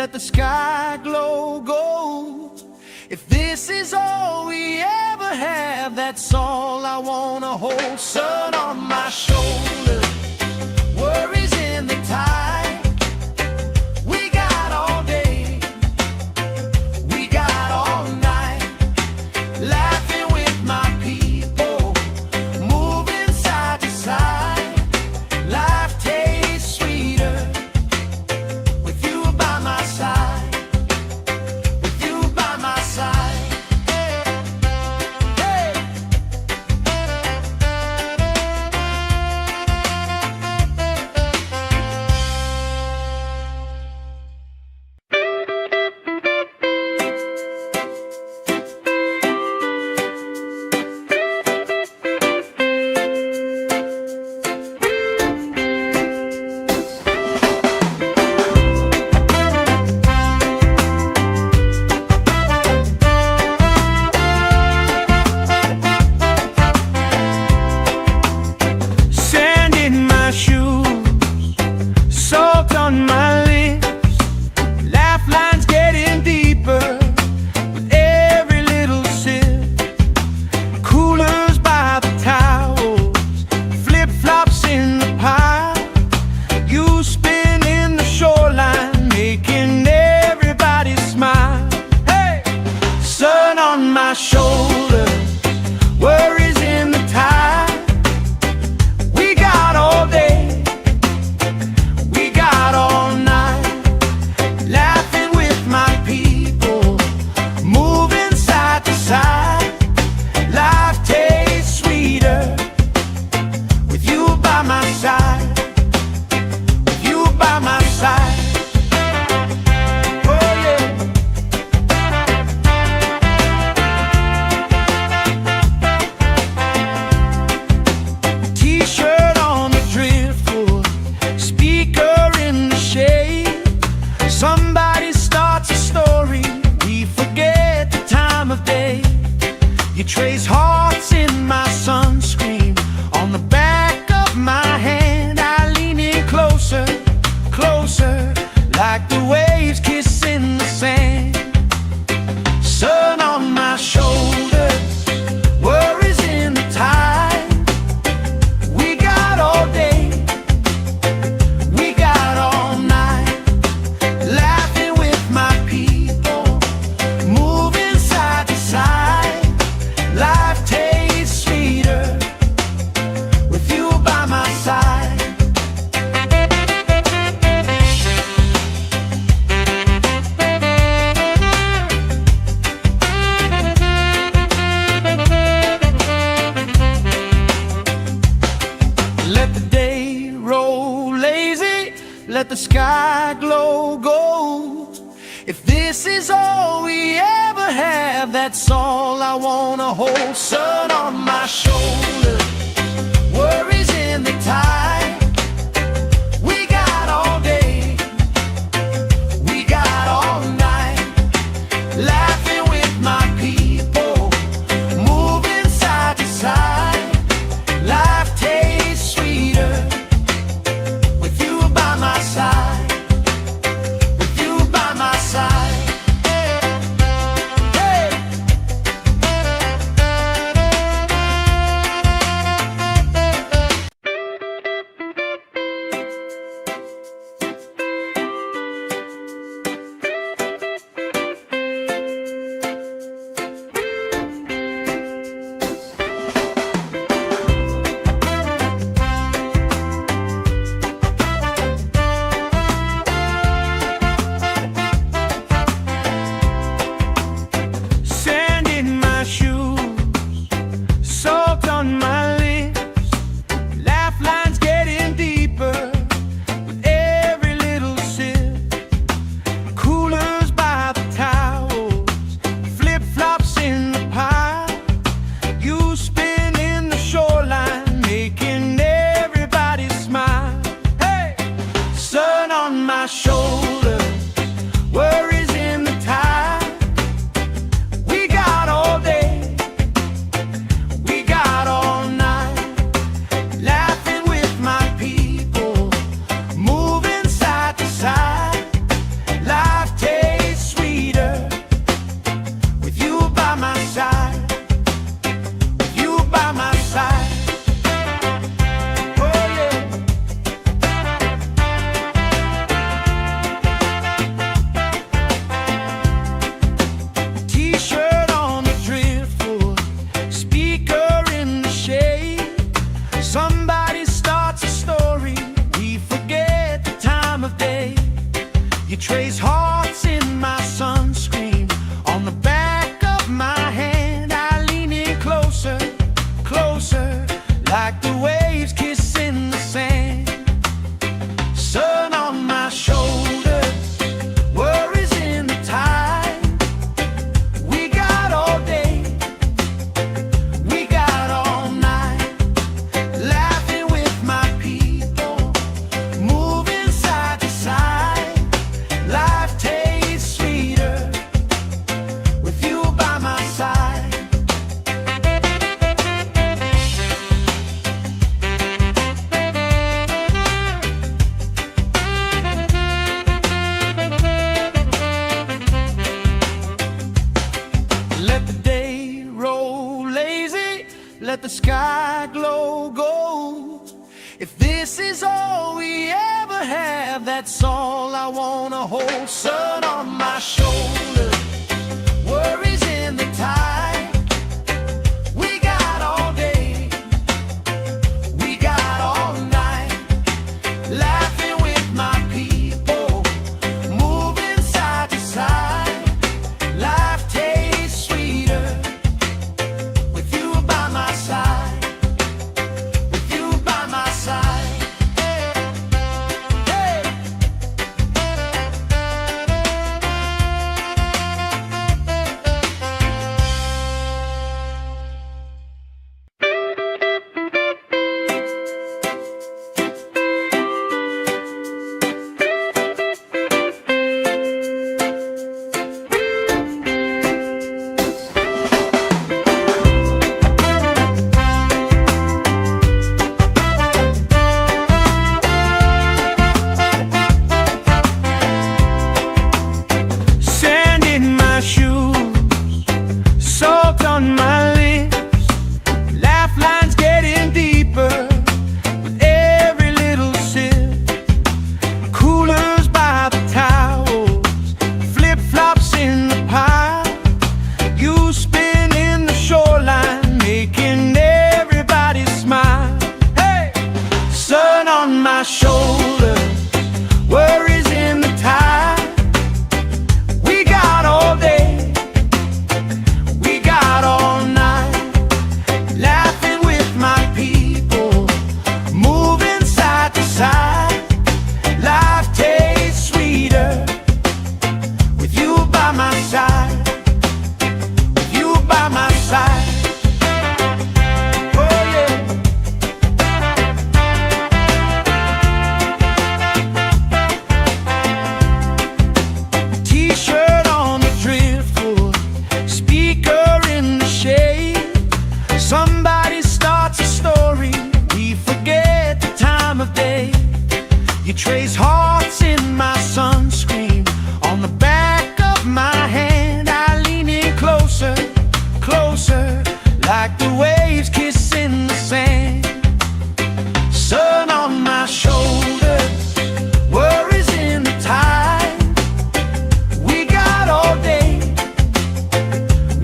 let the sky glow gold. If this is all we ever have, that's all I wanna hold. Sun on my shoulder, worries in the tide. We got all day, we got all night, laughing with my people, moving side to side. Life tastes sweeter with you by my side, with you by my side. Hey. Sand in my shoes, salt on my lips, laugh lines getting deeper with every little sip. Coolers by the towels, flip-flops in the pile. You spinning the shoreline, making everybody smile. Hey! Sun on my shoulders, worries in the tide. We got all day, we got all night, laughing with my people, moving side to side. Life tastes sweeter with you by my side, with you by my side. Oh yeah. T-shirt on the driftwood, speaker in the shade. Somebody starts a story, we forget the time of day. You trace hearts in my sunscreen, on the back of my hand. I lean in closer, closer, like the waves kissing the sand. Sun on my shoulders, worries in the tide. We got all day, we got all night, laughing with my people, moving side to side. Life tastes sweeter with you by my side. Let the day roll lazy, let the sky glow gold. If this is all we ever have, that's all I wanna hold. Sun on my shoulder, worries in the tide. We got all day, we got all night, laughing with my people, moving side to side. Life tastes sweeter with you by my side, with you by my side. Hey. Sand in my shoes, salt on my lips, laugh lines getting deeper with every little sip. Coolers by the towels, flip-flops in the pile. You spinning the shoreline, making everybody smile. Hey! Sun on my shoulders, worries in the tide. We got all day, we got all night, laughing with my people, moving side to side. Life the sky glow gold. If this is all we ever have, that's all I wanna hold. Sun on my shoulder, worries in the tide. We got all day, we got all night, laughing with my people, moving side to side. Life tastes sweeter with you by my side, with you by my side. Hey. Sand in my shoes, salt on my lips, laugh lines getting deeper with every little sip. Coolers by the towels, flip-flops in the pile. You spinning the shoreline, making everybody smile. Hey! Sun on my shoulders, worries in the tide. We got all day, we got all night, laughing with my people, moving side to side. Life tastes sweeter with you by my side, with you by my side. Oh yeah. T-shirt on the driftwood, speaker in the shade. Somebody starts a story, we forget the time of day. You trace hearts in my sunscreen, on the back of my hand. I lean in closer, closer, like the waves kissing the sand. Sun on my shoulders, worries in the tide. We got all day,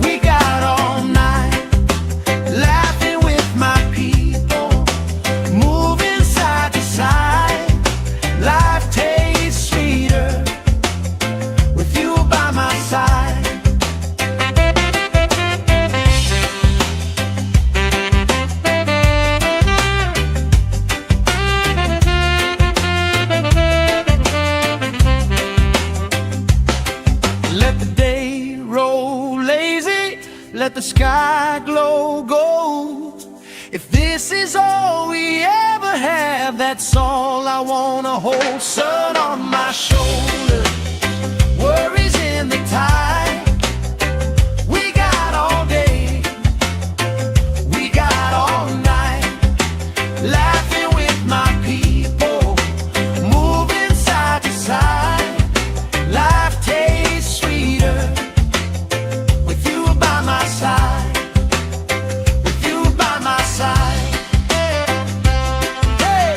we got all night, laughing with my people, moving side to side. Life tastes sweeter with you by my side. Let the day roll lazy, let the sky glow gold. If this is all we ever have, that's all I wanna hold. Sun on my shoulder, worries in the tide. We got all day, we got all night, laughing with my people, moving side to side. Life tastes sweeter with you by my side, with you by my side. Hey.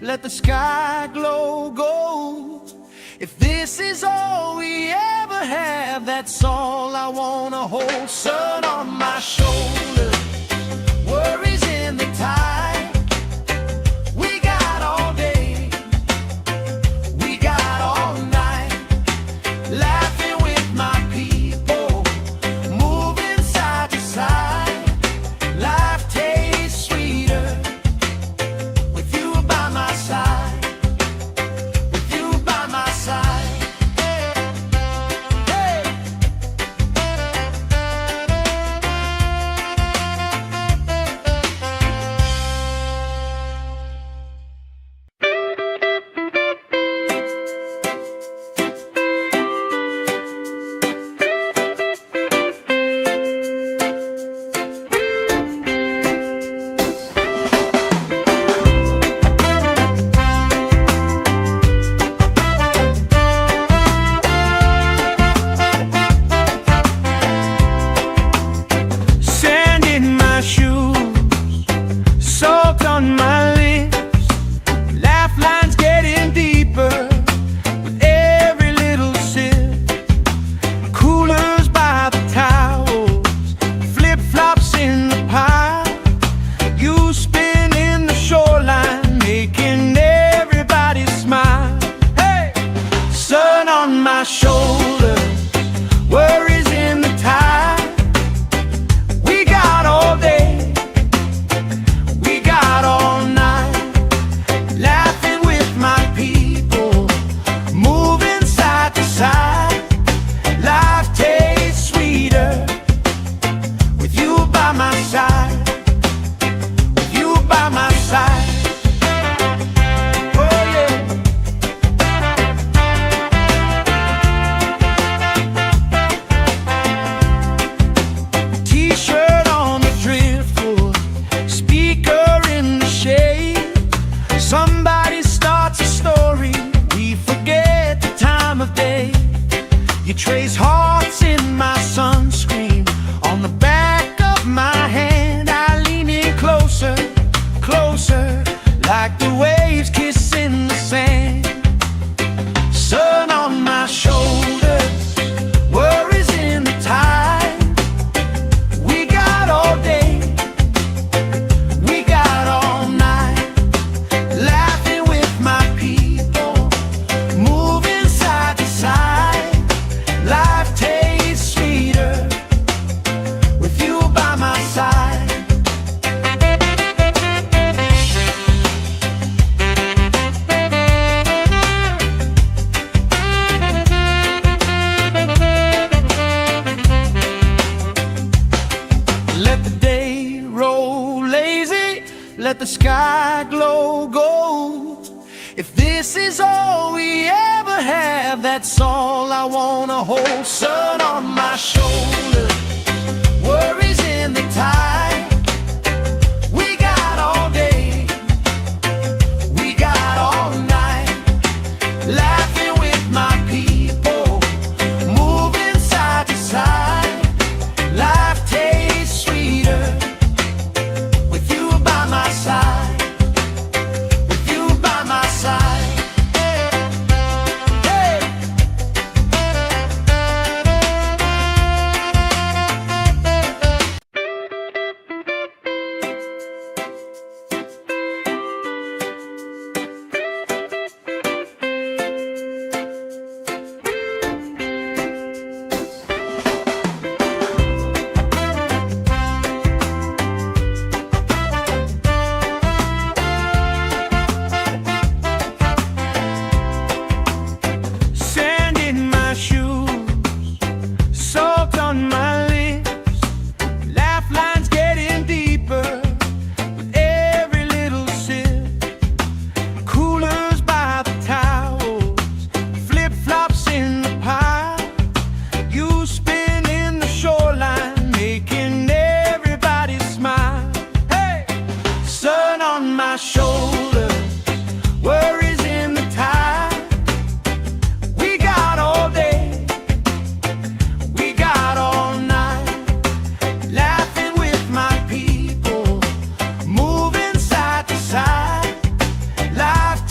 let the sky glow gold. If this is all we ever have, that's all I wanna hold. Sun on my shoulder, worries in the tide. We got all day, we got all night, laughing with my people, moving side to side. Life tastes sweeter with you by my side, with you by my side. Hey. Sand in my shoes, salt on my lips, laugh lines getting deeper with every little sip. Coolers by the towels, flip-flops in the pile. You spinning the shoreline, making everybody smile. Hey! Sun on my shoulders, worries in the tide. We got all day, we got all night, laughing with my people, moving side to side. Life tastes sweeter with you by my side, with you by my side. Oh yeah. T-shirt on the driftwood, speaker in the shade. Somebody starts a story, we forget the time of day. You trace hearts in my sunscreen, on the back of my hand. I lean in closer, closer, like the waves kissing the sand. Sun on my shoulders, worries in the tide. We got all day, we got all night, laughing with my people, moving side to side. Life tastes sweeter with you by my side. Let the day roll lazy, let the sky glow gold. If this is all we ever have, that's all I wanna hold. Sun on my shoulder, worries in the tide. We got all day, we got all night, laughing with my people, moving side to side. Life tastes sweeter with you by my side, with you by my side. Hey. Sand in my shoes, salt on my lips, laugh lines getting deeper with every little sip. Coolers by the towels, flip-flops in the pile. You spinning the shoreline, making everybody smile. Hey! Sun on my shoulders, worries in the tide. We got all day, we got all night, laughing with my people, moving side to side. Life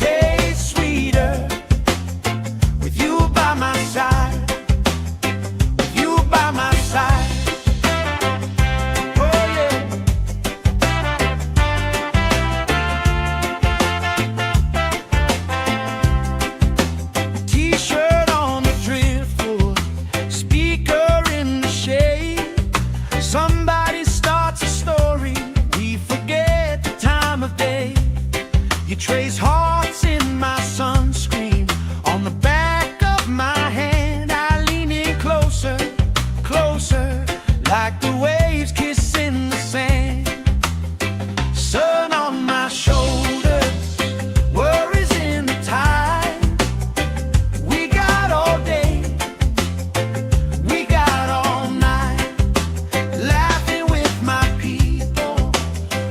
trace hearts in my sunscreen. On the back of my hand, I lean in closer, closer, like the waves kissing the sand. Sun on my shoulders, worries in the tide. We got all day, we got all night, laughing with my people,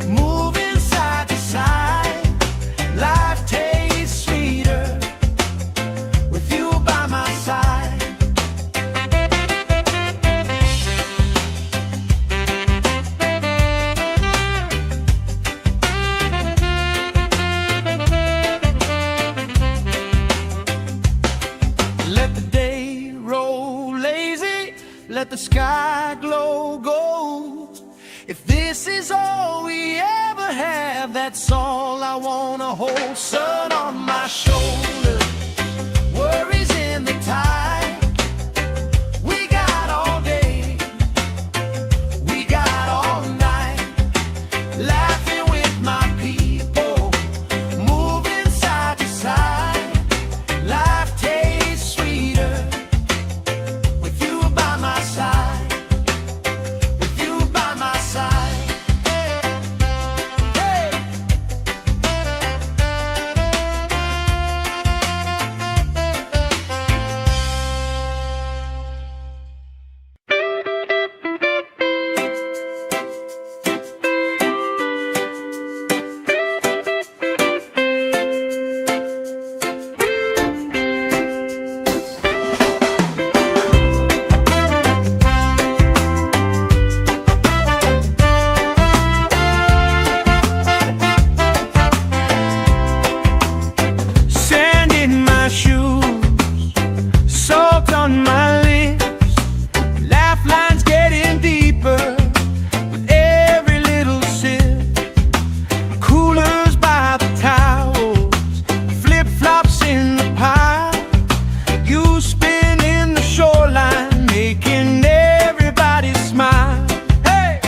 moving side to side. Life tastes sweeter with you by my side. Let the day roll lazy, let the sky glow gold. If this is all we ever have, that's all I wanna hold. Sun on my shoulders, worries in the tide. We got all day, we got all night, laughing with my people, moving side to side. Life tastes sweeter with you by my side, with you by my side. Hey. Sand in my shoes, salt on my lips, laugh lines getting deeper with every little sip. Coolers by the towels, flip-flops in the pile. You spinning the shoreline, making everybody smile. Hey!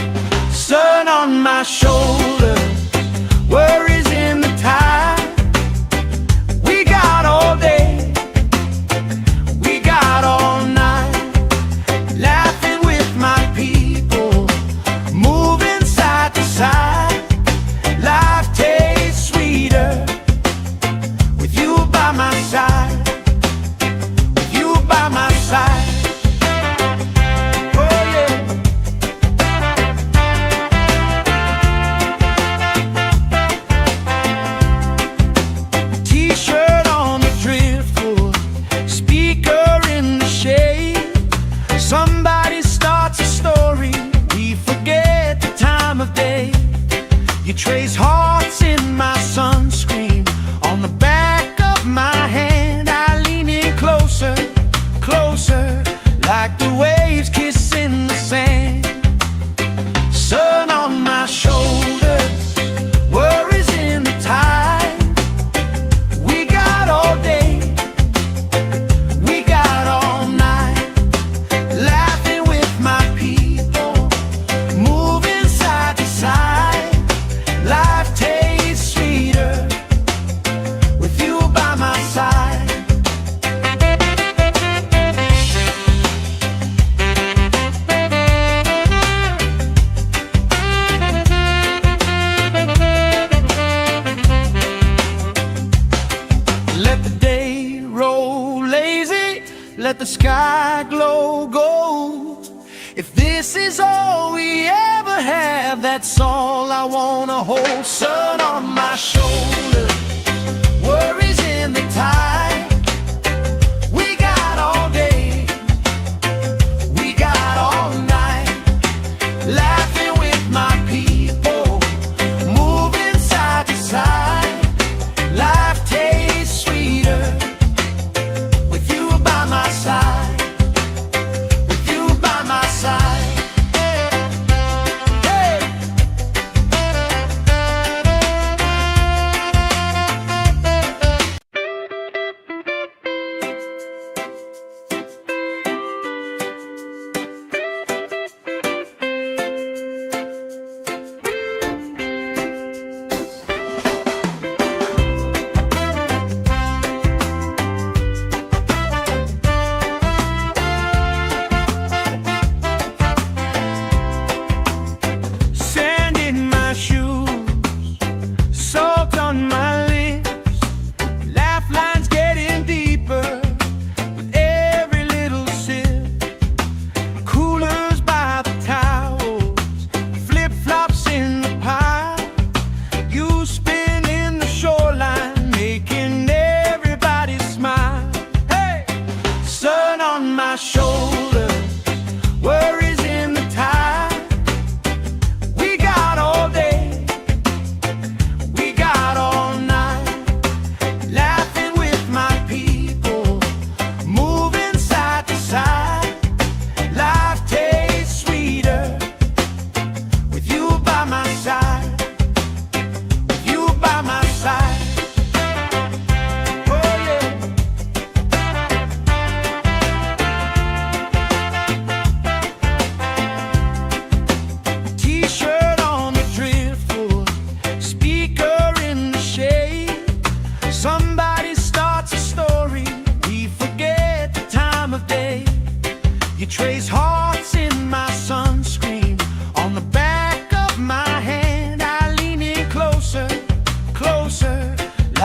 Sun on my shoulders, worries in the tide. We got all day, we got all night, laughing with my people, moving side to side. Life tastes sweeter with you by my side, with you by my side. Oh yeah. T-shirt on the driftwood, speaker in the shade. Somebody starts a story, we forget the time of day. You trace hearts in my sunscreen. On the back of my hand, I lean in closer, closer, like the waves kissing the sand. Sun on my shoulders, worries in the tide. We got all day, we got all night, laughing with my people, moving side to side. Life tastes sweeter with you by my side. Let the day roll lazy, let the sky glow gold. If this is all we ever have, that's all I wanna hold. Sun on my shoulders, worries in the tide. We got all day, we got all night, laughing with my people, moving side to side. Life tastes sweeter with you by my side, with you by my side. Hey.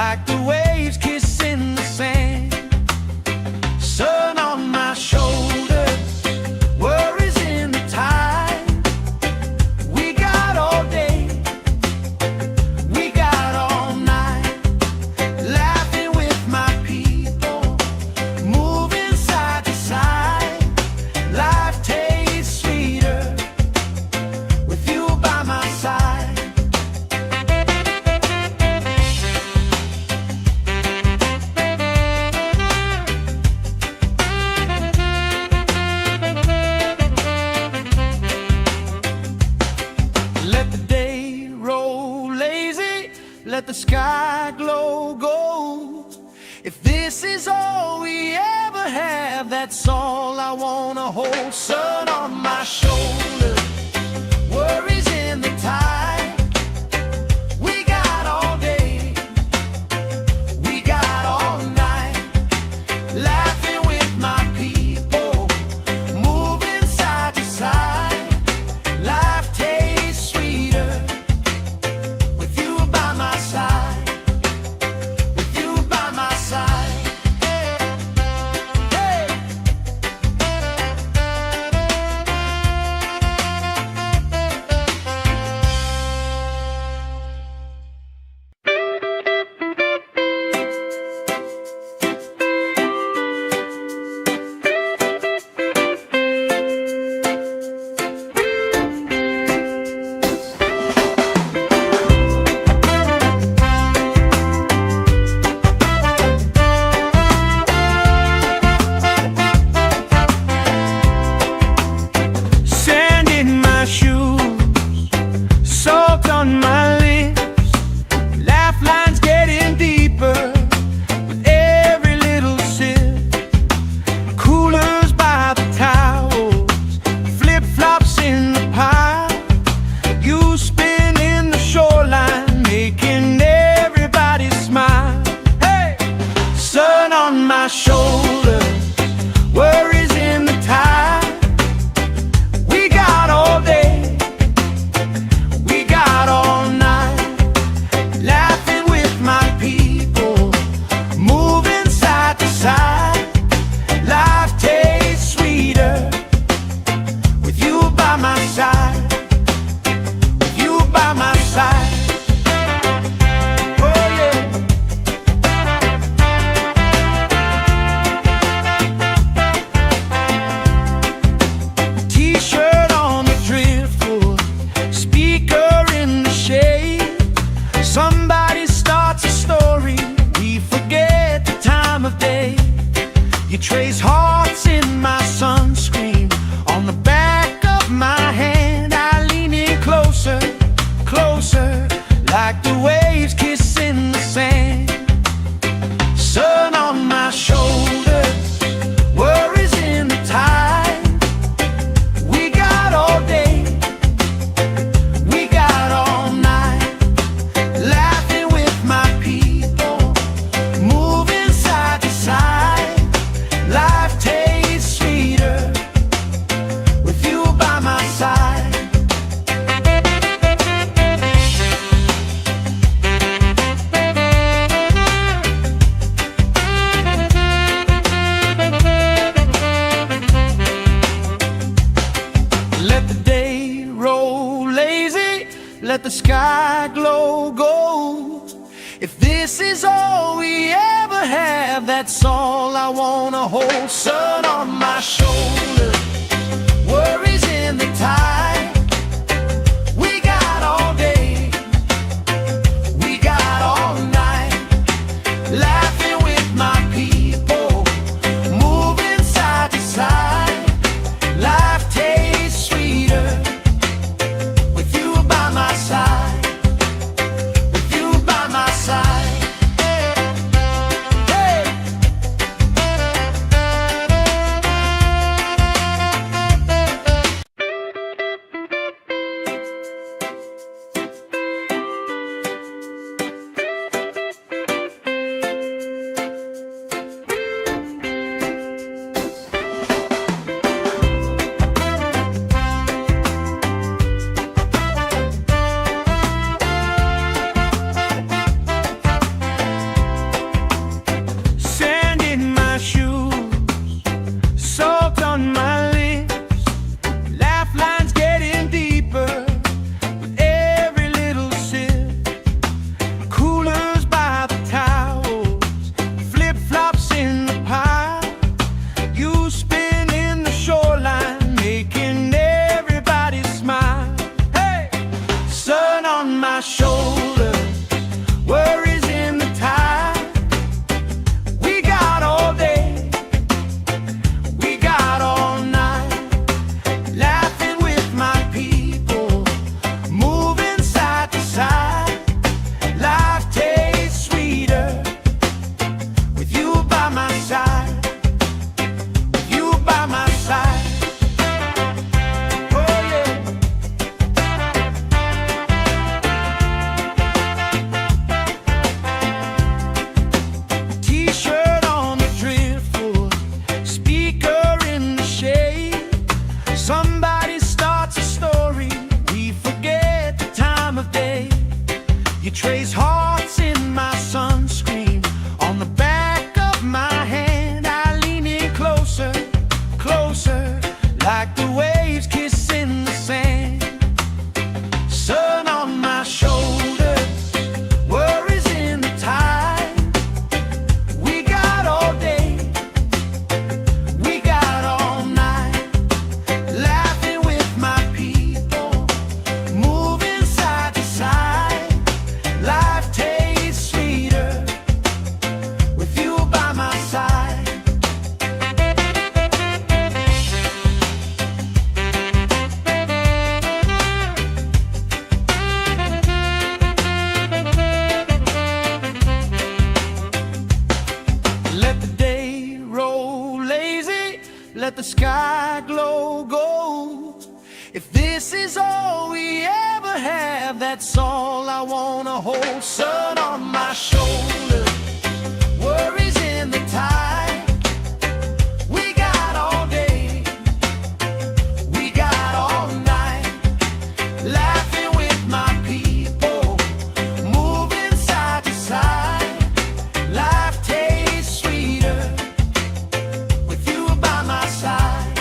like the waves kissing the sand. Sun on my shoulders, worries in the tide. We got all day, we got all night, laughing with my people, moving side to side. Life tastes sweeter with you by my side. Let the day roll lazy, let the sky glow gold. If this is all we ever have, that's all I wanna hold. Sun on my shoulders, worries in the tide. We got all day, we got all night, laughing with my people, moving side to side. Life tastes sweeter with you by my side, with you by my side. Hey. Sand in my shoes, salt on my lips, laugh lines getting deeper with every little sip. Coolers by the towels, flip-flops in the pile, you spinning the shoreline, making everybody smile. Hey! Sun on my shoulders, worries in the tide. We got all day, we got all night, laughing with my people, moving side to side. Life tastes sweeter with you by my side, with you by my side. Oh yeah. T-shirt on the driftwood, speaker in the shade. Somebody starts a story, we forget the time of day. You trace hearts in my sunscreen, on the back of my hand. I lean in closer, closer, like the waves kissing the sand. Sun on my shoulders, worries in the tide. We got all day, we got all night, laughing with my people, moving side to side. Life tastes sweeter with you by my side. Let the day roll lazy, let the sky glow gold. If this is all we ever have, that's all I wanna hold. Sun on my shoulders, worries in the tide. We got all day, we got all night, laughing with my people, moving side to side. Life tastes sweeter with you by my side, with you by my side. Hey. let the sky glow gold. If this is all we ever have, that's all I wanna hold. Sun on my shoulder, worries in the tide. We got all day, we got all night, laughing with my people, moving side to side. Life tastes sweeter with you by my side,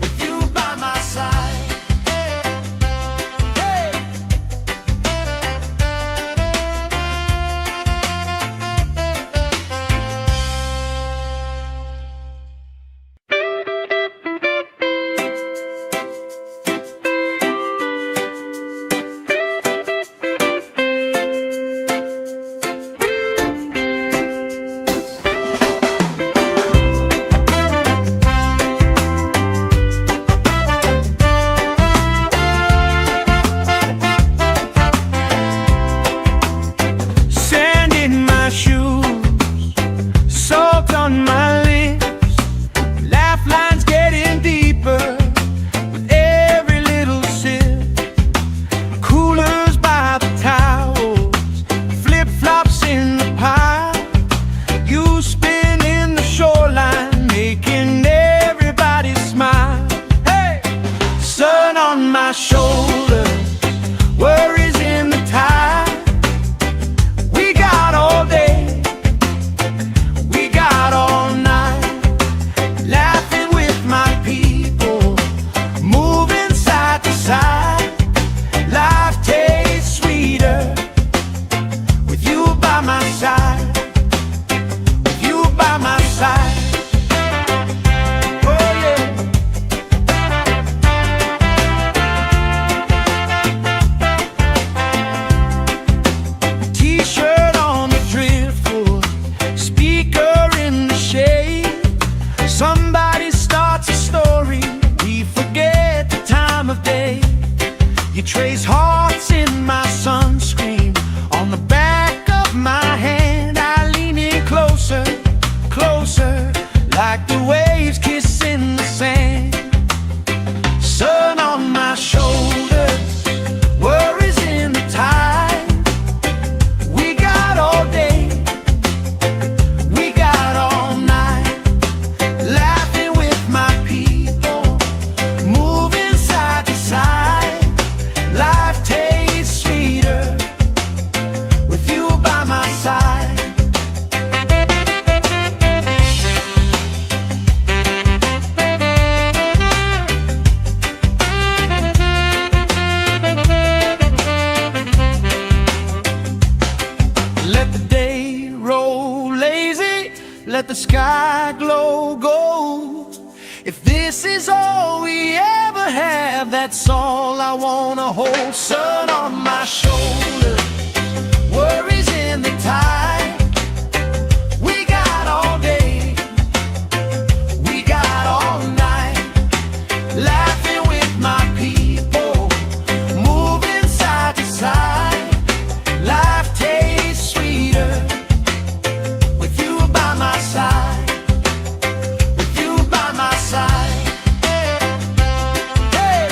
with you by my side. Hey. Sand in my shoes, salt on my lips, laugh lines getting deeper with every little sip. Coolers by the towels, flip-flops in the pile, you spinning the shoreline, making everybody smile. Hey! Sun on my shoulder, worries in the tide. We got all day, we got all night, laughing with my people, moving side to side. Life tastes sweeter with you by my side, with you by my side. Oh yeah. T-shirt on the driftwood, speaker in the shade. Somebody starts a story, we forget the time of day. You trace hearts in my sunscreen, on the back of my hand. I lean in closer, closer, like the waves kissing the sand. Sun on my shoulders, worries in the tide. We got all day, we got all night, laughing with my people, moving side to side. Life tastes sweeter with you by my side. Let the day roll lazy, let the sky glow gold. If this is all we ever have, that's all I wanna hold. Sun on my shoulder, worries in the tide. We got all day, we got all night, laughing with my people, moving side to side. Life tastes sweeter with you by my side, with you by my side. Hey.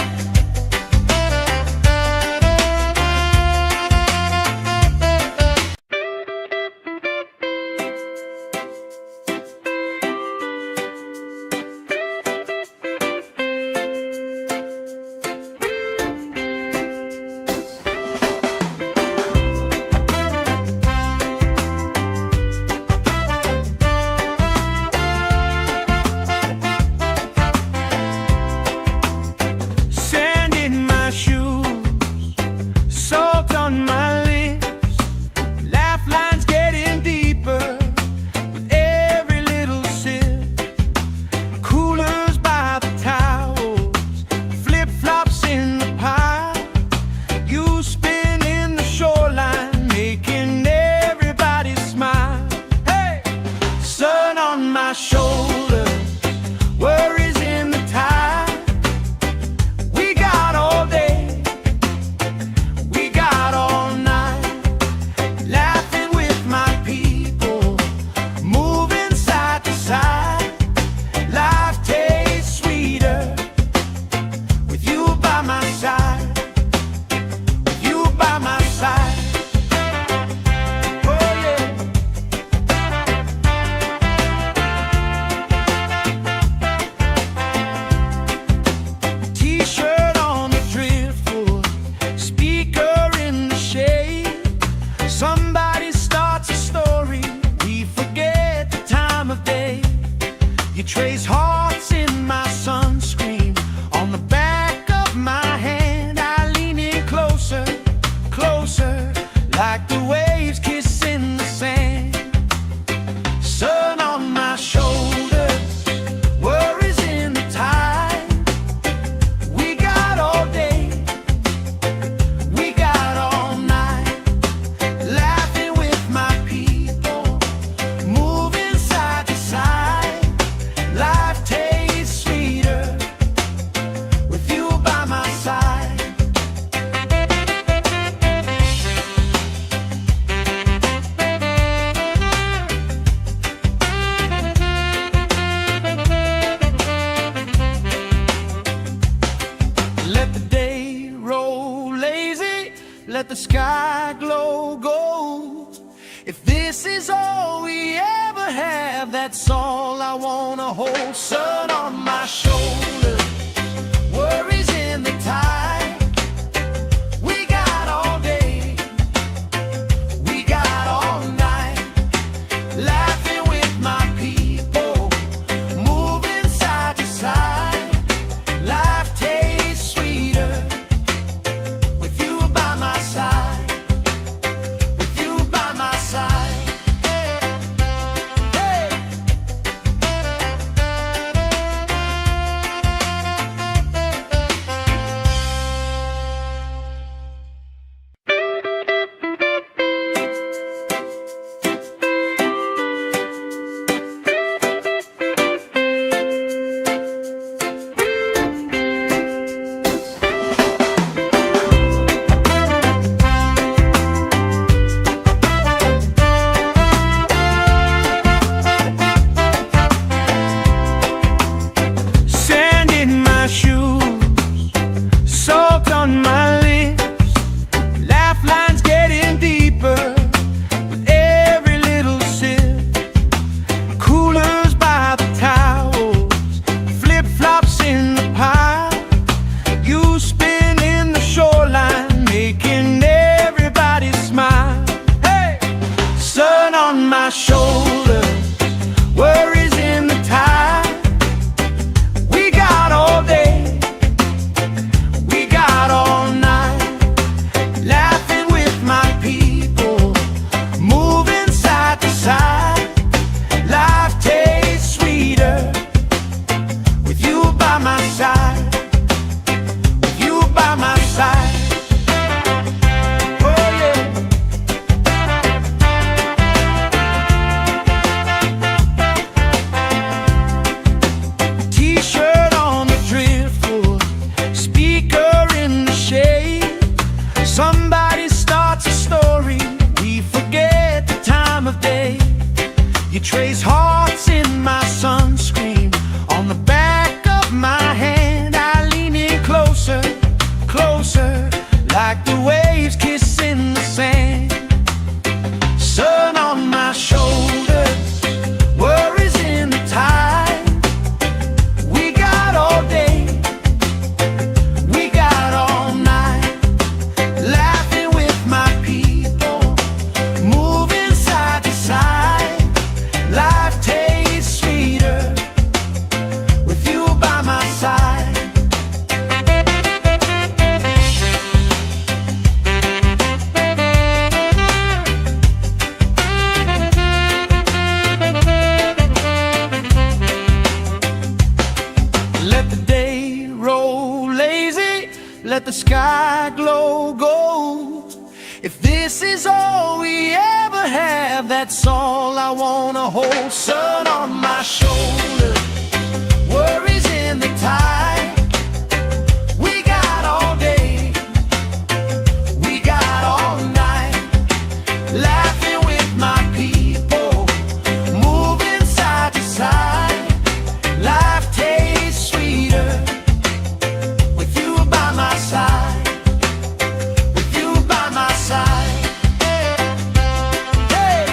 is all we ever have, that's all I wanna hold. Sun on my shoulder, worries in the tide. We got all day, we got all night, laughing with my people, moving side to side. Life tastes sweeter with you by my side, with you by my side. Hey. Sand in my shoes, salt on my lips, laugh lines getting deeper with every little sip. Coolers by the towels, flip-flops in the pile, you spinning the shoreline, making everybody smile. Hey! Sun on my shoulder, worries in the tide. We got all day, we got all night, laughing with my people, moving side to side. Life tastes sweeter with you by my side, with you by my side. Oh yeah. T-shirt on the driftwood, speaker in the shade. Somebody starts a story, we forget the time of day. You trace hearts in my sunscreen, on the back of my hand. I lean in closer, closer, like the waves kissing the sand. Sun on my shoulders, worries in the tide. We got all day, we got all night, laughing with my people, moving side to side. Life tastes sweeter with you by my side. Let the day roll lazy, let the sky glow gold. If this is all we ever have, that's all I wanna hold. Sun on my shoulder, worries in the tide. We got all day, we got all night, laughing with my people, moving side to side. Life tastes sweeter with you by my side, with you by my side. Hey.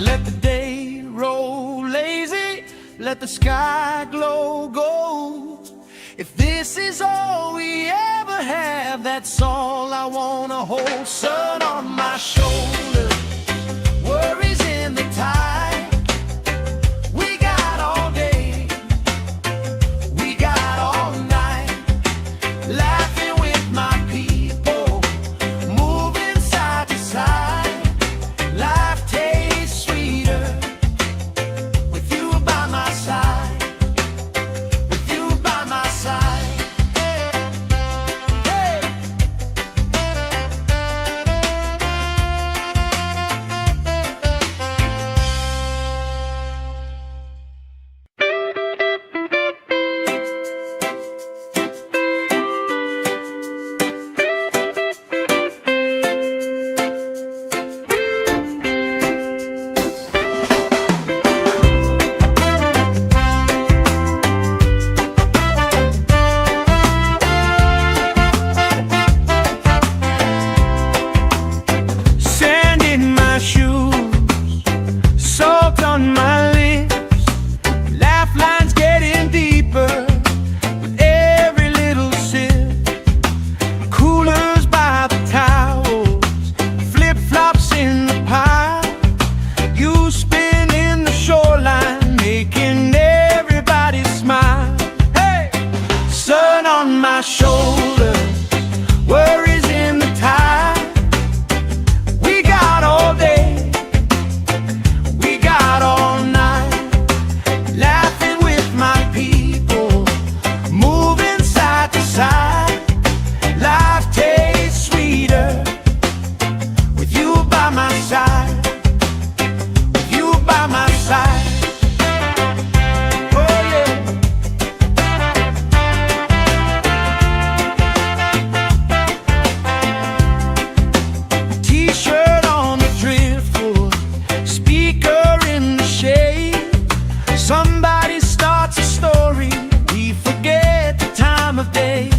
Let the day roll lazy, let the sky glow gold. If this is all we ever have, that's all I wanna hold. Sun on my shoulder, worries in the tide. We got all day, we got all night, laughing with my people, moving side to side. Life tastes sweeter with you by my side, with you by my side. Hey. Sand in my shoes, salt on my lips, laugh lines getting deeper with every little sip. Coolers by the towels, flip-flops in the pile. You spin in the shoreline, making everybody smile. Hey! Sun on my shoulder, worries in the tide. We got all day, we got all night, laughing with my people, moving side to side. Life tastes sweeter with you by my side, with you by my side. Oh yeah. T-shirt on the driftwood, speaker in the shade. Somebody starts a story, we forget the time of day.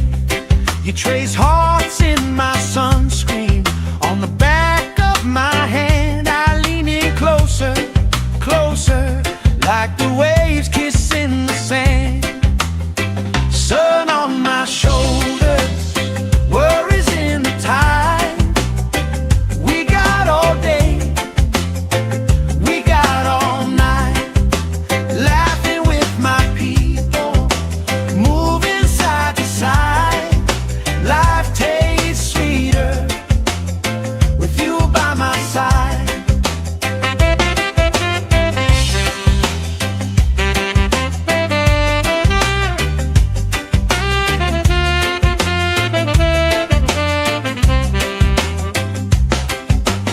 You trace hearts in my sunscreen, on the back of my hand. I lean in closer, closer, like the waves kissing the sand. Sun on my shoulders, worries in the tide. We got all day, we got all night, laughing with my people, moving side to side. Life tastes sweeter with you by my side.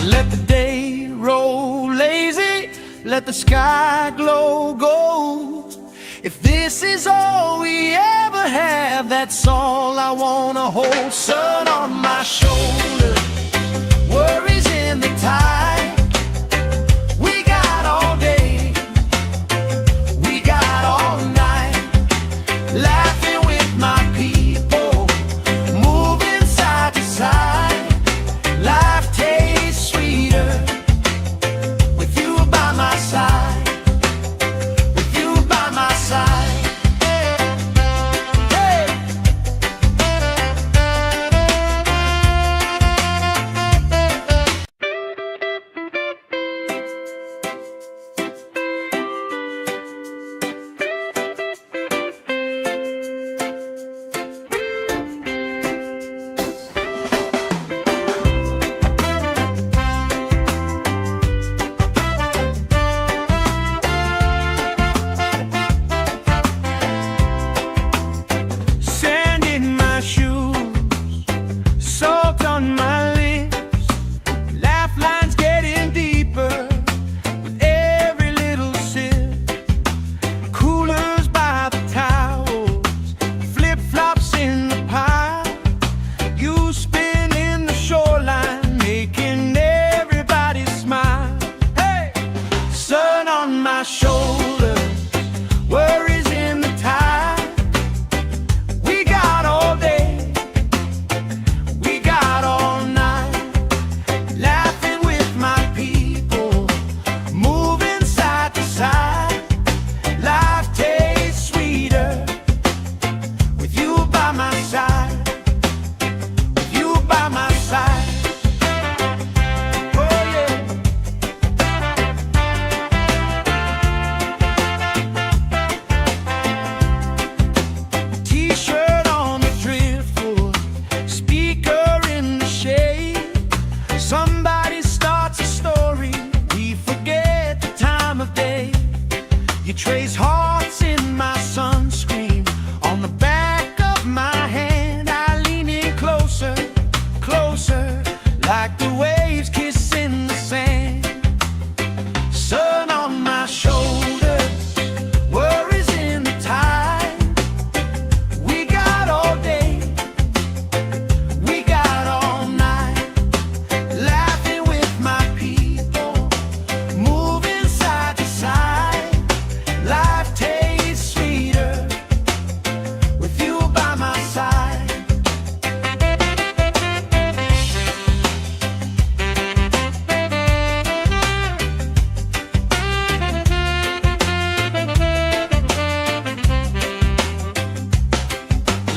Let the day roll lazy, let the sky glow gold. If this is all we ever have, that's all I wanna hold. Sun on my shoulder, worries in the tide. We got all day, we got all night, laughing with my people, moving side to side. Life tastes sweeter with you by my side, with you by my side. Hey. Sand in my shoes, salt on my lips, laugh lines getting deeper with every little sip. Coolers by the towels, flip-flops in the pile. You spin in the shoreline, making everybody smile. Hey! Sun on my shoulder, worries in the tide. We got all day, we got all night, laughing with my people, moving You trace hearts in my sunscreen on the back of my hand. I lean in closer, closer, like the waves kissing the sand. Sun on my shoulders, worries in the tide. We got all day, we got all night, laughing with my people, moving side to side. Life tastes sweeter with you by my side.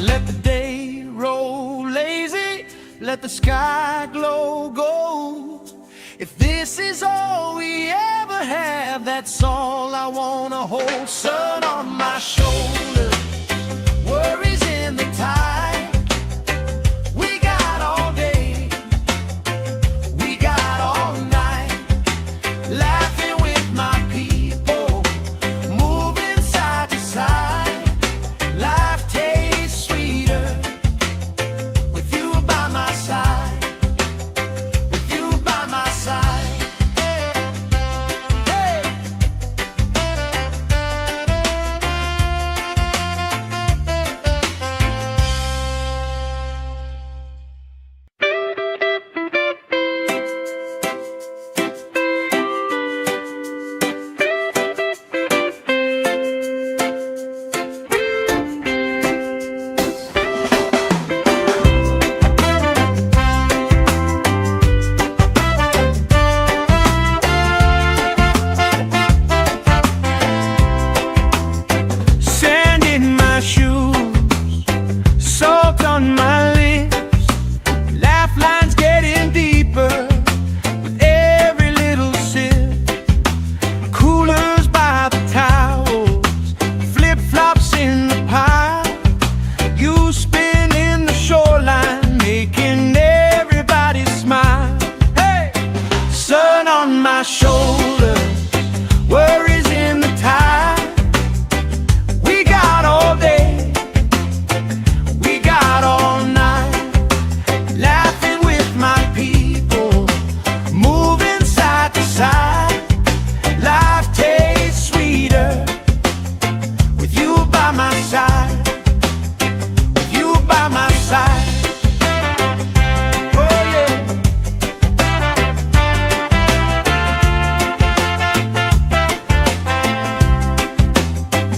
Let the day roll lazy, let the sky glow gold. If this is all we ever have, that's all I wanna hold. Sun on my shoulders, worries in the tide. We got all day, we got all night, laughing with my people, moving side to side. Life tastes sweeter with you by my side, with you by my side. Hey. Sand in my shoes, salt on my lips, laugh lines getting deeper with every little sip. Coolers by the towels, flip-flops in the pile. You spin in the shoreline, making everybody smile. Hey! Sun on my shoulders, worries in the tide. We got all day, we got all night, laughing with my people, moving side to side. Life tastes sweeter with you by my side, with you by my side. Oh yeah.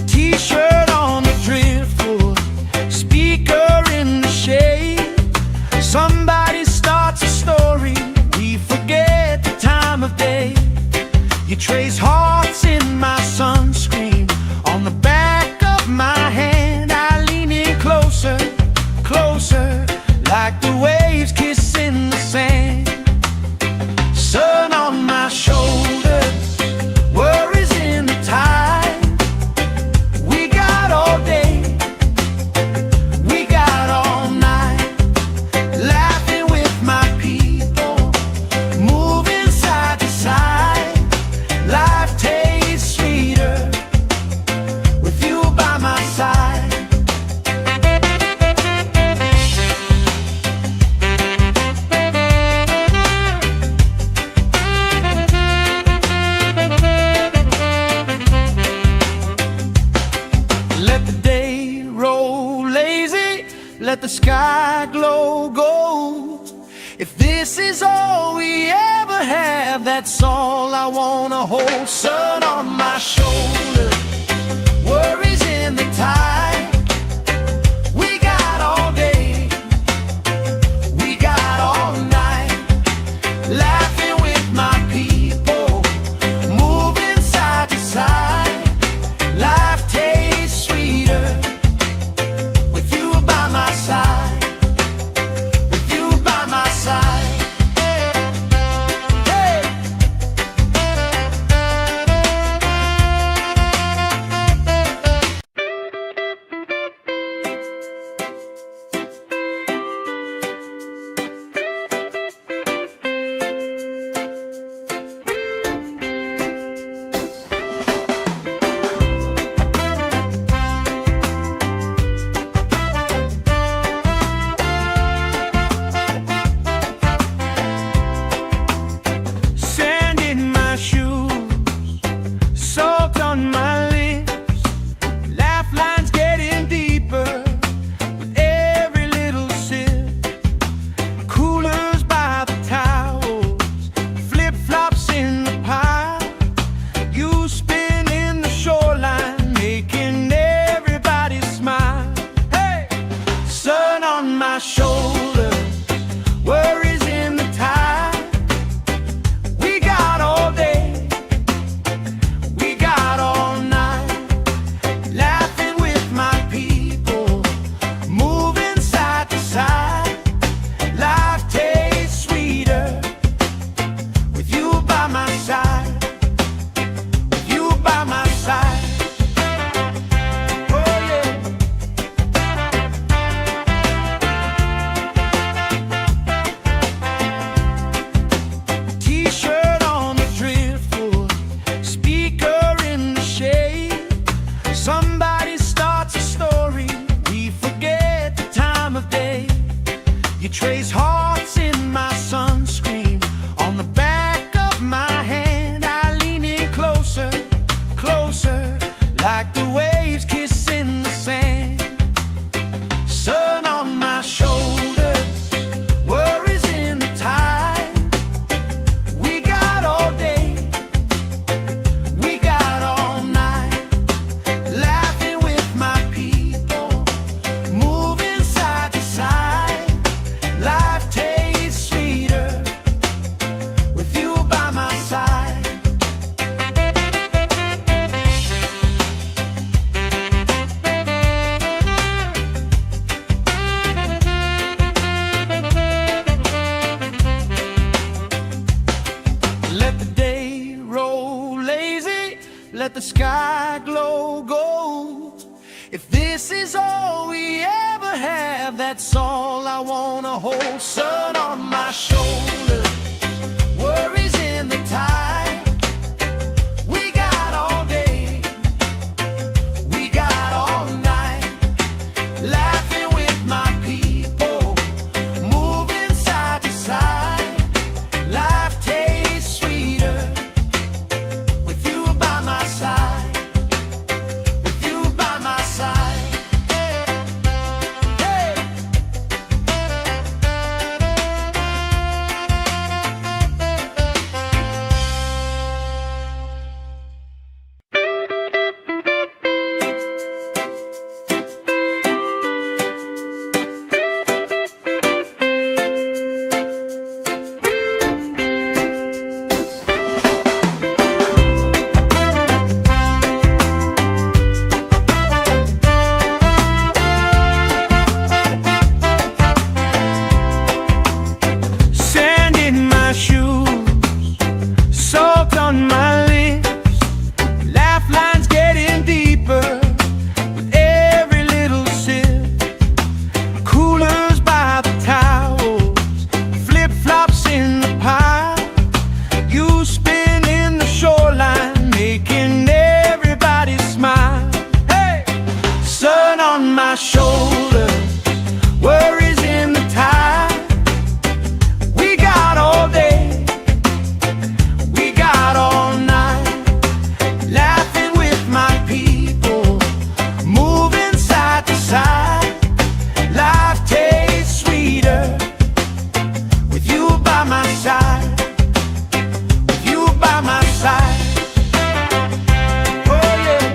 T-shirt on the driftwood, speaker in the shade. Somebody starts a story, we forget the time of day. You trace hearts in my sunscreen on the back of my hand. I lean in closer, closer, like the waves kissing the sand. Sun on my shoulders, worries in the tide. We got all day, we got all night, laughing with my people, moving side to side. Life tastes sweeter with you by my side. Let the day roll lazy, let the sky glow gold. If this is all we ever have, that's all I wanna hold. Sun on my shoulders, worries in the tide. We got all day, we got all night, laughing with my people, moving side to side. Life tastes sweeter with you by my side, with you by my side. Hey. on my lips, laugh lines getting deeper with every little sip. Coolers by the towels, flip-flops in the pile. You spin in the shoreline, making everybody smile. Hey! Sun on my shoulders, worries in the tide. We got all day, we got all night, laughing with my people, moving side to side. Life tastes sweeter with you by my side, with you by my side. Oh yeah. T-shirt on the driftwood, speaker in the shade. Somebody starts a story, we forget the time of day. You trace hearts in my sunscreen, on the back of my hand. I lean in closer, closer, like the waves kissing the sand. Sun on my shoulders, worries in the tide. We got all day, we got all night, laughing with my people, moving side to side. Life tastes sweeter with you by my side. Let the day roll lazy, let the sky glow gold. If this is all we ever have, that's all I wanna hold. Sun on my shoulders, worries in the tide. We got all day, we got all night, laughing with my people, moving side to side. Life tastes sweeter with you by my side, with you by my side. Hey! Sand in my shoes, salt on my lips, laugh lines getting deeper with every little sip. Coolers by the towels, flip-flops in the pile. You spin in the shoreline, making everybody smile. Hey! Sun on my shoulders, worries in the tide. We got all day, we got all night, laughing with my people, moving side to side. Life tastes sweeter with you by my side, with you by my side. Oh yeah.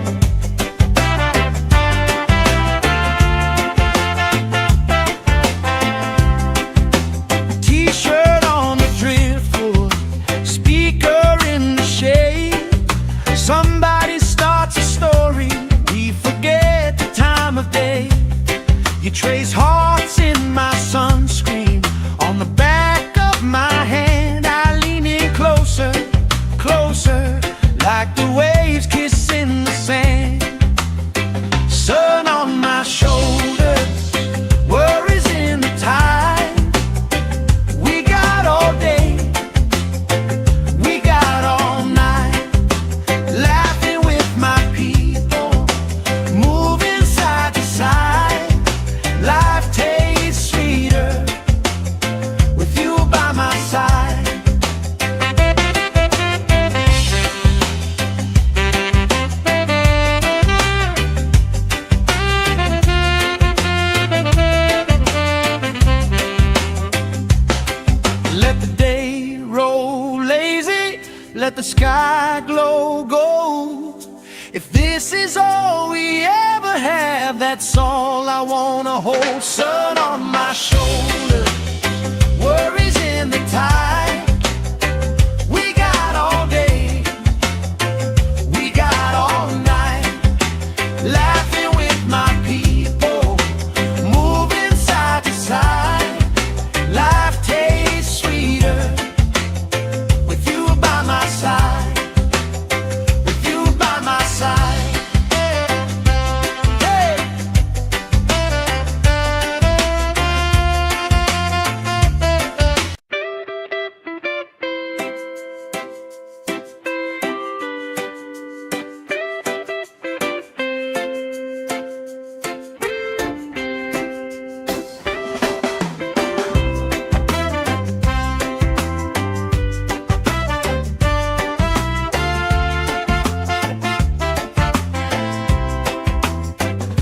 T-shirt on the driftwood, speaker in the shade. Somebody starts a story, we forget the time of day. You trace hearts in my sunscreen, on the back of my hand. I lean in closer, closer, like the waves kissing the sand. Sun on my shoulders, worries in the tide. We got all day, we got all night, laughing with my people, moving side to side. Life sky glow gold. If this is all we ever have, that's all I wanna hold. Sun on my shoulder, worries in the tide. We got all day, we got all night, laughing with my people, moving side to side. Life tastes sweeter with you by my side, with you by my side. Hey!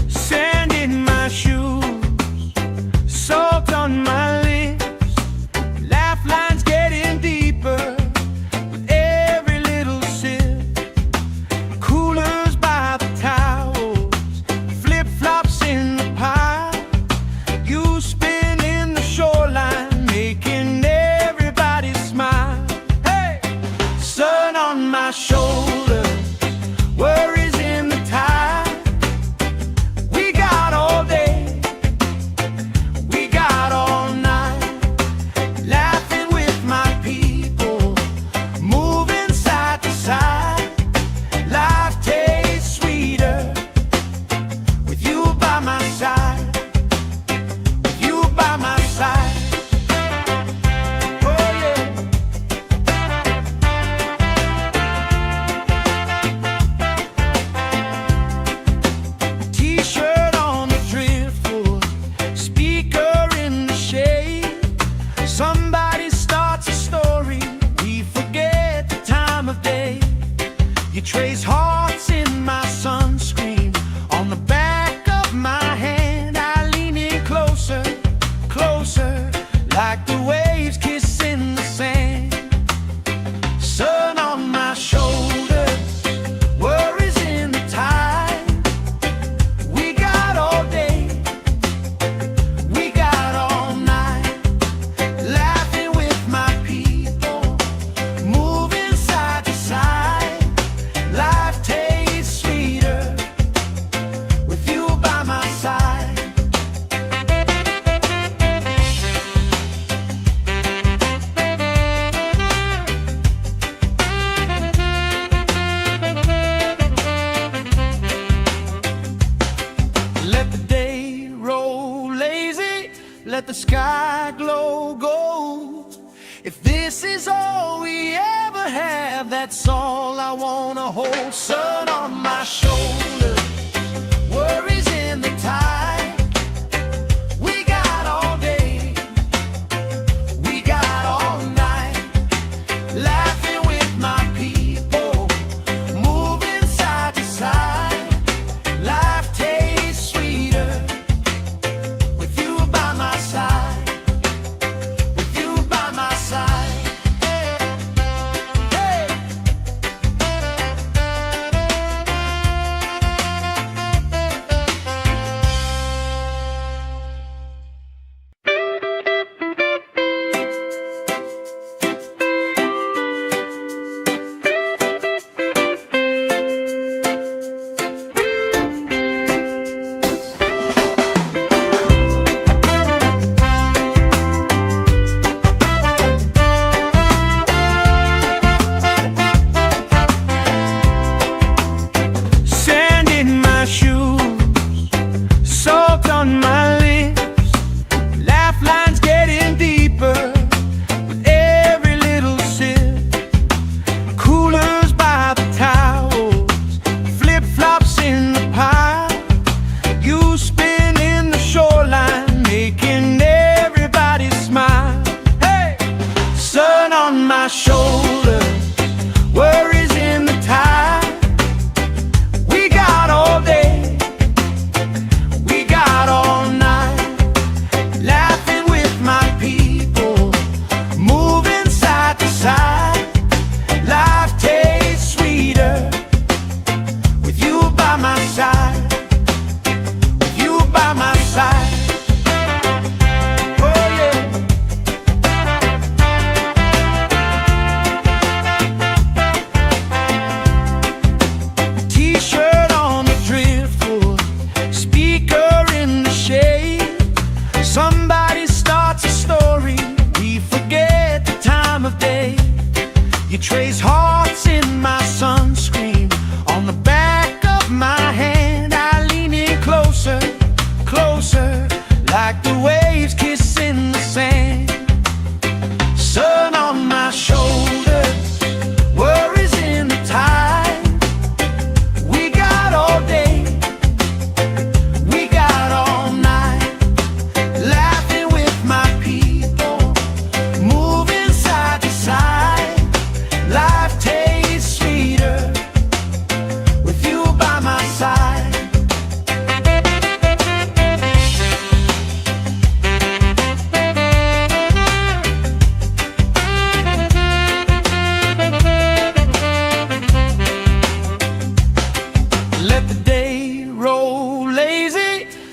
Sand in my shoes, salt on my lips, laugh lines getting deeper with every little sip. Coolers by the towels, flip-flops in the pile. You spinning the shoreline, making everybody smile. Hey! Sun on my shoulder, worries in the tide. We got all day, we got all night, laughing with my people, moving side to side. Life tastes sweeter with you by my side, with you by my side. Oh yeah. T-shirt on the driftwood, speaker in the shade. Somebody starts a story, we forget the time of day. You trace hearts in my sunscreen, on the back of my hand. I lean in closer, closer, like the waves kissing the sand. Sun on my shoulders, worries in the tide. We got all day, we got all night, laughing with my people, moving side to side. Life tastes sweeter with you by my side. Let the day roll lazy, let the sky glow gold. If this is all we ever have, that's all I wanna hold. Sun on my shoulder, worries in the tide. We got all day, we got all night, laughing with my people, moving side to side. Life tastes sweeter with you by my side, with you by my side. Hey!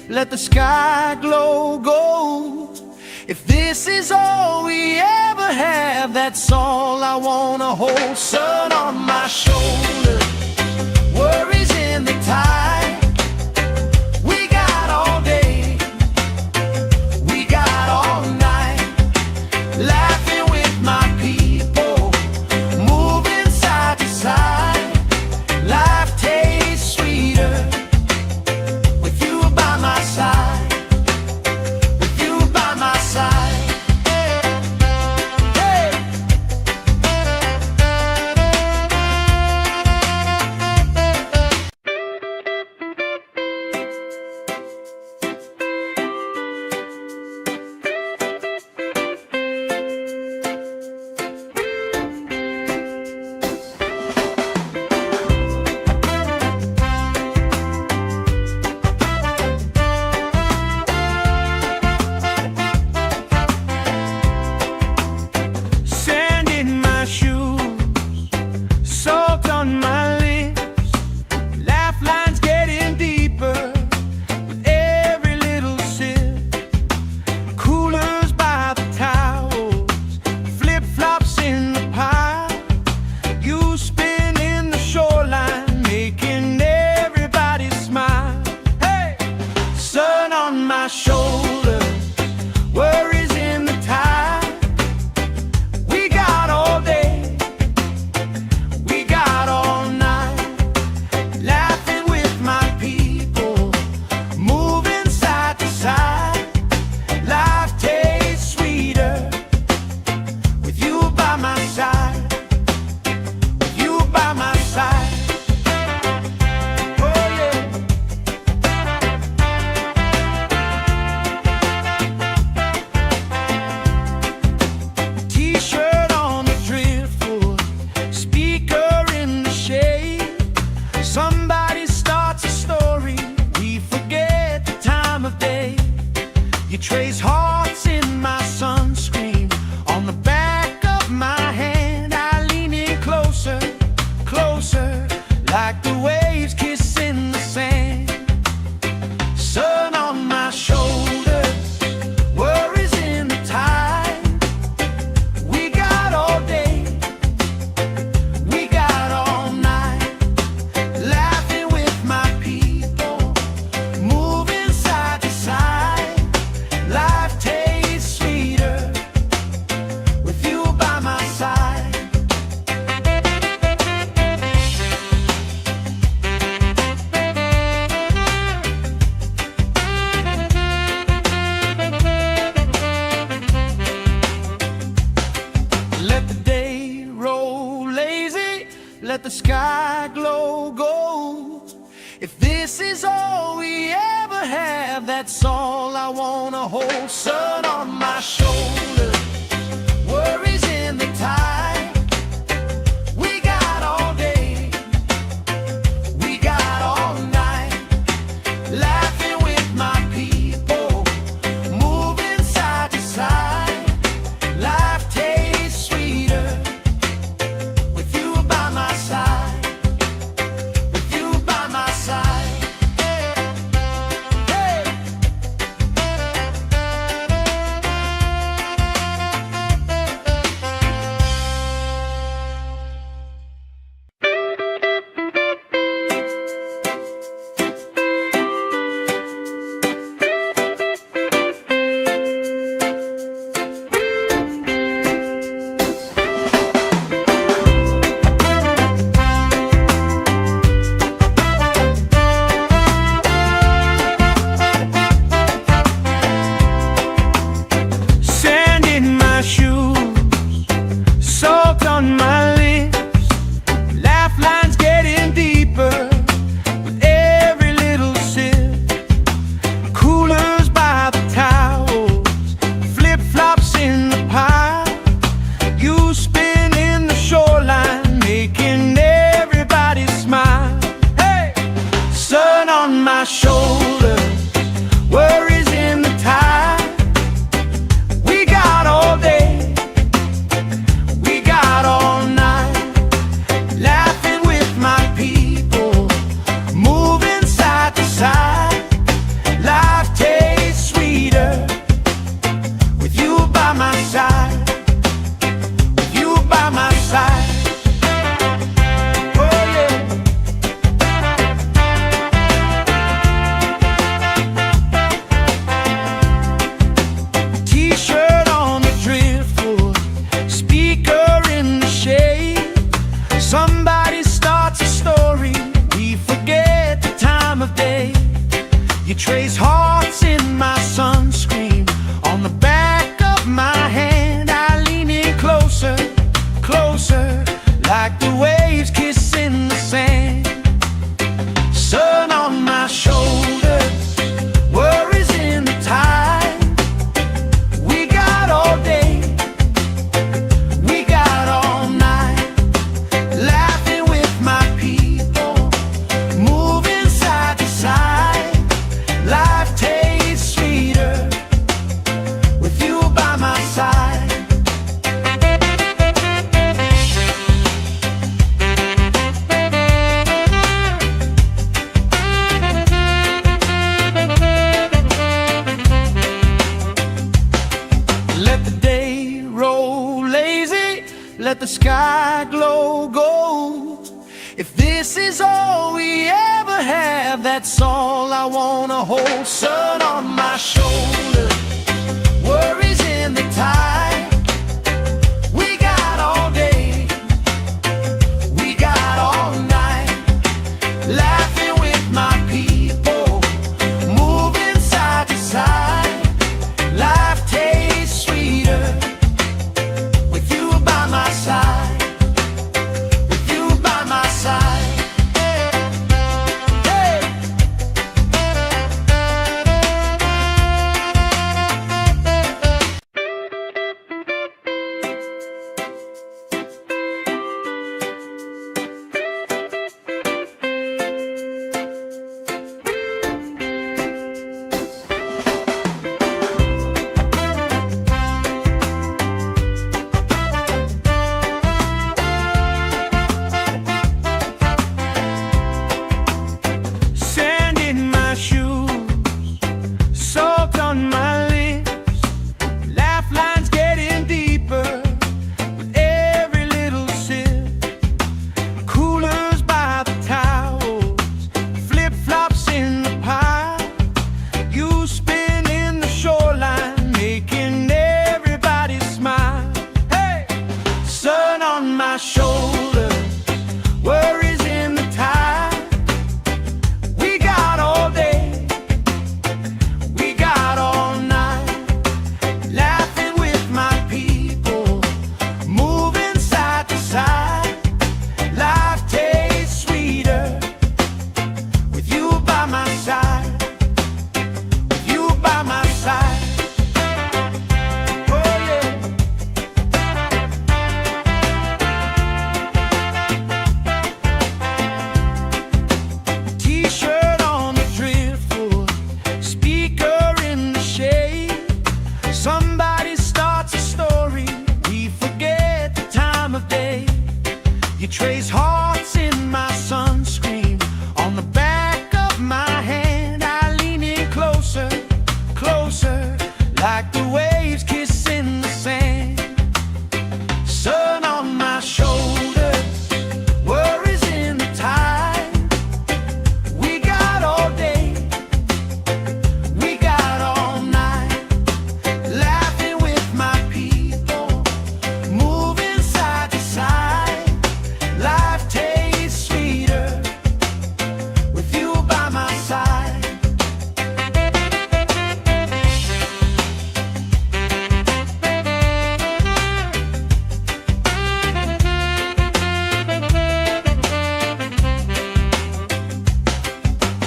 let the sky glow gold. If this is all we ever have, that's all I wanna hold. Sun on my shoulder, worries in the tide. We got all day, we got all night, laughing with my people, moving side to side. Life tastes sweeter with you by my side. Shoulder, worries in the tide. We got all day, we got all night, laughing with my people, moving side to side. Life tastes sweeter with you by my side, with you by my side. Somebody starts a story, we forget the time of day. You trace hearts in my sunscreen, on the back of my hand. I lean in closer, closer, like the waves kissing the sand. Sun on my shoulders, worries in the tide. We got all day, we got all night, laughing with my people, moving side to side. Life tastes sweeter with you by my side. Let the day roll lazy, let the sky glow gold. If this is all we ever have, that's all I wanna hold. Sun on my shoulder, worries in the tide. We got all day, we got all night, laughing with my people, moving side to side. Life tastes sweeter with you by my side, with you by my side. Hey. trace hearts in my sunscreen. On the back of my hand I lean in closer, closer, like the waves kissing the sand. Sun on my shoulders, worries in the tide. We got all day, we got all night, laughing with my people, moving side to side. Life tastes sweeter with you by my side. Let the day roll lazy, let the sky glow gold. If this is all we ever have, that's all I wanna hold. Sun on my shoulders, worries in the tide. We got all day, we got all night, laughing with my people, moving side to side. Life tastes sweeter with you by my side, with you by my side. Hey. Sand in my shoes, salt on my lips, laugh lines getting deeper with every little sip. Coolers by the towels, flip-flops in the pile. You spinning the shoreline, making everybody smile. Hey! Sun on my shoulders, worries in the tide. We got all day, we got all night, laughing with my people, moving side to side. Life tastes sweeter with you by my side, with you by my side. Oh yeah. T-shirt on the driftwood, speaker in the shade. Somebody starts a story, we forget the time of day. You trace hearts in my sunscreen. On the back of my hand I lean in closer, closer, like the waves kissing the sand. Sun on my shoulders, worries in the tide. We got all day, we got all night, laughing with my people, moving side to side. Life tastes sweeter with you by my side.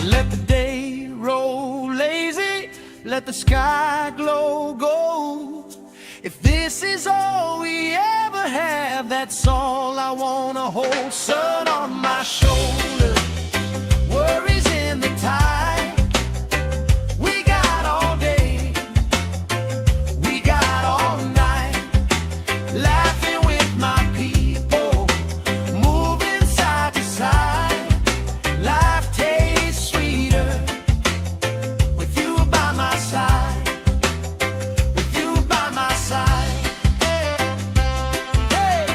Let the day roll lazy, let the sky glow gold. If this is all we ever have, that's all I wanna hold. Sun on my shoulders, worries in the tide. We got all day, we got all night, laughing with my people, moving side to side. Life tastes sweeter with you by my side, with you by my side. Hey.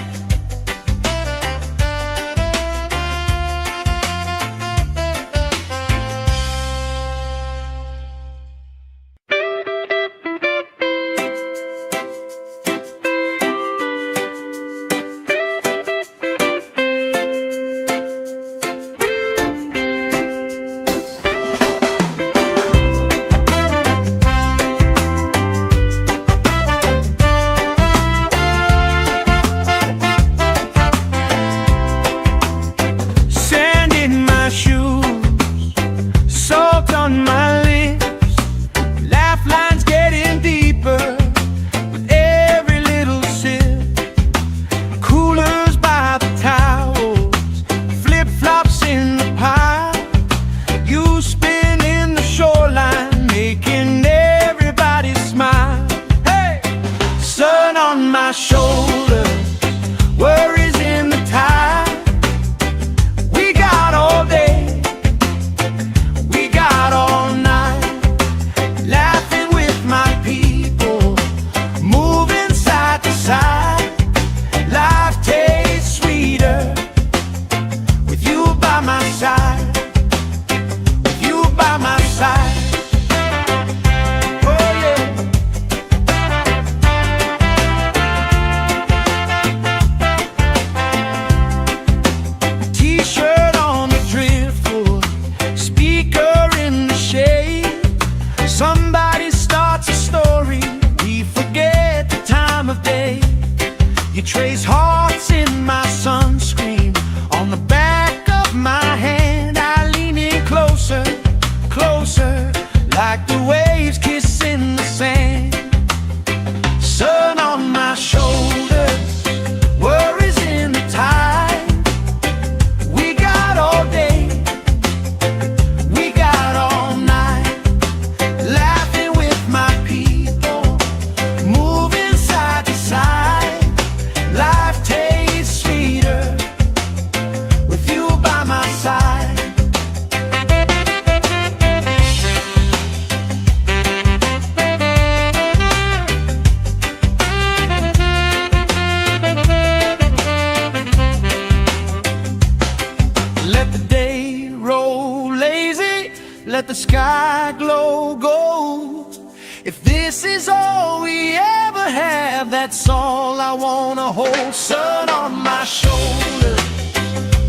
let the sky glow gold. If this is all we ever have, that's all I wanna hold. Sun on my shoulder,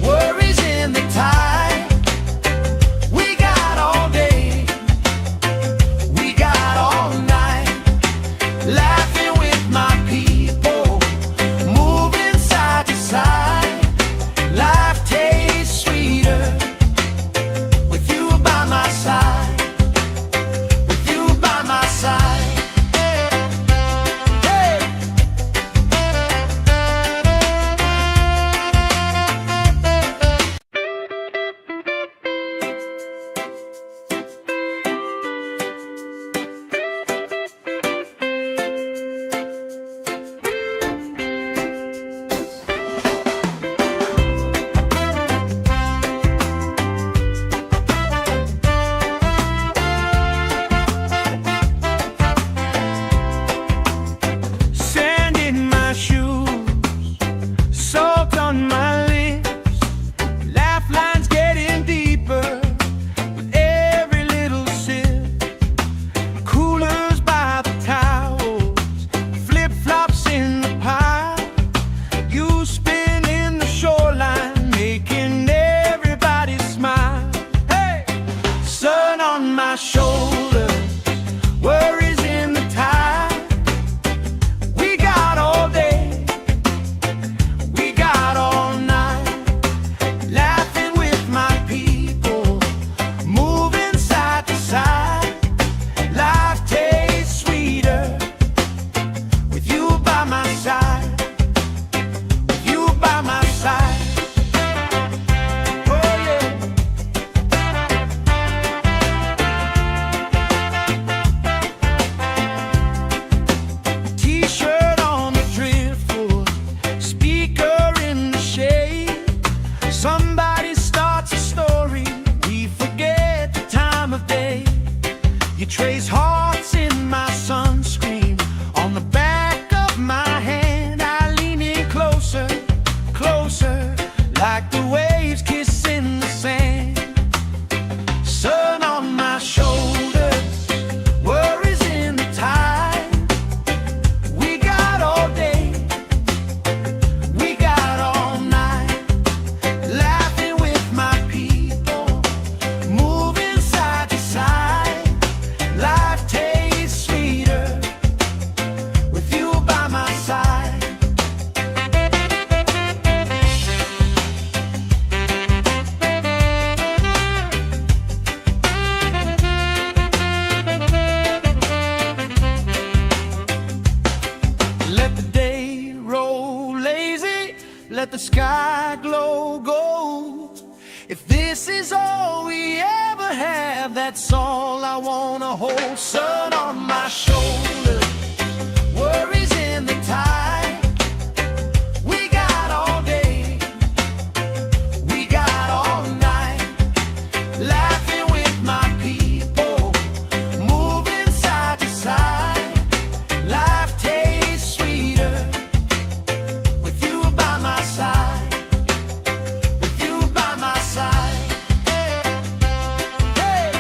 worries in the tide. We got all day, we got all night, laughing with my people, moving side to side. Life tastes sweeter with you by my side, with you by my side. Hey. Sand in my shoes, salt on my lips, laugh lines getting deeper with every little sip. Coolers by the towels, flip-flops in the pile. You spin in the shoreline, making everybody smile. Hey! Sun on my shoulder, worries in the tide. We got all day, we got all night, laughing with my people, moving side to side. Life tastes sweeter with you by my side, with you by my side. Oh yeah. T-shirt on the driftwood, speaker in the shade. Somebody starts a story, we forget the time of day. You trace hearts in my sunscreen, on the back of my hand. I lean in closer, closer, like the waves kissing the sand. Sun on my shoulders, worries in the tide. We got all day, we got all night, laughing with my people, moving side to side. Life tastes sweeter with you by my side. Let the day roll lazy, let the sky glow gold. If this is all we ever have, that's all I wanna hold. Sun on my shoulder, worries in the tide. We got all day, we got all night, laughing with my people, moving side to side. Life tastes sweeter with you by my side, with you by my side. Hey.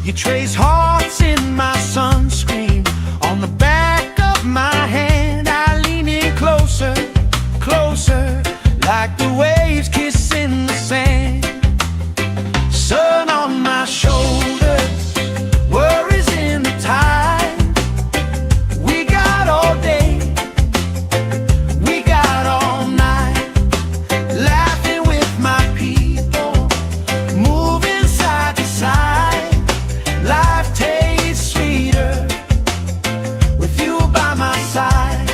You trace hearts in my sunscreen on the back of my hand. I lean in closer, closer, like the waves kissing the sand. Sun on my shoulders, worries in the tide. We got all day, we got all night, laughing with my people, moving side to side. Life tastes sweeter with you by my side.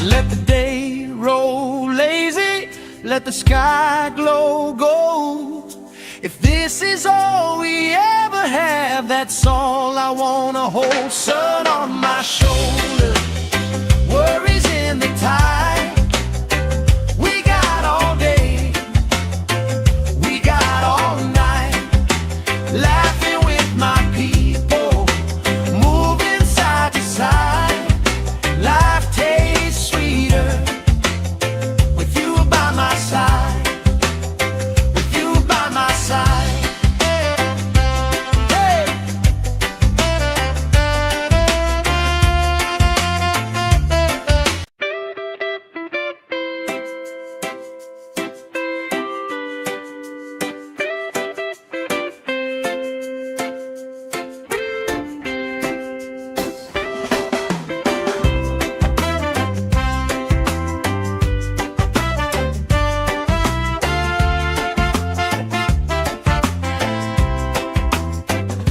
Let the day roll lazy, let the sky glow gold. If this is all we ever have, that's all I wanna hold. Sun on my shoulders, worries in the tide. We got all day, we got all night, laughing with my people, moving side to side. Life tastes sweeter with you by my side, with you by my side. Hey!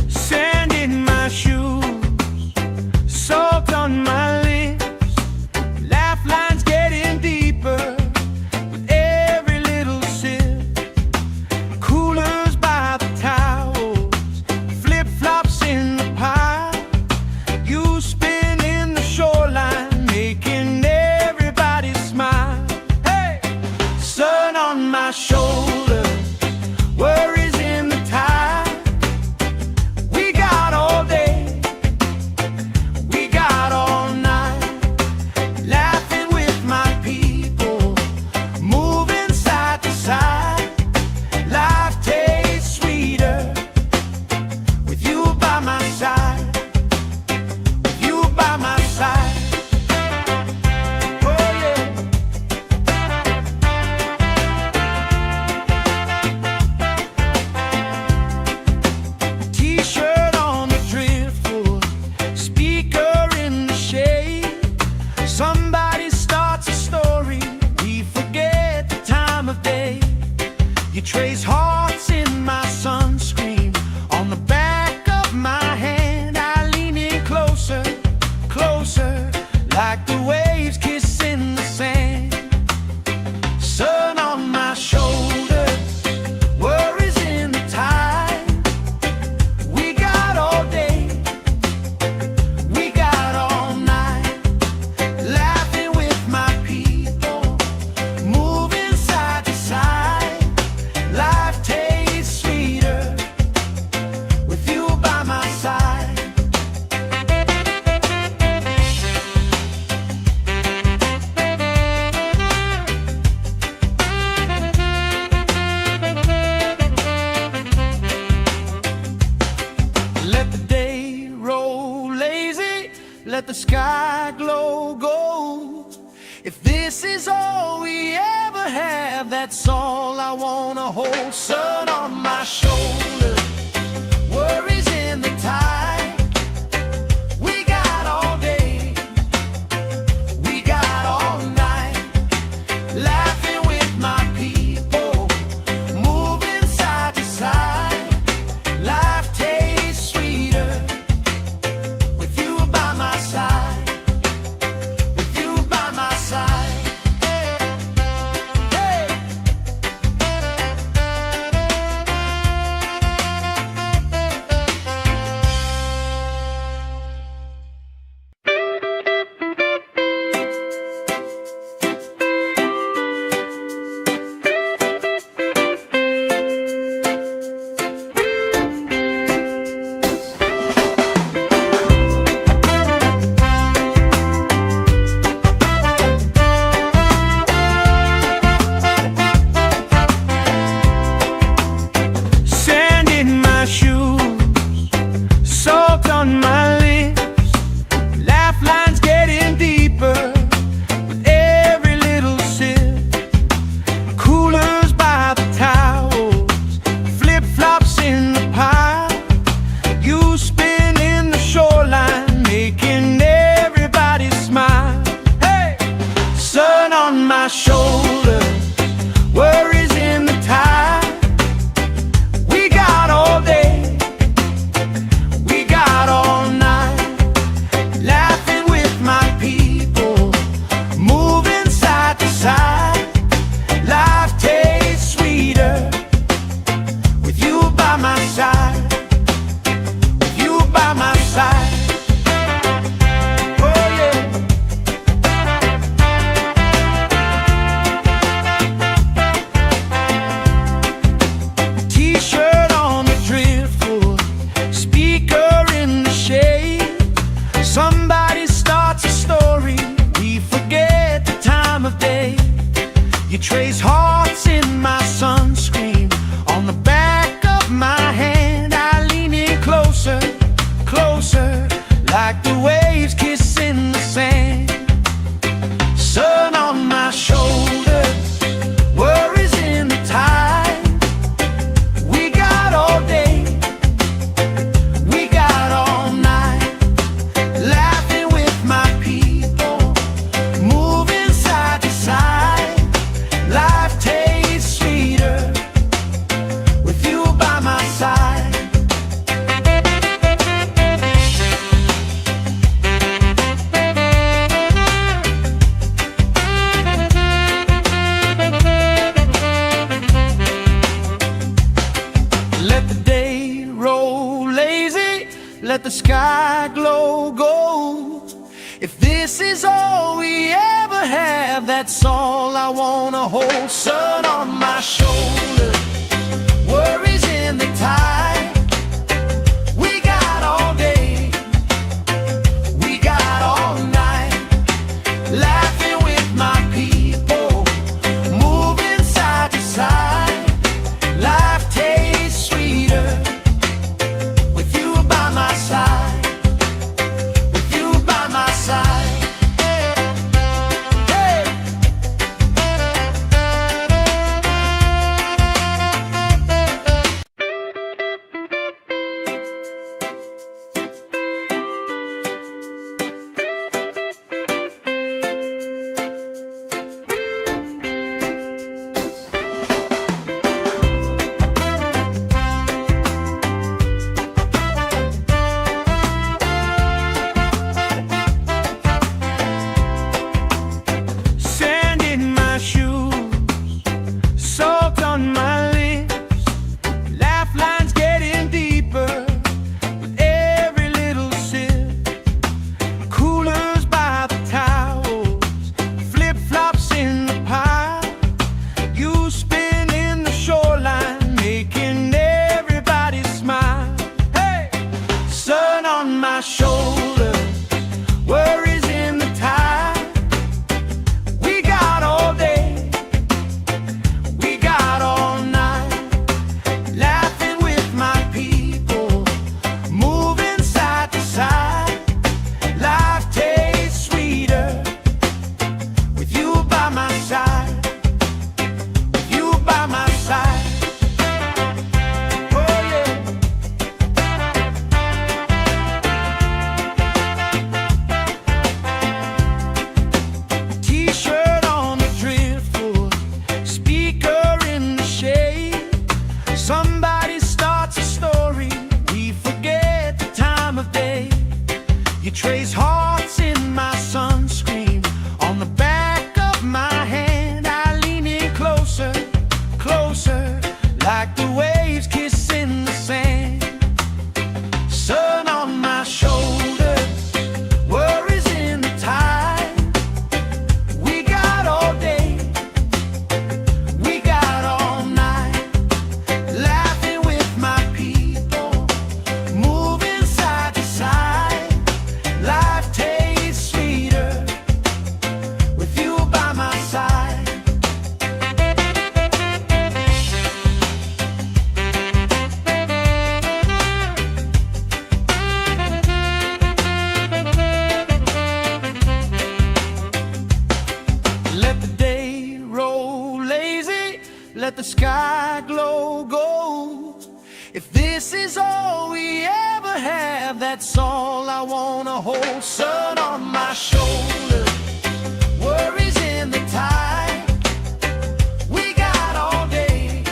Sand in my shoes, salt on my lips, laugh lines getting deeper with every little sip. Coolers by the towels, flip-flops in the pile. You spin in the shoreline, making everybody smile. Hey! Sun on my shoulders, worries in the tide. We got all day, we got all night, laughing with my people, moving side to side. Life tastes sweeter with you by my side, with you by my side. Oh yeah. T-shirt on the driftwood, speaker in the shade. Somebody starts a story, we forget the time of day. You trace hearts in my sunscreen on the back of my hand. I lean in closer, closer, like the waves kissing the sand. Sun on my shoulders, worries in the tide. We got all day, we got all night, laughing with my people, moving side to side. Life tastes sweeter with you by my side. Let the day roll lazy, let the sky glow gold. If this is all we ever have, that's all I wanna hold. Sun on my shoulders, worries in the tide. We got all day, we got all night, laughing with my people, moving side to side. Life tastes sweeter with you by my side, with you by my side. Hey! trace hearts in my sunscreen. On the back of my hand, I lean in closer, closer, like the waves kissing the sand. Sun on my shoulders, worries in the tide. We got all day, we got all night, laughing with my people, moving side to side. Life tastes sweeter with you by my side. Let the day roll lazy, let the sky glow gold. If this is all we ever have, that's all I wanna hold. Sun on my shoulders, worries in the tide. We got all day, we got all night, laughing with my people, moving side to side. Life tastes sweeter with you by my side, with you by my side. Hey. Sand in my shoes, salt on my lips, laugh lines getting deeper with every little sip. Coolers by the towels, flip-flops in the pile. You spin in the shoreline, making everybody smile. Hey! Sun on my shoulders, worries in the tide. We got all day, we got all night, laughing with my people, moving side to side. Life tastes sweeter with you by my side, with you by my side. Oh yeah. T-shirt on the driftwood, speaker in the shade. Somebody starts a story, we forget the time of day. You trace hearts in my sunscreen. On the back of my hand, I lean in closer, closer, like the waves kissing the sand. Sun on my shoulders, worries in the tide. We got all day, we got all night, laughing with my people, moving side to side. Life tastes sweeter with you by my side. Let the day roll lazy, let the sky glow gold. If this is all we ever have, that's all I wanna hold. Sun on my shoulders, worries in the tide. We got all day,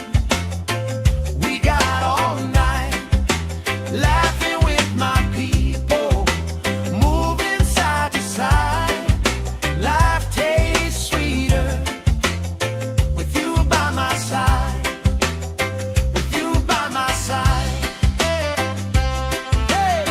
we got all night, laughing with my people, moving side to side. Life tastes sweeter with you by my side, with you by my side. Hey.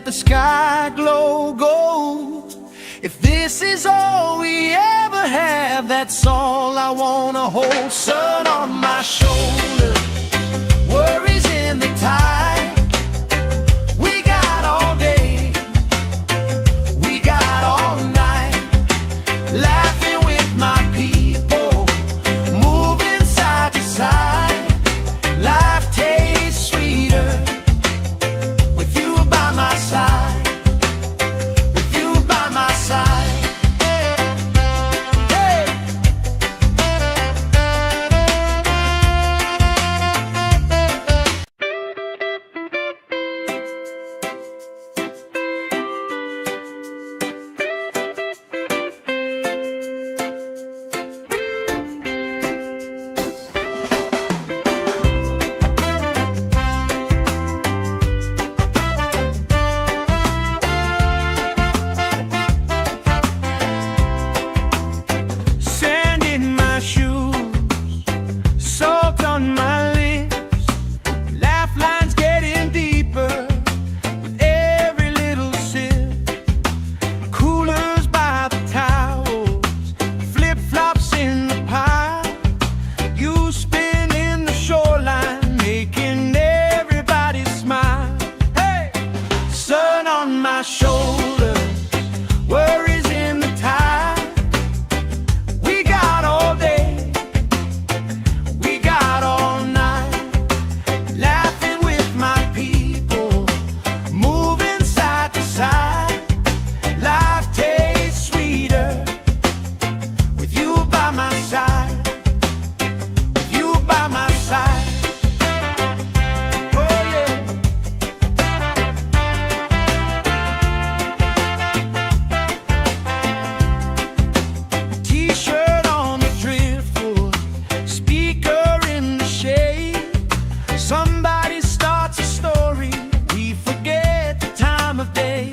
the sky glow gold. If this is all we ever have, that's all I wanna hold. Sun on my shoulder, worries in the tide. We got all day, we got all night, laughing with my people, moving side to side. Life tastes sweeter with you by my side, with you by my side. Hey. Sand in my shoes, salt on my lips, laugh lines getting deeper with every little sip. Coolers by the towels, flip-flops in the pile. You spin in the shoreline, making everybody smile. Hey! Sun on my shoulder, worries in the tide. We got all day, we got all night, laughing with my people, moving side to side. Life tastes sweeter with you by my side, with you by my side. Oh yeah. T-shirt on the driftwood, speaker in the shade. Somebody starts a story, we forget the time of day.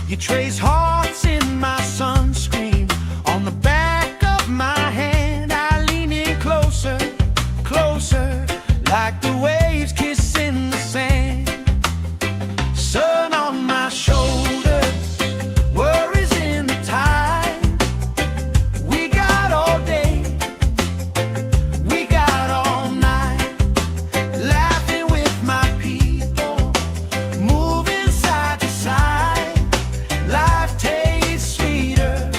You trace hearts in my sunscreen, on the back of my hand. I lean in closer, closer, like the waves kissing the sand. Sun on my shoulders, worries in the tide. We got all day, we got all night, laughing with my people, moving side to side. Life tastes sweeter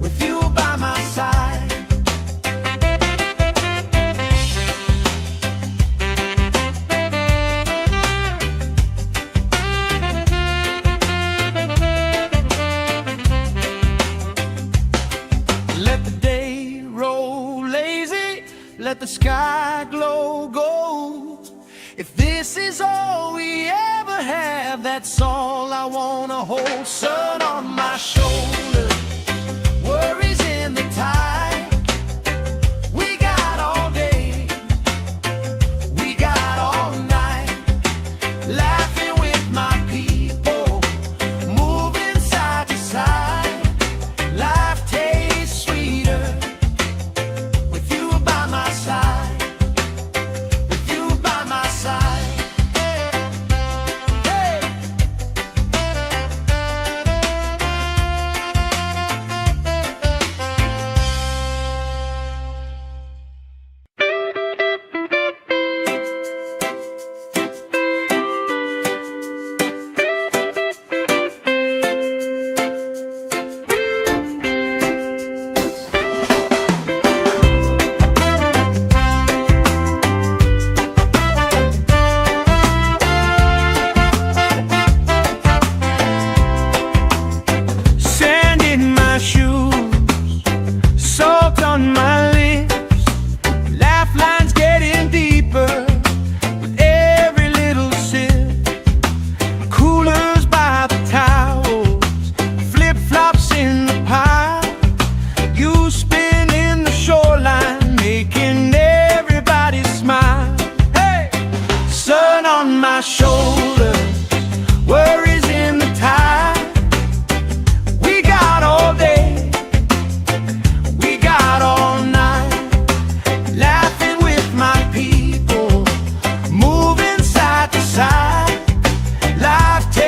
with you by my side. Let the day roll lazy, let the sky glow gold. If this is all we ever have, that's all I wanna hold. Sun on my shoulder, worries in the tide. We got all day, we got all night, laughing with my people, moving side to side. Life tastes sweeter with you by my side, with you by my side. Hey. Sand in my shoes, salt on my lips, laugh lines getting deeper with every little sip. Coolers by the towels, flip-flops in the pile. You spin in the shoreline, making everybody smile. Hey! Sun on my shoulder, worries in the tide. We got all day, we got all night, laughing with my people, moving side to side. Life takes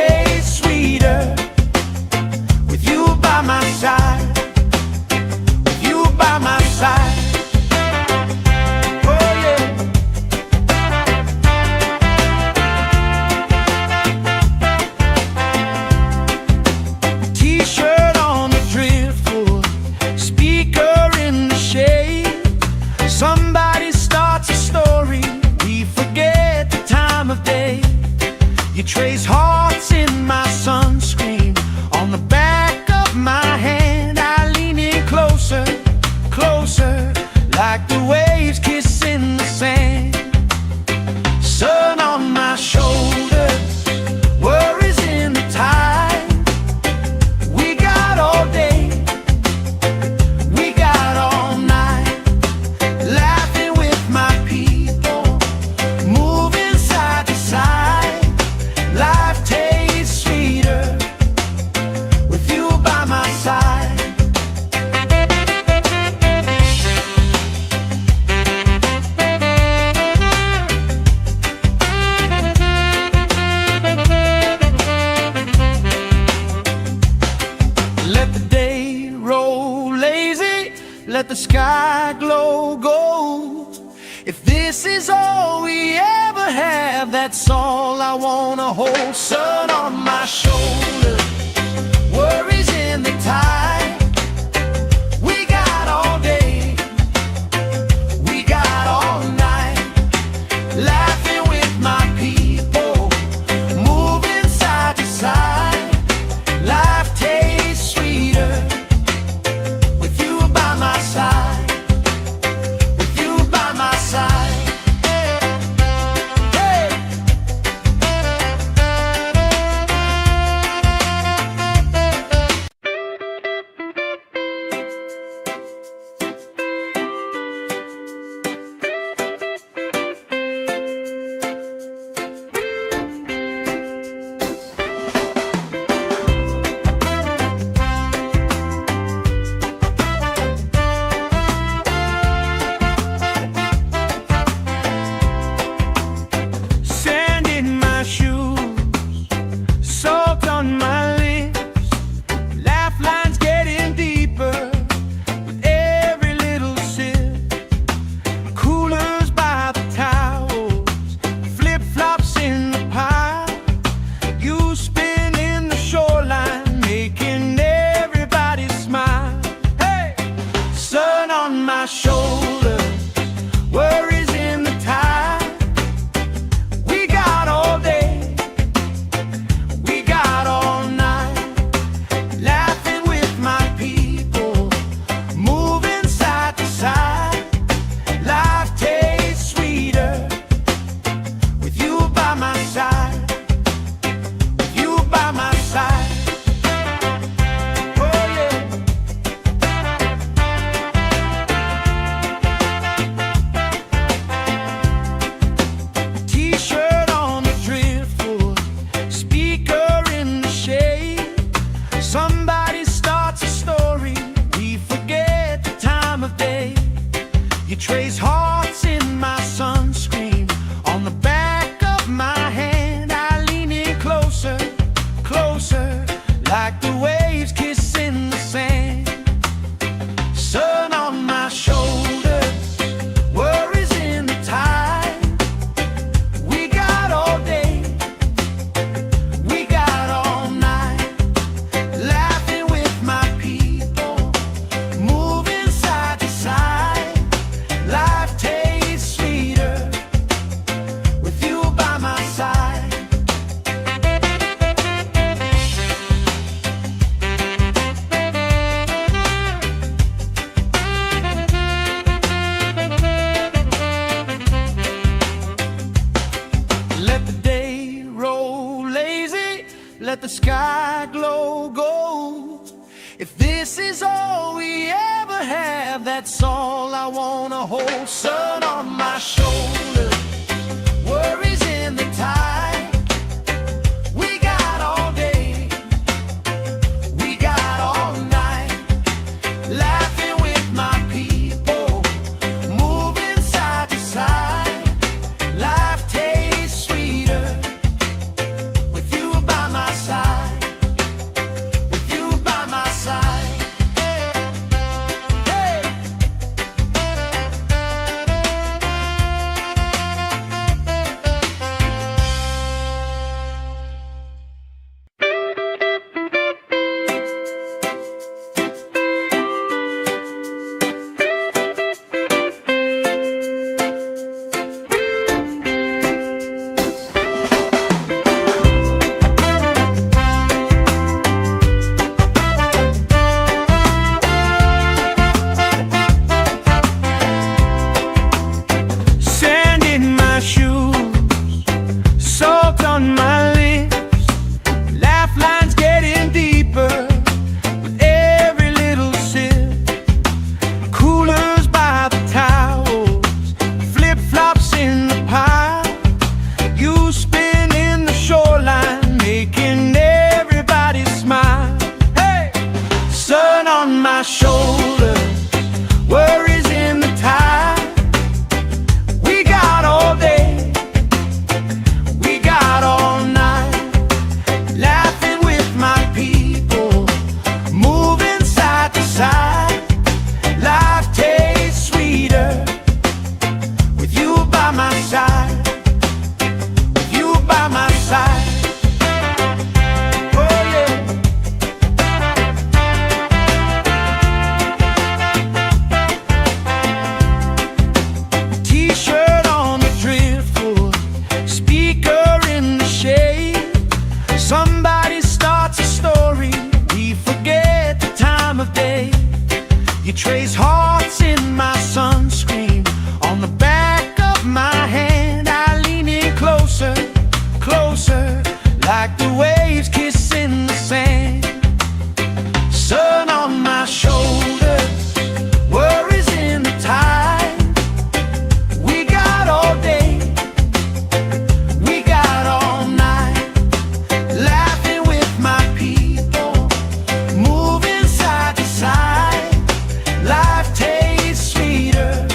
this is all we ever have, that's all I wanna hold. Sun on my shoulder, worries in the tide. We got all day, we got all night, laughing with my people, moving side to side. Life tastes sweeter with you by my side, with you by my side. Trace hearts in my sunscreen, on the back of my hand. I lean in closer, closer, like the waves kissing the sand. Sun on my shoulders, worries in the tide. We got all day, we got all night, laughing with my people, moving side to side. Life tastes sweeter with you by my side. Let the day roll lazy, let the sky glow gold. If this is all we ever have, that's all I wanna hold. Sun on my shoulder, worries in the tide. We got all day, we got all night, laughing with my people, moving side to side. Life tastes sweeter with you by my side, with you by my side. by my side, with you by my side. Oh yeah. T-shirt on the driftwood, speaker in the shade. Somebody starts a story, we forget the time of day. You trace hearts in my sunscreen, on the back of my hand. I lean in closer, closer, like the waves kissing the sand. Sun on my shoulders, worries in the tide. We got all day, we got all night, laughing with my people, moving side to side. Life tastes sweeter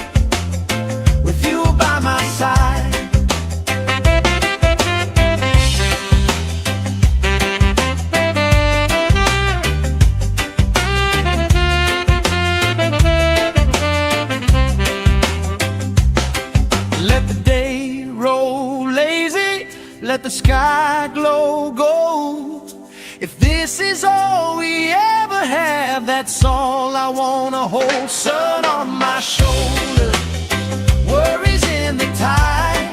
with you by my side. Let the day roll lazy, let the sky glow gold. If this is all we ever have, that's all I wanna hold. Sun on my shoulder, worries in the tide.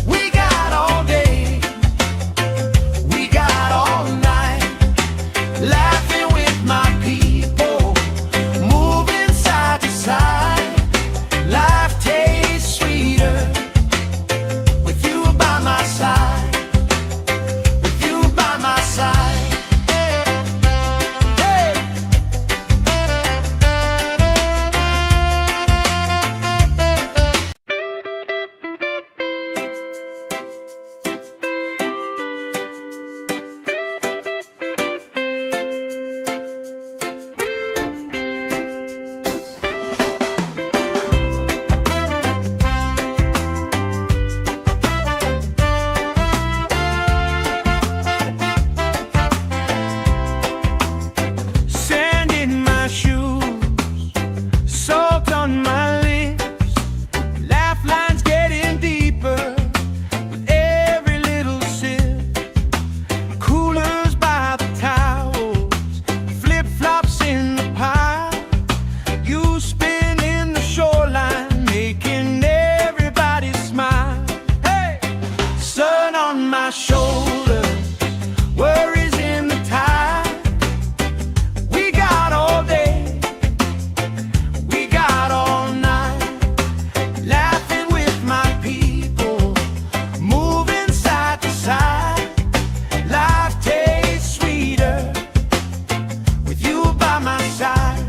We got all day, we got all night, laughing with my people, moving side to side. Life tastes sweeter with you by my side, with you by my side. Hey. Sand in my shoes, salt on my lips, laugh lines getting deeper with every little sip. Coolers by the towels, flip-flops in the pile. You spin in the shoreline, making everybody smile. Hey! Sun on my shoulders, worries in the tide. We got all day, we got all night, laughing with my people, moving side to side. Life tastes sweeter with you by my side,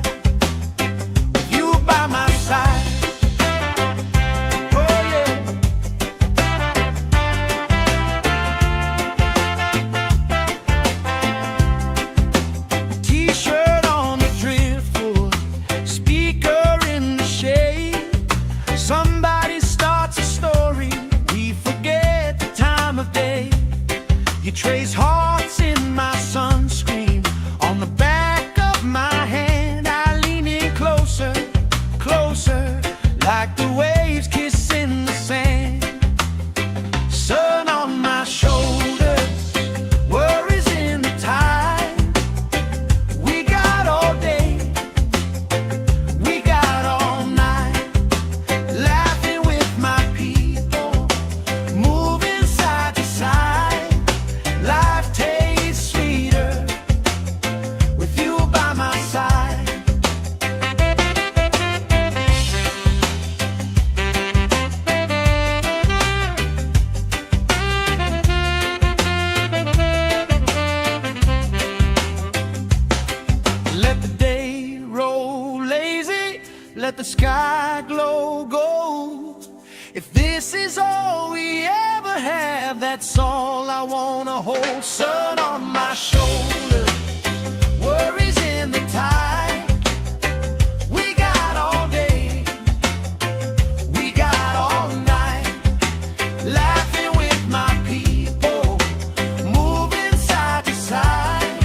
with you by my side. Oh yeah. T-shirt on the driftwood, speaker in the shade. Somebody starts a story, we forget the time of day. You trace hearts in my sunscreen, on the back of my hand. I lean in closer, closer, like the waves kissing the sand. Sun on my shoulders, worries in the tide. We got all day, we got all night, laughing with my people, moving side to side. Life tastes sweeter with you by my side. Let the day roll lazy, let the sky glow gold. If this is all we ever have, that's all I wanna hold. Sun on my shoulder, worries in the tide. We got all day, we got all night, laughing with my people, moving side to side.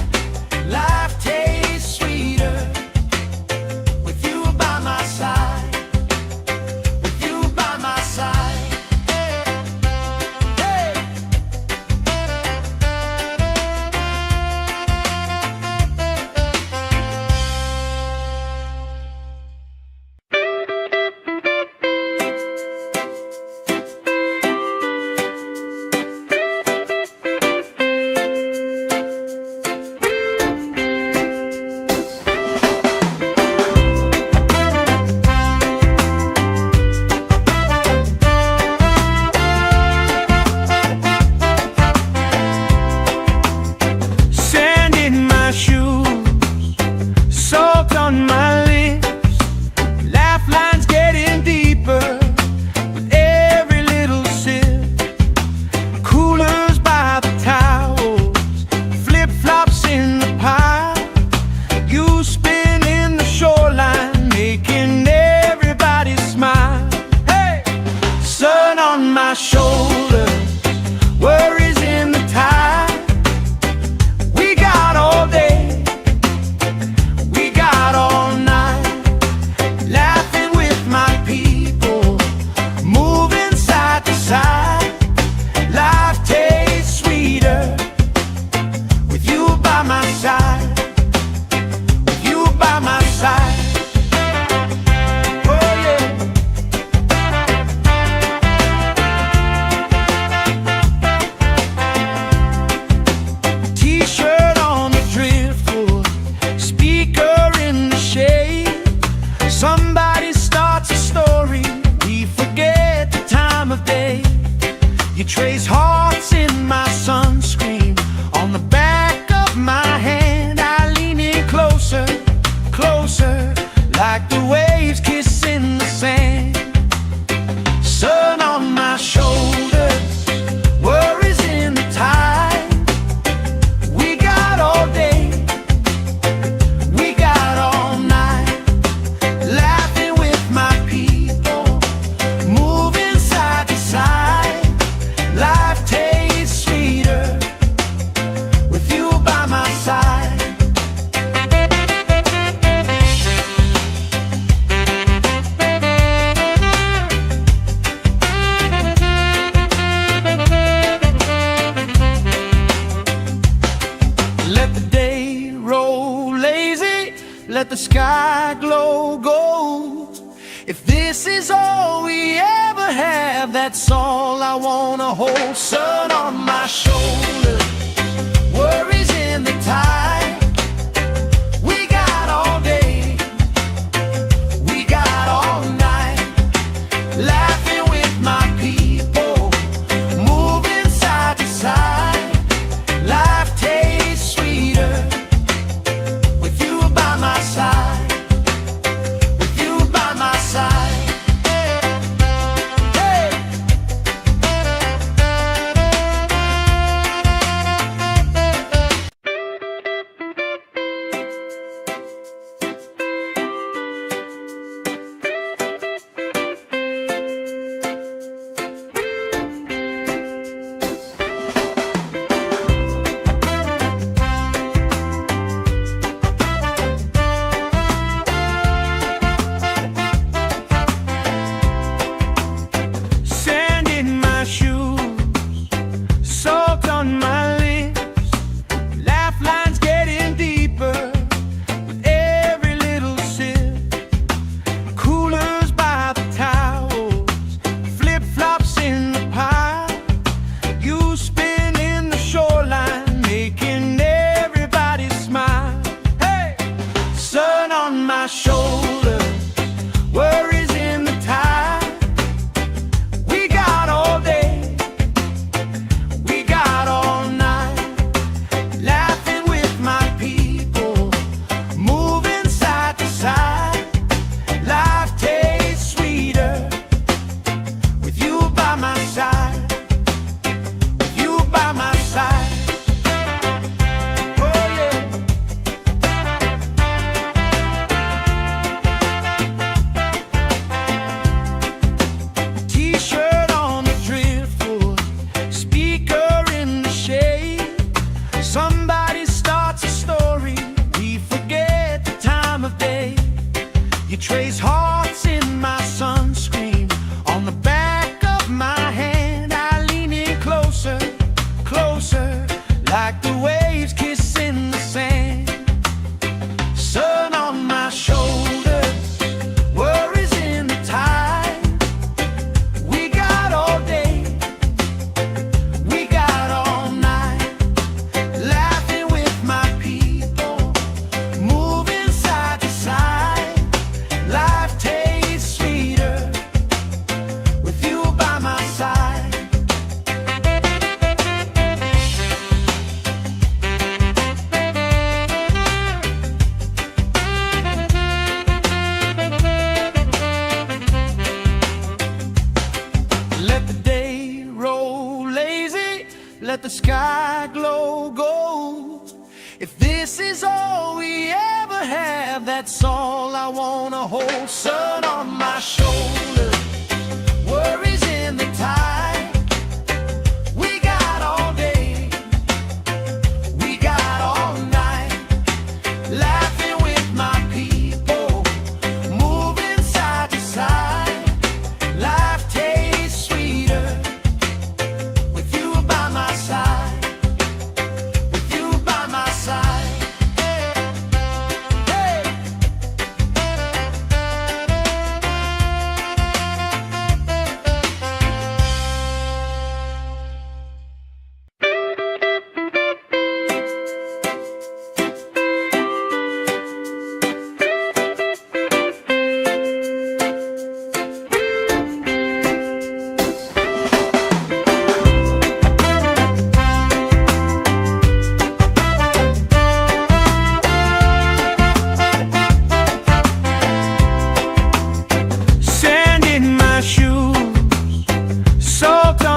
Life tastes sweeter with you by my side, with you by my side. on my shoulders, worries in the tide. We got all day, we got all night, laughing with my people, moving side to side. Life tastes sweeter with you by my side, with you by my side. Somebody starts a story, we forget the time of day. You trace hearts in my sunscreen, on the back of my hand. I lean in closer, closer, like the waves kissing the sand. Sun on my shoulders, worries in the tide. We got all day, we got all night, laughing with my people, moving side to side. Life tastes sweeter with you by my side. Let the day roll lazy, let the sky glow gold. If this is all we ever have, that's all I wanna hold. Sun on my shoulders, worries in the tide. We got all day, we got all night, laughing with my people, moving side to side. Life tastes sweeter with you by my side, with you by my side. Hey! Sand in my shoes, salt on my lips, laugh lines getting deeper with every little sip. Coolers by the towels, flip-flops in the pile. You spin in the shoreline, making everybody smile. Hey! Sun on my shoulders, worries in the tide. We got all day, we got all night, laughing with my people, moving side to side. Life tastes sweeter with you by my side, with you by my side. Oh yeah. T-shirt on the driftwood, speaker in the shade. Somebody starts a story, we forget the time of day. You trace hearts in my sunscreen, on the back of my hand. I lean in closer, closer, like the waves kissing the sand. Sun on my shoulders, worries in the tide. We got all day, we got all night, laughing with my people, moving side to side. Life tastes sweeter with you by my side. Let the day roll lazy, let the sky glow gold. If this is all we ever have, that's all I wanna hold. Sun on my shoulders, worries in the tide.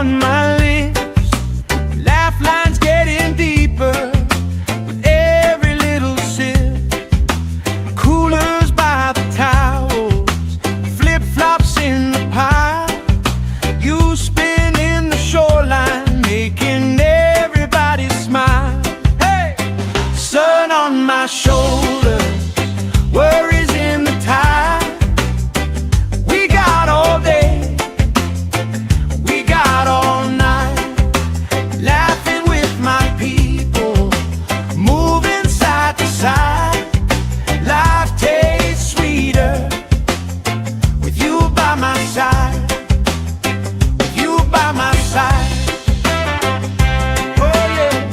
on my lips, laugh lines getting deeper with every little sip. Coolers by the towels, flip-flops in the pile. You spin in the shoreline, making everybody smile. Hey! Sun on my shoulders, worries in the tide. We got all day, we got all night, laughing with my people, moving side to side. Life tastes sweeter with you by my side, with you by my side. Oh yeah.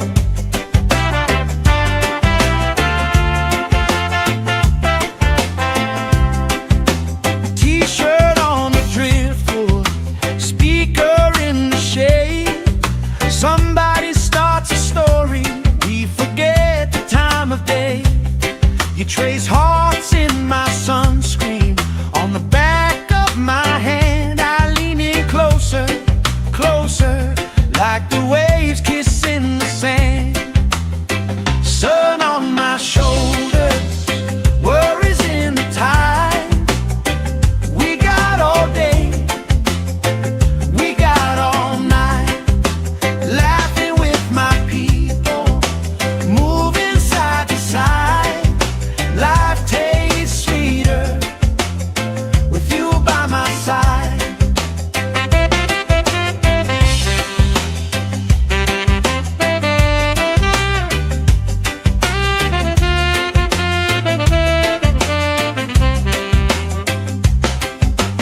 T-shirt on the driftwood, speaker in the shade. Somebody starts a story, we forget the time of day. You trace hearts in my sunscreen, on the back of my hand. I lean in closer, closer, like the waves kissing the sand. Sun on my shoulders, worries in the tide. We got all day, we got all night, laughing with my people, moving side to side. Life tastes sweeter with you by my side.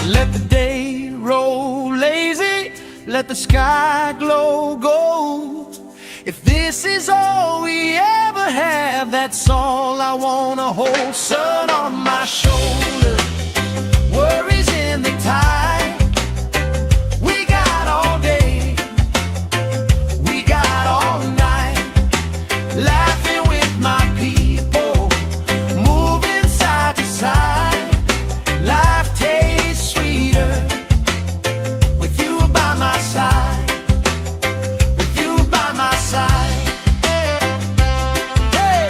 Let the day roll lazy, let the sky glow gold. If this is all we ever have, that's all I wanna hold. Sun on my shoulders, worries in the tide. We got all day, we got all night, laughing with my people, moving side to side. Life tastes sweeter with you by my side, with you by my side. Hey!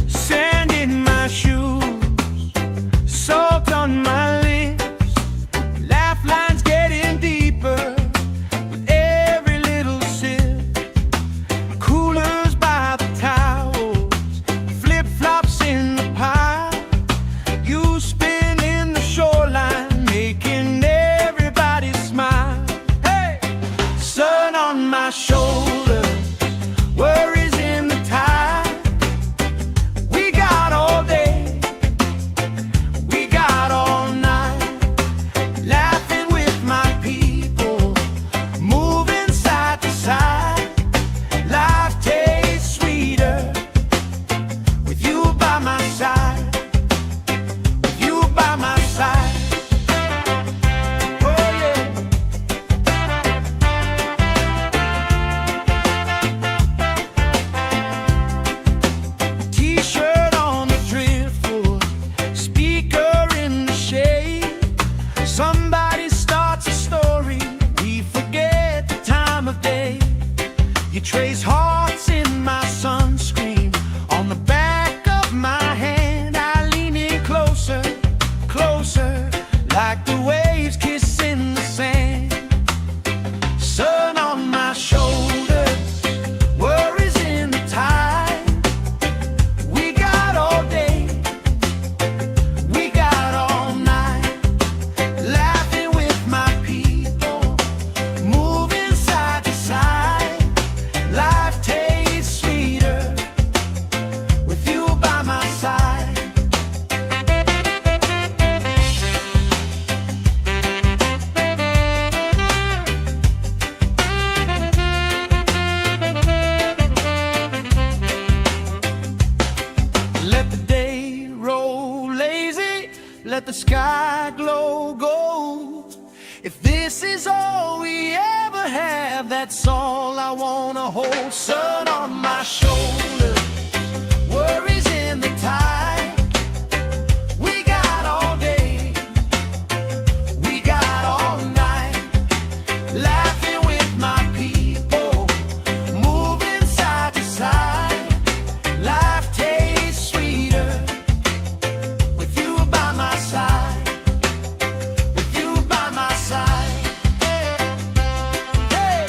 Sand in my shoes, salt on my lips, laugh lines getting deeper with every little sip. Coolers by the towels, flip-flops in the pile. You spin in the shoreline, making everybody smile. Hey! Sun on my shoulders, worries in the tide. We got all day, we got all night, laughing with my people, moving side to side. Life tastes sweeter with you by my side, with you by my side. Oh yeah. T-shirt on the driftwood, speaker in the shade. Somebody starts a story, we forget the time of day. You trace hearts in my sunscreen, on the back of my hand. I lean in closer, closer, like the waves kissing the sand. Sun on my shoulders, worries in the tide. We got all day, we got all night, laughing with my people, moving side to side. Life sky glow gold. If this is all we ever have, that's all I wanna hold. Sun on my shoulder, worries in the tide. We got all day, we got all night, laughing with my people, moving side to side. Life tastes sweeter with you by my side, with you by my side. Hey.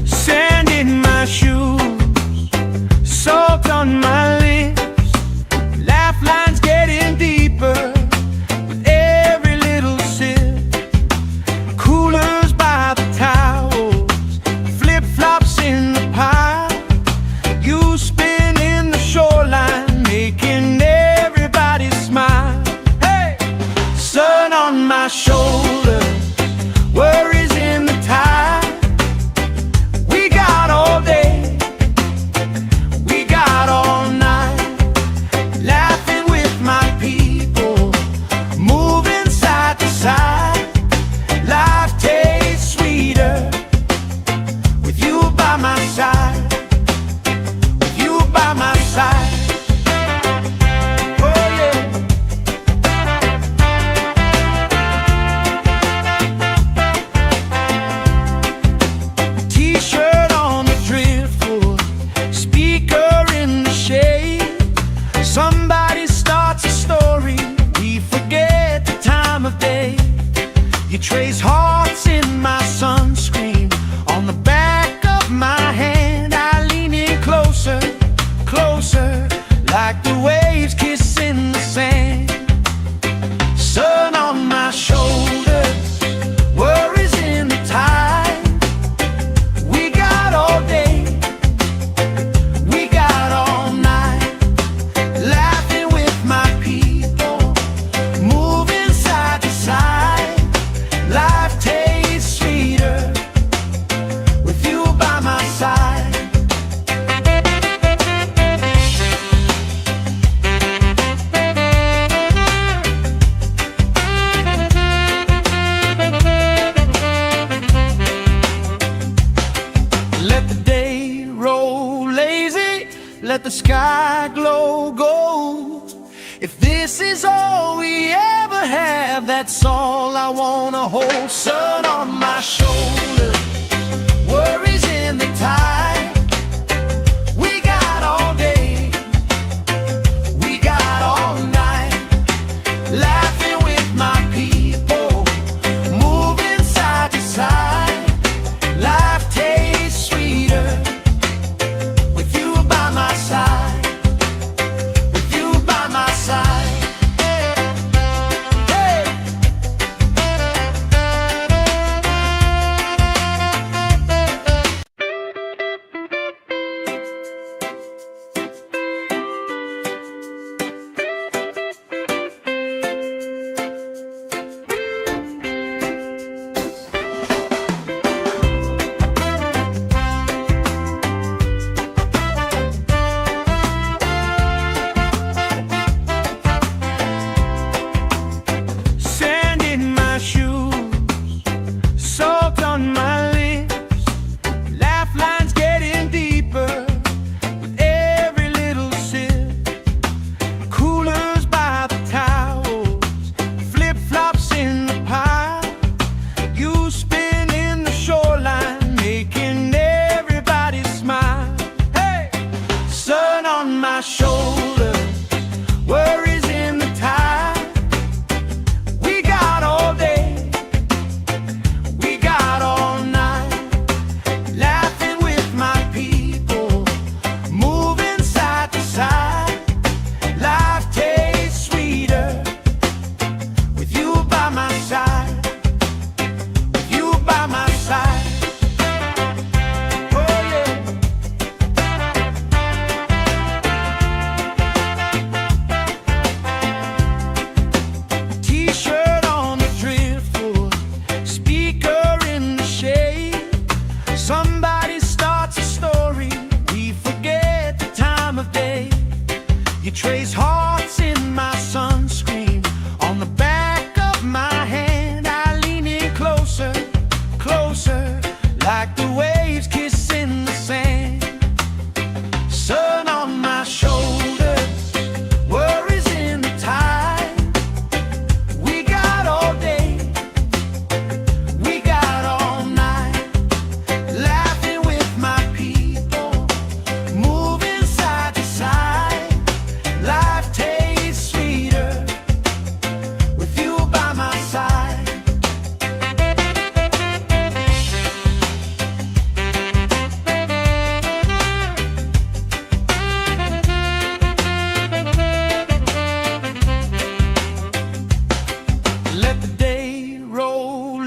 Sand in my shoes, salt on my lips, laugh lines getting deeper with every little sip. Coolers by the towels, flip-flops in the pile. You spinning the shoreline, making everybody smile. Hey! Sun on my shoulders, worries in the tide. We got all day, we got all night, laughing with my people, moving side to side. Life tastes sweeter with you by my side, with you by my side. Oh yeah. T-shirt on the driftwood, speaker in the shade. Somebody starts a story, we forget the time of day. You trace hearts in my sunscreen, on the back of my hand. I lean in closer, closer, like the waves kissing the sand. Sun on my shoulders, worries in the tide. We got all day, we got all night, laughing with my people, moving side to side. Life tastes sweeter with you by my side. Let the day roll lazy, let the sky glow gold. If this is all we ever have, that's all I wanna hold. Sun on my shoulder, worries in the tide. We got all day, we got all night, laughing with my people, moving side to side. Life tastes sweeter with you by my side, with you by my side. Hey.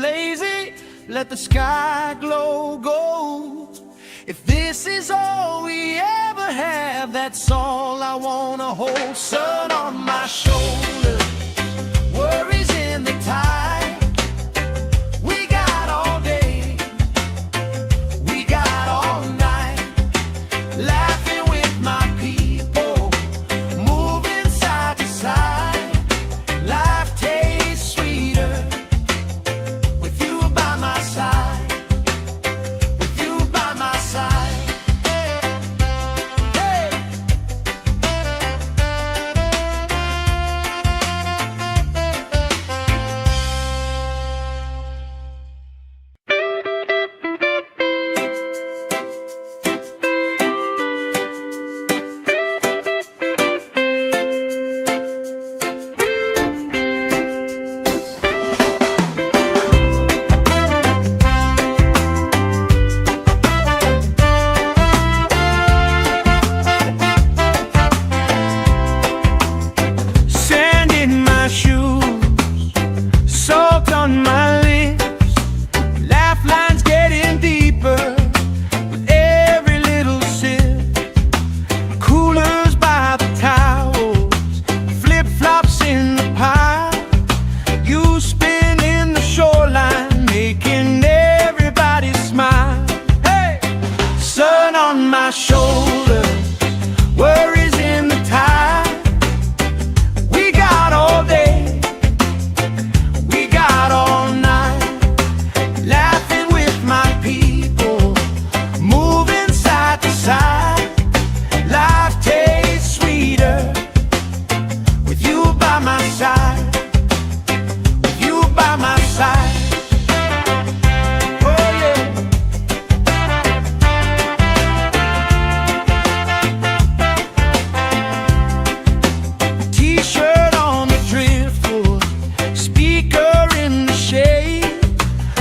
lazy, let the sky glow gold. If this is all we ever have, that's all I wanna hold. Sun on my shoulder, worries in the tide. We got all day, we got all night, laughing with my people, moving side to side. Life tastes sweeter with you by my side, with you by my side. Hey. Sand in my shoes, salt on my lips, laugh lines getting deeper with every little sip. Coolers by the towels, flip-flops in the pile. You spin in the shoreline, making everybody smile. Hey! Sun on my shoulders, worries in the tide. We got all day, we got all night, laughing with my people, moving side to side. Life tastes sweeter with you by my side, with you by my side. Oh yeah. T-shirt on the driftwood, speaker in the shade.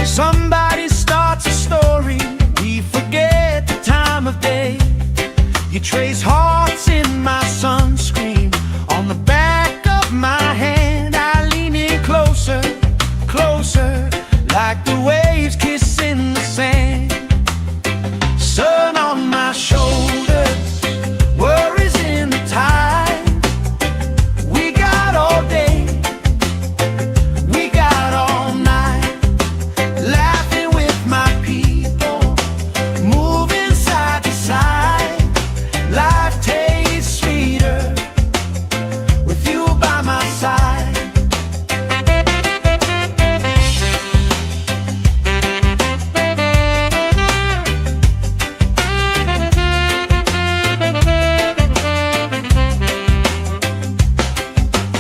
Somebody starts a story, we forget the time of day. You trace hearts in my sunscreen, on the back of my hand. I lean in closer, closer, like the waves kissing the sand. Sun on my shoulders, worries in the tide. We got all day, we got all night, laughing with my people, moving side to side. Life tastes sweeter with you by my side.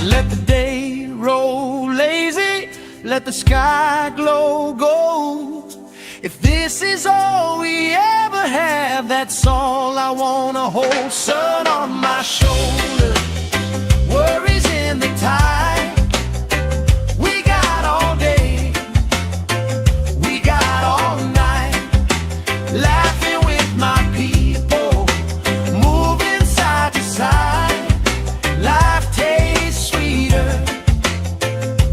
Let the day roll lazy, let the sky glow gold. If this is all we ever have, that's all I wanna hold. Sun on my shoulder, worries in the tide. We got all day, we got all night, laughing with my people, moving side to side. Life tastes sweeter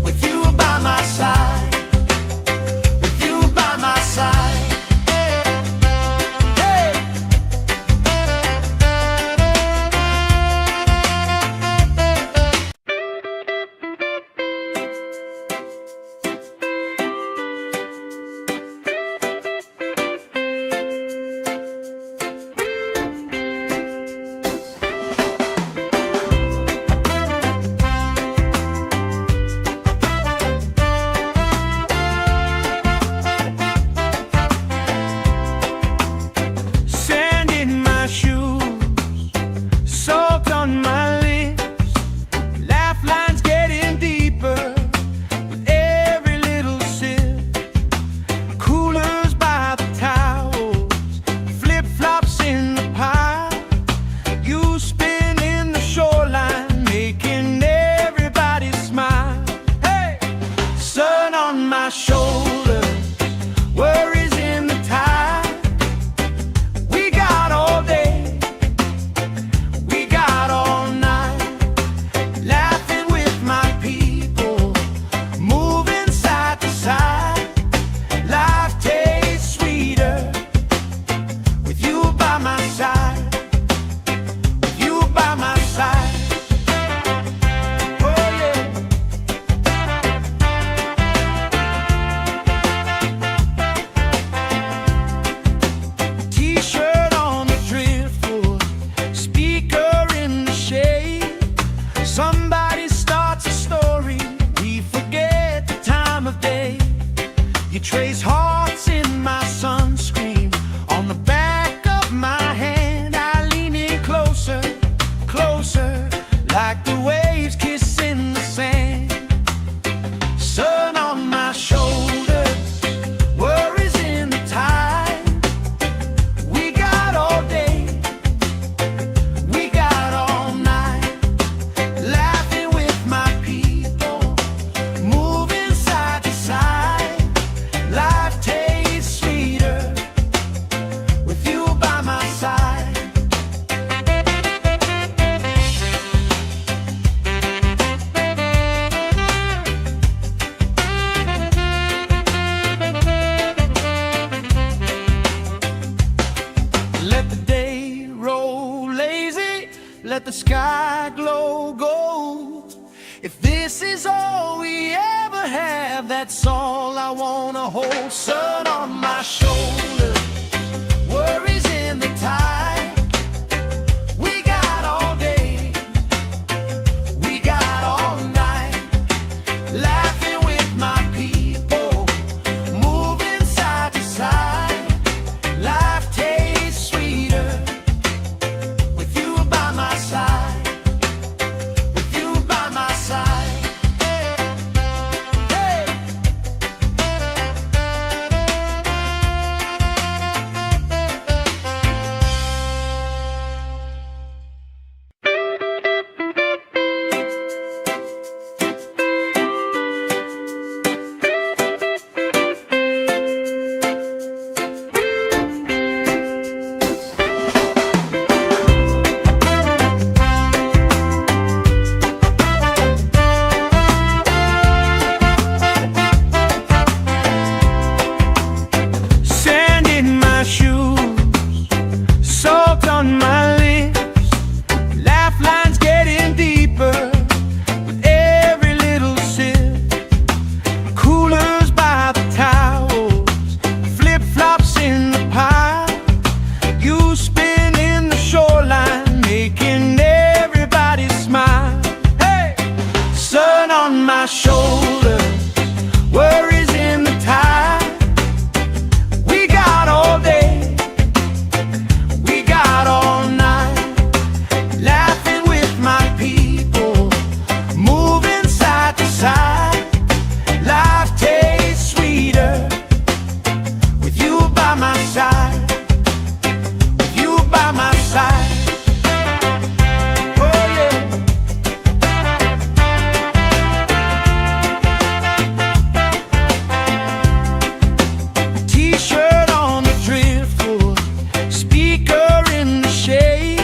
with you by my side, with you by my side. Hey. trace hearts in my sunscreen on the back of my hand. I lean in closer, closer, like the waves kissing the sand. Sun on my shoulders, worries in the tide. We got all day, we got all night, laughing with my people, moving side to side. Life tastes sweeter with you by my side. Let the day roll lazy, let the sky glow gold. If this is all we ever have, that's all I wanna hold. Sun on my shoulders, worries in the tide. We got all day, we got all night, laughing with my people, moving side to side. Life tastes sweeter with you by my side, with you by my side. Hey! Sand in my shoes, salt on my lips, laugh lines getting deeper with every little sip. Coolers by the towels, flip-flops in the pile. You spinning the shoreline, making everybody smile. Hey! Sun on my shoulders, worries in the tide. We got all day, we got all night, laughing with my people, moving side to side. Life tastes sweeter with you by my side, with you by my side. Oh yeah. T-shirt on the driftwood, speaker in the shade.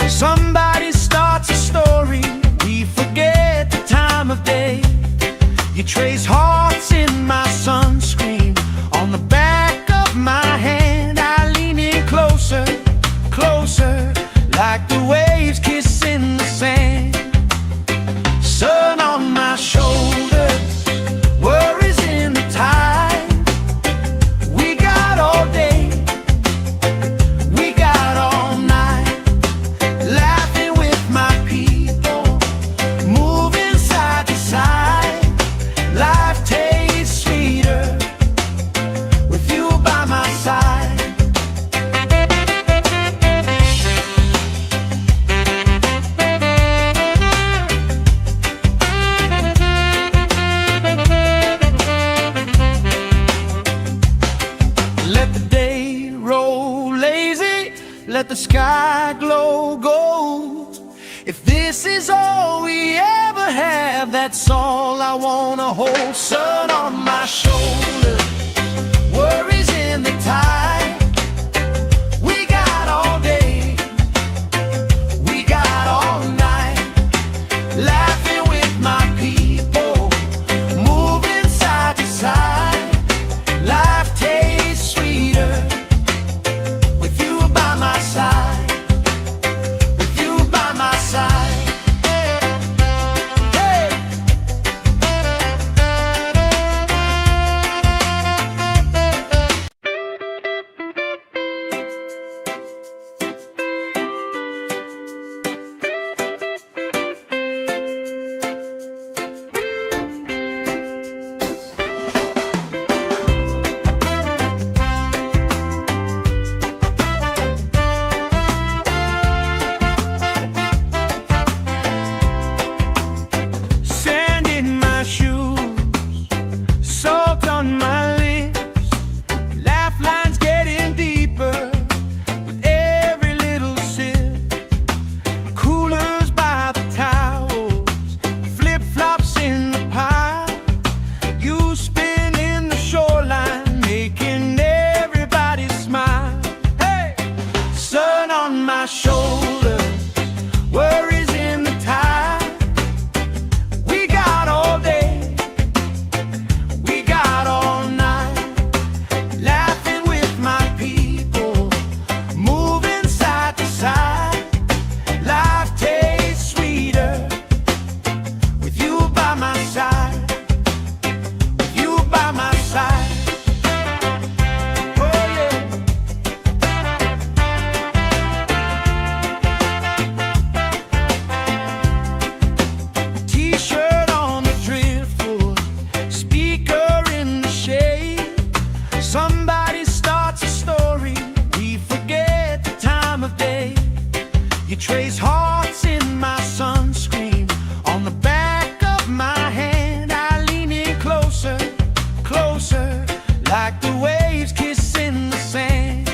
Somebody starts a story, we forget the time of day. You trace hearts in my sunscreen on the back of my hand. I lean in closer, closer, like the waves kissing the sand. Sun on my shoulders, worries in the tide. We got all day, we got all night, laughing with my people, moving side to side. Life tastes sweeter with you by my side. Let the day roll lazy, let the sky glow gold. If this is all we ever have, that's all I wanna hold. Sun on my shoulders, worries in the tide. We got all day, we got all night, laughing with my people, moving side to side. Life tastes sweeter with you by my side, with you by my side. Hey! Somebody starts a story, we forget the time of day. You trace hearts in my sunscreen, on the back of my hand. I lean in closer, closer, like the waves kissing the sand.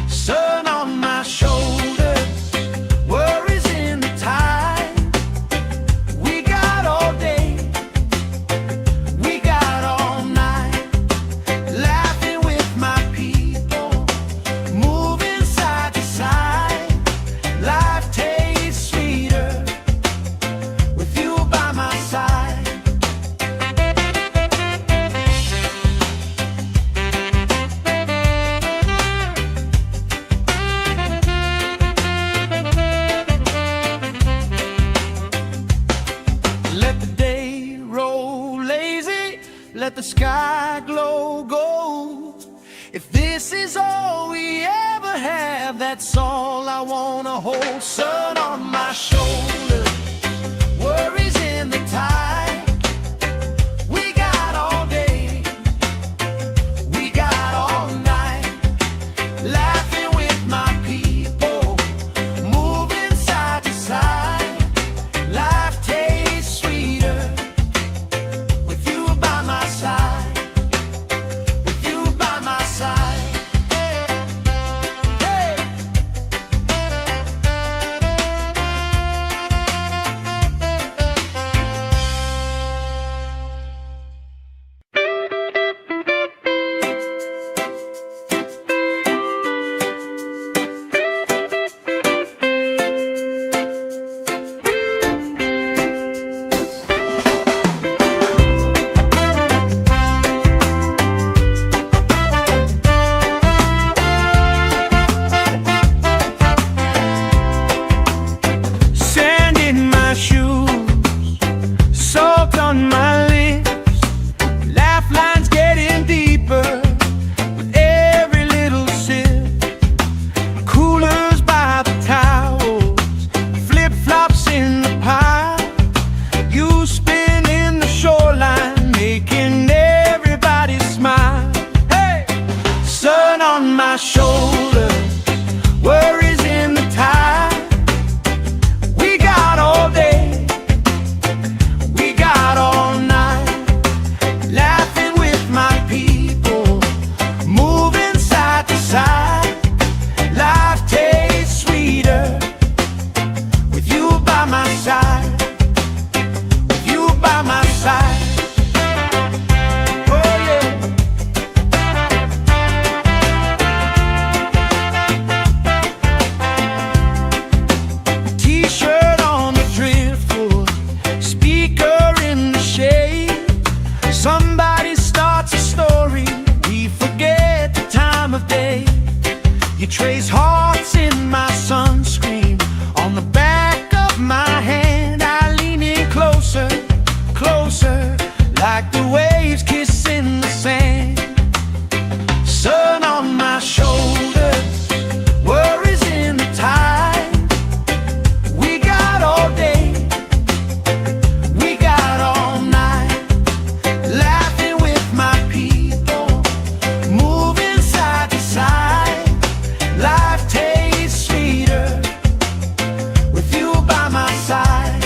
Sun on my shoulders, worries in the tide. We got all day, we got all night, laughing with my people, moving side to side. Life tastes sweeter with you by my side. Let the day roll lazy, let the sky glow gold. If this is all we ever have, that's all I wanna hold. Sun on my shoulders, worries in the tide. We got all day, we got all night, laughing with my people, moving side to side. Life tastes sweeter with you by my side, with you by my side. Hey. Sand in my shoes, salt on my lips, laugh lines getting deeper with every little sip. Coolers by the towels, flip-flops in the pile. You spinning the shoreline, making everybody smile. Hey! Sun on my shoulders, worries in the tide. We got all day, we got all night, laughing with my people, moving side to side. Life tastes sweeter with you by my side, with you by my side. Oh yeah. T-shirt on the driftwood, speaker in the shade. Somebody starts a story, we forget the time of day. You trace hearts in my sunscreen, on the back of my hand. I lean in closer, closer, like the waves kissing the sand. Sun on my shoulders, worries in the tide. We got all day, we got all night, laughing with my people, moving side to side. Life tastes sweeter with you by my side.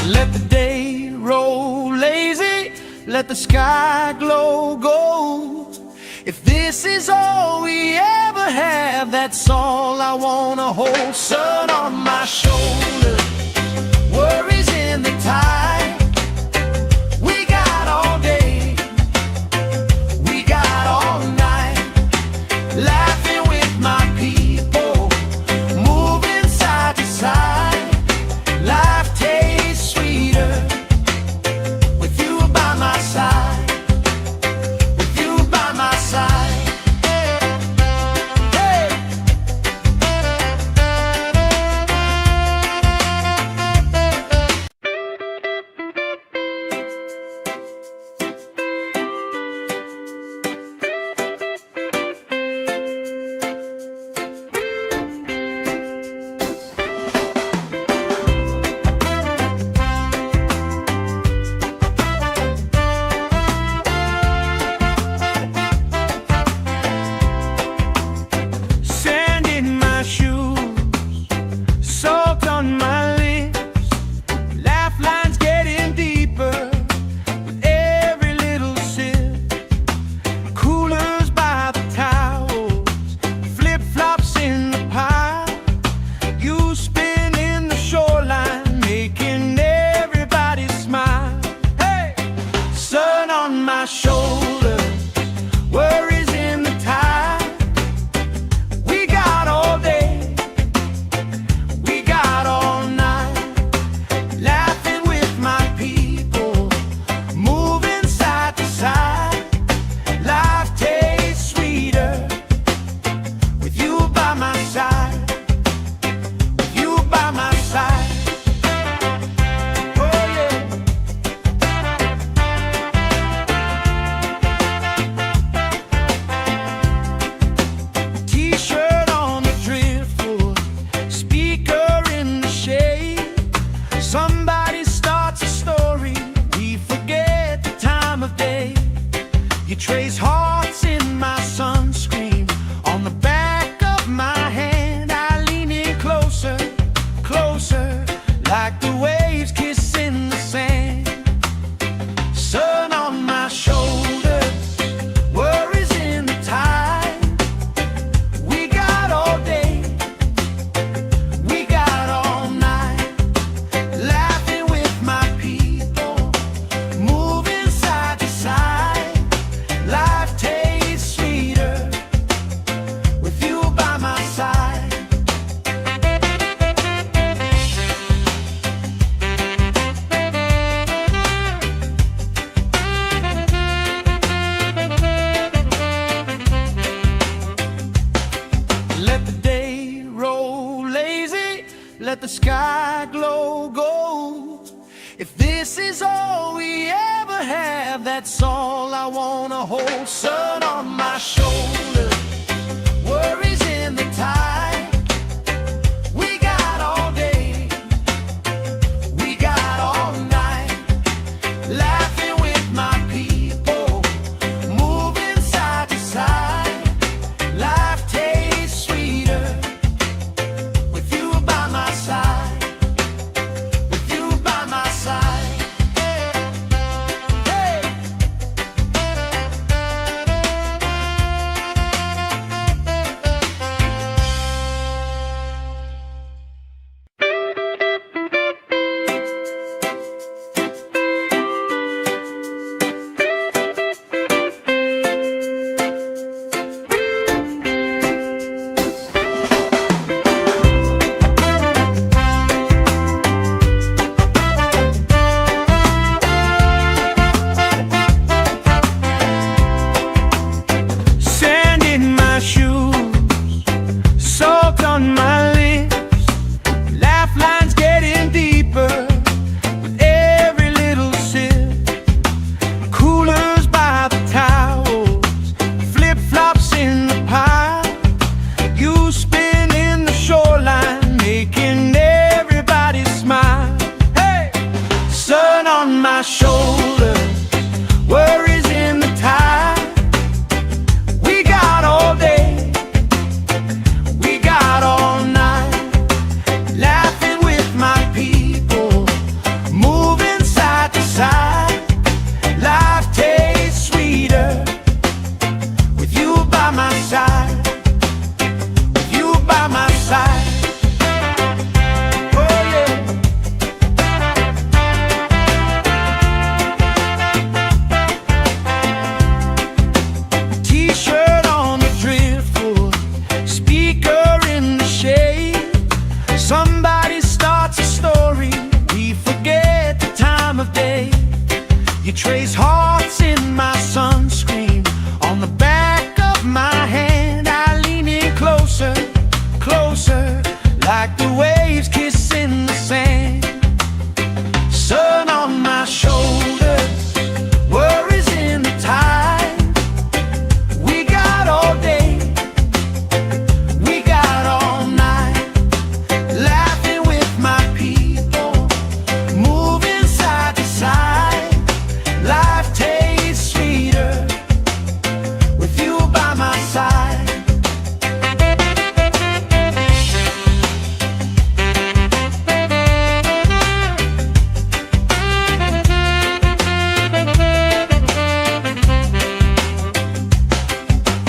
Let the day roll lazy, let the sky glow gold. If this is all we ever have, that's all I wanna hold. Sun on my shoulders, worries in the tide. We got all day, we got all night, laughing with my people, moving side to side. Life tastes sweeter with you by my side, with you by my side. Hey. let the sky glow gold. If this is all we ever have, that's all I wanna hold. Sun on my shoulder, worries in the tide. We got all day, we got all night, laughing with my people, moving side to side. Life tastes sweeter with you by my side, with you by my side. Hey! Sand in my shoes, salt on my lips, laugh lines getting deeper with every little sip. Coolers by the towels, flip-flops in the pile, you spinning the shoreline, making everybody smile. Hey! Sun on my shoulder, worries in the tide. We got all day, we got all night, laughing with my people, moving side to side. Life tastes sweeter with you by my side, with you by my side. Oh yeah. T-shirt on the driftwood, speaker in the shade. Somebody starts a story, we forget the time of day. You trace hearts in my sunscreen, on the back of my hand. I lean in closer, closer, like the waves kissing the sand. Sun on my shoulders, worries in the tide. We got all day, we got all night, laughing with my people, moving side to side. Life tastes sweeter with you by my side.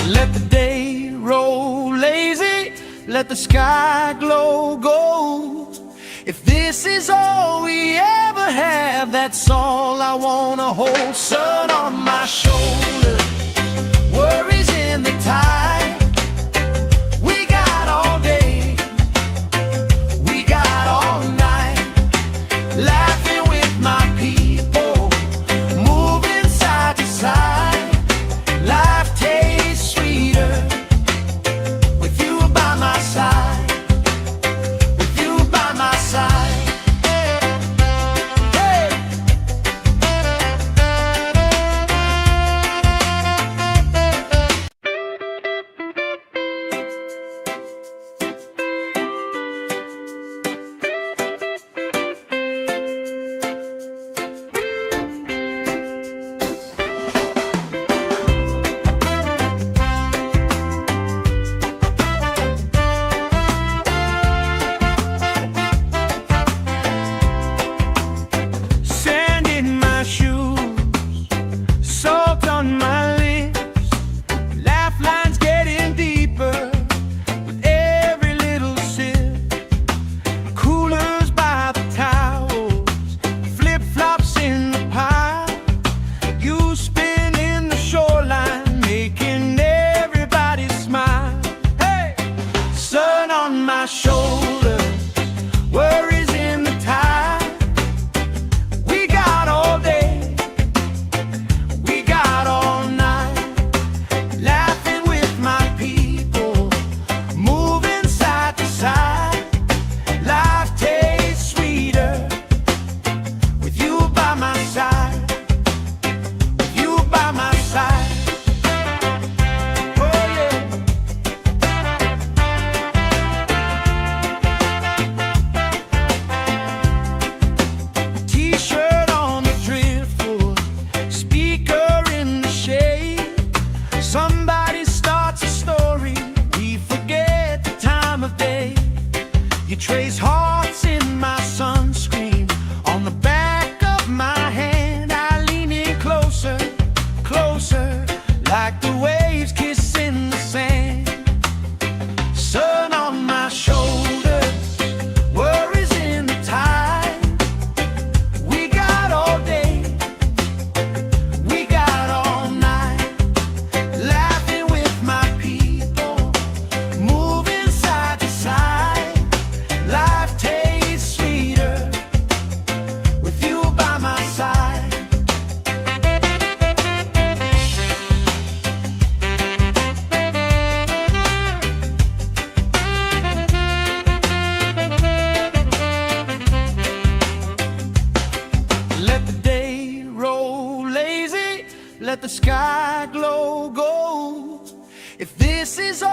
Let the day roll lazy, let the sky glow gold. If this is all we ever have, that's all I wanna hold. Sun on my shoulder, worries in the tide. We got all day, we got all night, laughing with my people, moving side to side. Life tastes sweeter with you by my side, with you by my side. Hey!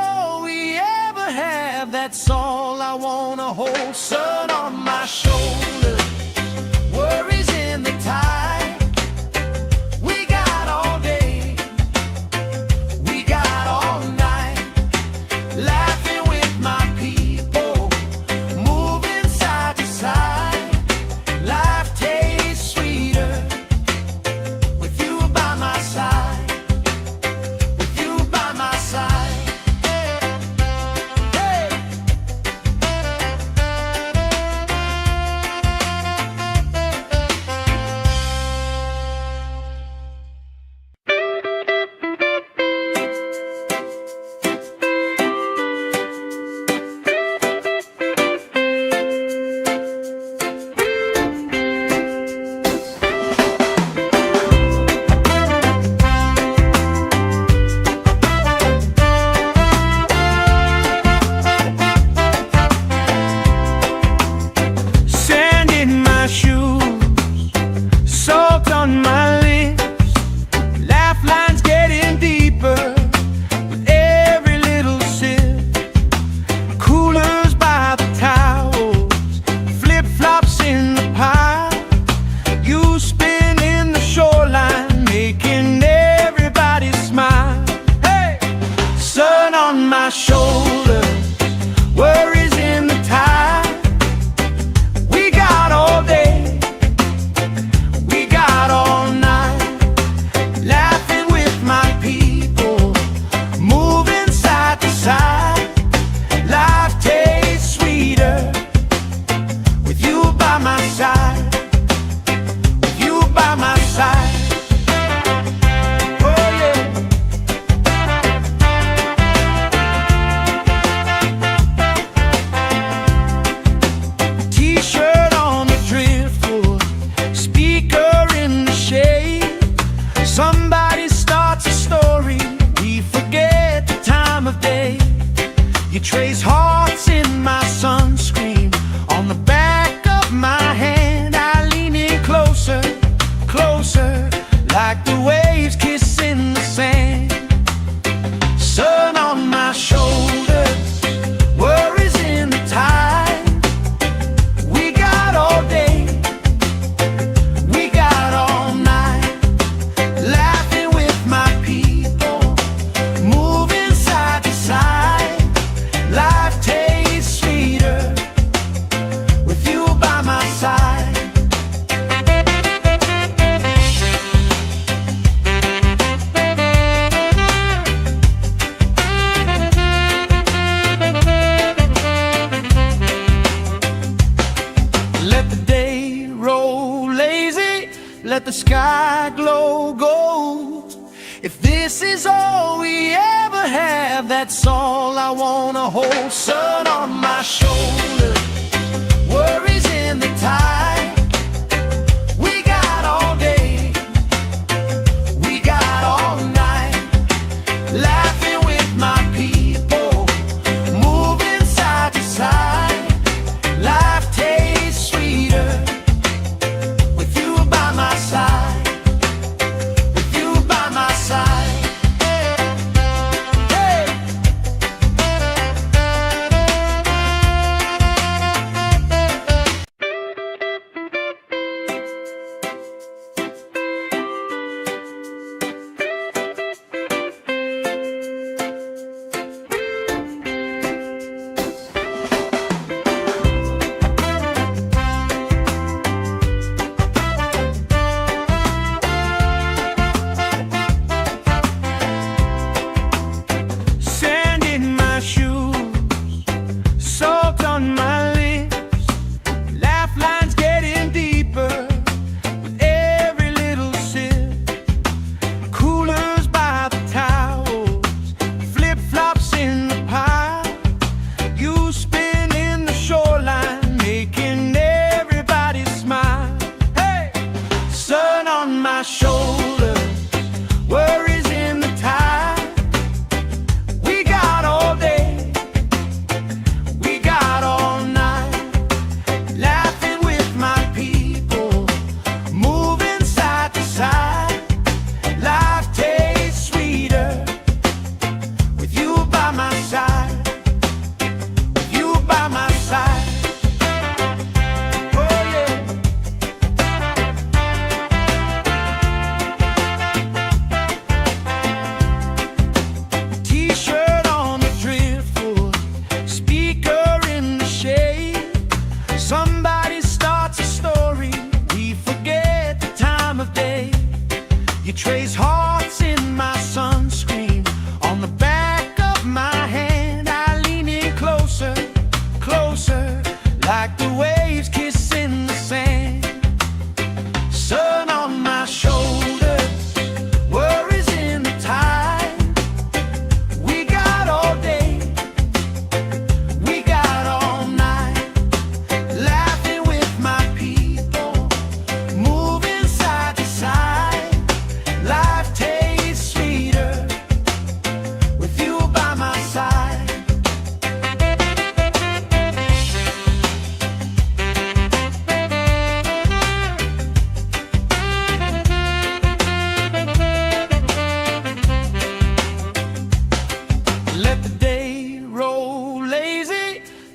all we ever have, that's all I wanna hold. Sun on my shoulder, worries in the tide. We got all day, we got all night, laughing with my people, moving side to side. Life tastes sweeter with you by my side, with you by my side. Hey! Sand in my shoes, salt on my lips, laugh lines getting deeper with every little sip. Coolers by the towels, flip-flops in the pile, you spinning the shoreline, making everybody smile. Hey! Sun on my shoulders, worries in the tide. We got all day, we got all night, laughing with my people, moving side to side. Life tastes sweeter with you by my side, with you by my side. Oh yeah. T-shirt on the driftwood, speaker in the shade. Somebody starts a story, we forget the time of day. You trace hearts in my sunscreen, on the back of my hand. I lean in closer, closer, like the waves kissing the sand. Sun on my shoulders, worries in the tide. We got all day, we got all night, laughing with my people, moving side to side. Life tastes sweeter with you by my side. Let the day roll lazy, let the sky glow gold. If this is all we ever have, that's all I wanna hold. Sun on my shoulder, worries in the tide. We got all day, we got all night, laughing with my people, moving side to side. Life tastes sweeter with you by my side, with you by my side. Hey!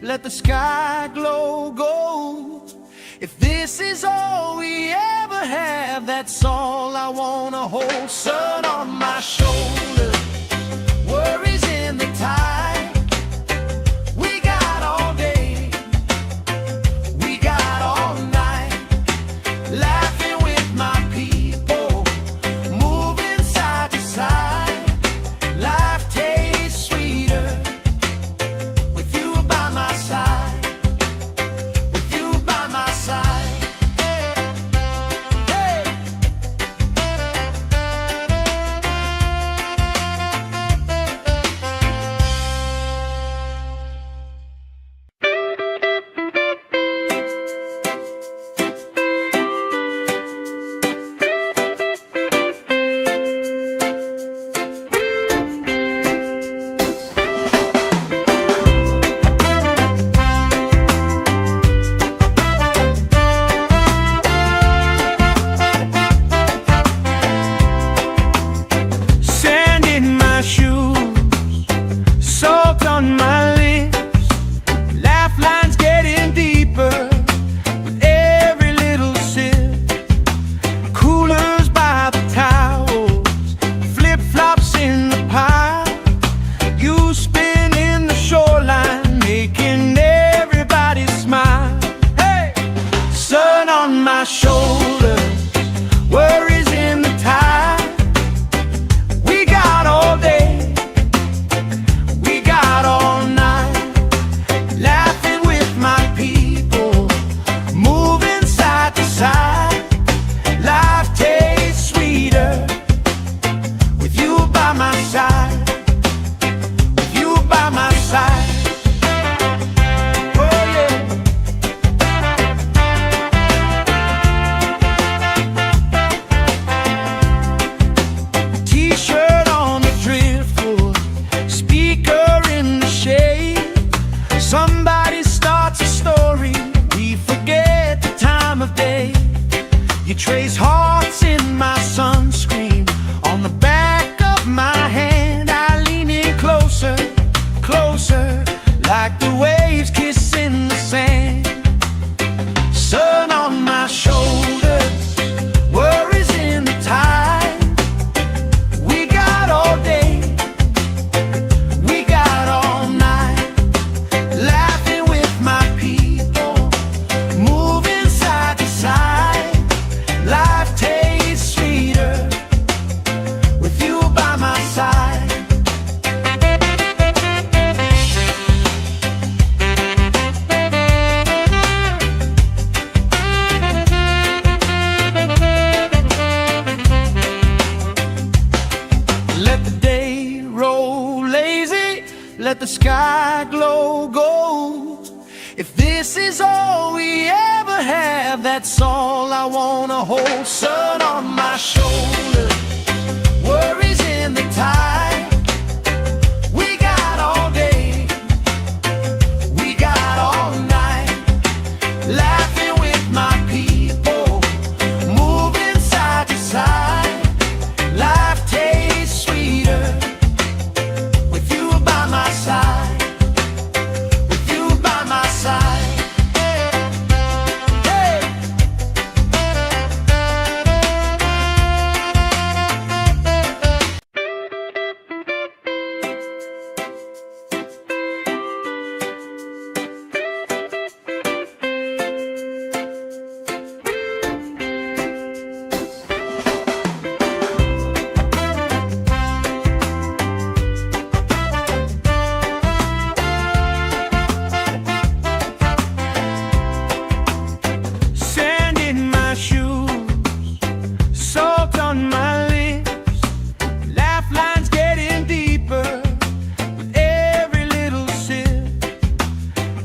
let the sky glow gold. If this is all we ever have, that's all I wanna hold. Sun on my shoulder, worries in the tide. We got all day, we got all night, laughing with my people, moving side to side. Life tastes sweeter with you by my side, with you by my side. Hey. Sand in my shoes, salt on my lips, laugh lines getting deeper with every little sip. Coolers by the towels, flip-flops in the pile. You spinning the shoreline, making everybody smile. Hey! Sun on my shoulders, worries in the tide. We got all day, we got all night, laughing with my people, moving side to side. Life tastes sweeter with you by my side, with you by my side. Oh yeah. T-shirt on the driftwood, speaker in the shade. Somebody starts a story, we forget the time of day. You trace hearts in my sunscreen, on the back of my hand. I lean in closer, closer, like the waves kissing the sand. Sun on my shoulders, worries in the tide. We got all day, we got all night, laughing with my people, moving side to side. Life tastes sweeter with you by my side. Let the day roll lazy, let the sky glow gold. If this is all we ever have, that's all I wanna hold. Sun on my shoulder, worries in the tide. We got all day, we got all night, laughing with my people, moving side to side. Life tastes sweeter with you by my side, with you by my side. Hey. Sand in my shoes, salt on my lips, laugh lines getting deeper with every little sip.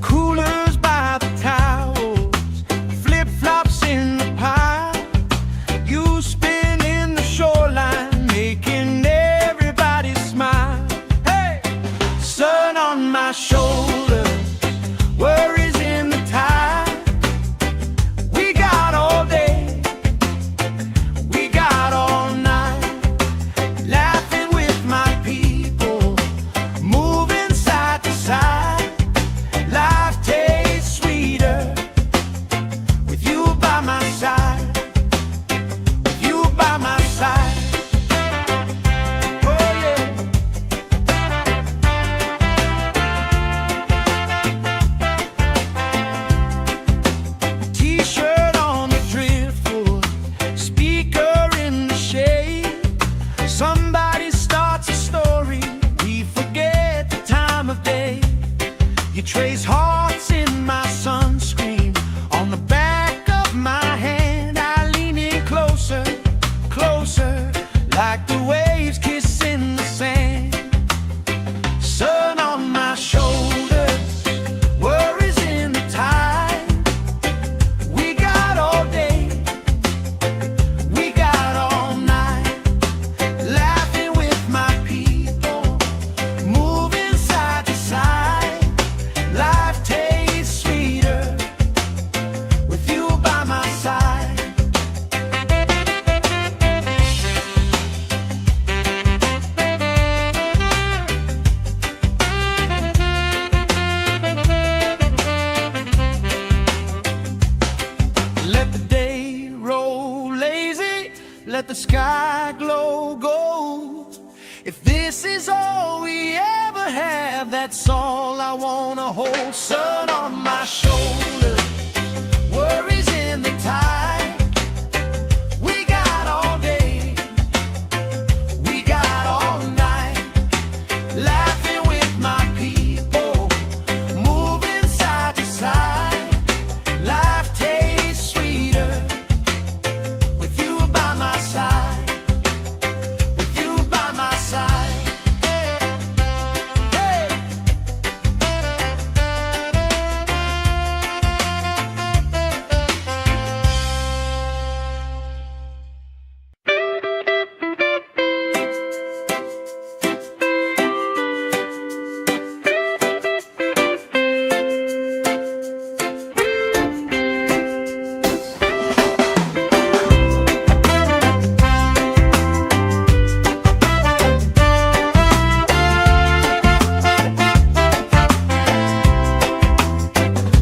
Coolers by the towels, flip-flops in the pile. You spinning the shoreline, making everybody smile. Hey! Sun on my shoulders, worries in the tide. We got all day, we got all night, laughing with my people, moving side to side. Life You trace hearts in my sunscreen on the back of my hand. I lean in closer, closer, like the waves kissing the sand. Sun on my shoulders, worries in the tide. We got all day, we got all night, laughing with my people, moving side to side. Life tastes sweeter with you by my side. Let the day roll lazy, let the sky glow gold. If this is all we ever have, that's all I wanna hold. Sun on my shoulder, worries in the tide. We got all day, we got all night, laughing with my people, moving side to side. Life tastes sweeter with you by my side, with you by my side. Hey.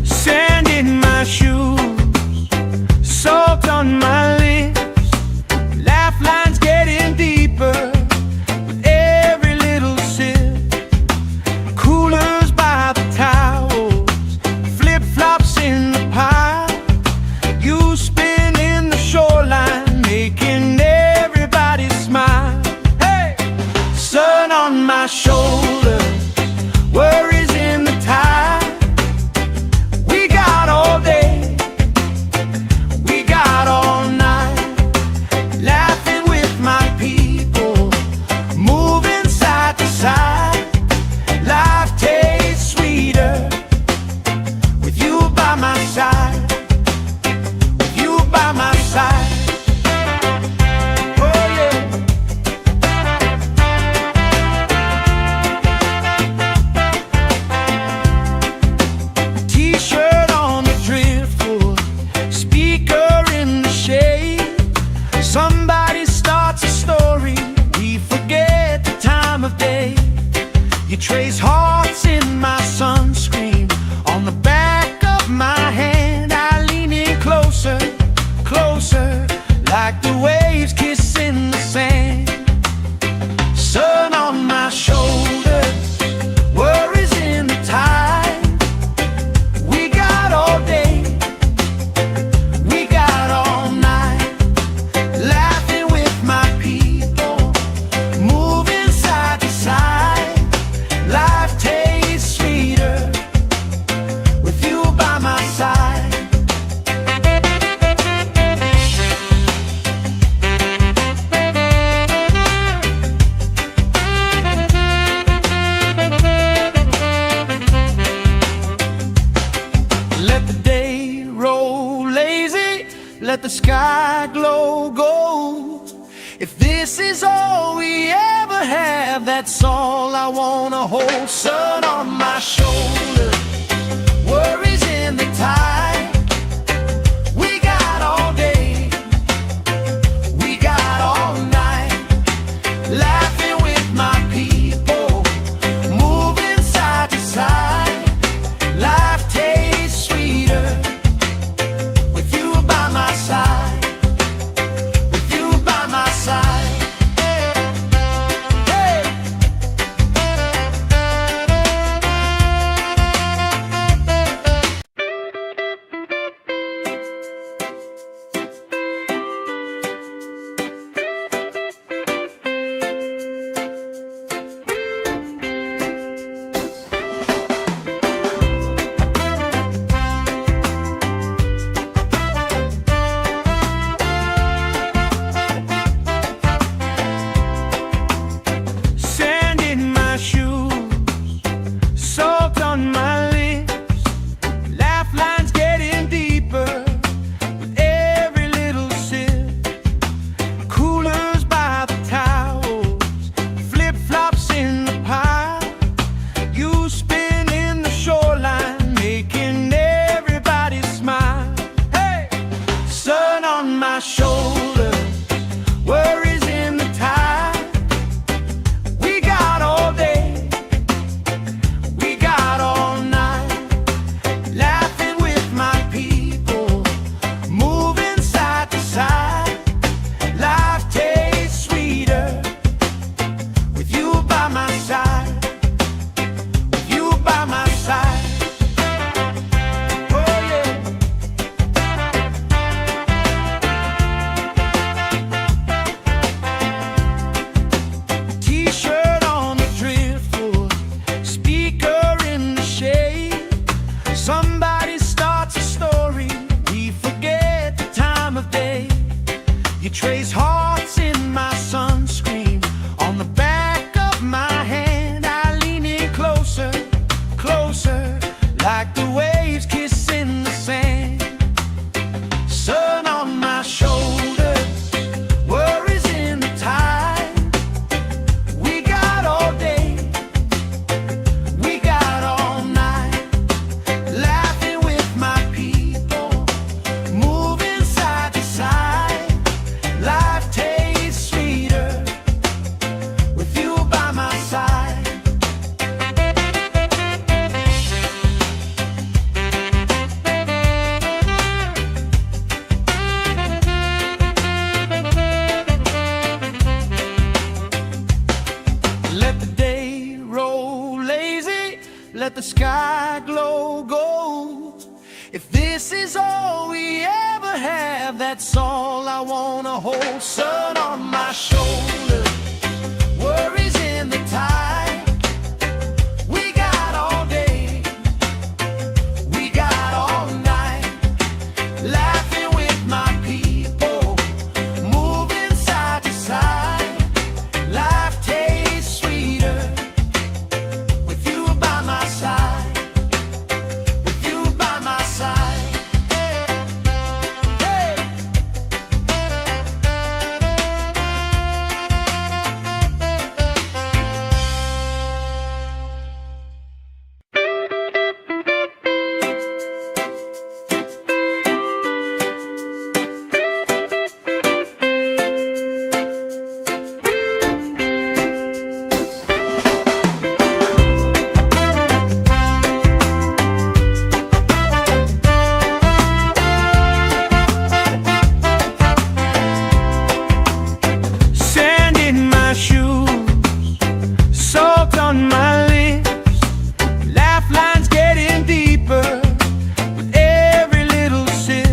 Sand in my shoes, salt on my lips, laugh lines getting deeper with every little sip. Coolers by the towels, flip-flops in the pile. You spin in the shoreline, making everybody smile. Hey! Sun on my shoulder, worries in the tide. We got all day, we got all night, laughing with my people, moving side to side. Life tastes sweeter with you by my side, with you by my side. Oh yeah. T-shirt on the driftwood, speaker in the shade. Somebody starts a story, we forget the time of day. You trace hearts in my sunscreen on the back of my hand. I lean in closer, closer, like the waves kissing the sand. Sun on my shoulders, worries in the tide. We got all day, we got all night, laughing with my people, moving side to side. Life tastes sweeter with you by my side. Let the day roll lazy, let the sky glow gold. If this is all we ever have, that's all I wanna hold. Sun on my shoulder, worries in the tide. We got all day, we got all night, laughing with my people, moving side to side. Life tastes sweeter with you by my side, with you by my side. Hey. on my lips, laugh lines getting deeper with every little sip. Coolers by the towels, flip-flops in the pile. You spin in the shoreline, making everybody smile. Hey! Sun on my shoulders, worries in the tide. We got all day, we got all night, laughing with my people, moving side to side. Life tastes sweeter with you by my side, with you by my side. Oh yeah. T-shirt on the driftwood, speaker in the shade. Somebody starts a story, we forget the time of day. You trace hearts in my sunscreen, on the back of my hand. I lean in closer, closer, like the waves kissing the sand. Sun on my shoulders, worries in the tide. We got all day, we got all night, laughing with my people, moving side to side. Life tastes sweeter with you by my side. Let the day roll lazy, let the sky glow gold. If this is all we ever have, that's all I wanna hold. Sun on my shoulders, worries in the tide. We got all day, we got all night, laughing with my people, moving side to side. Life tastes sweeter with you by my side, with you by my side. Hey! Sand in my shoes, salt on my lips, laugh lines getting deeper with every little sip.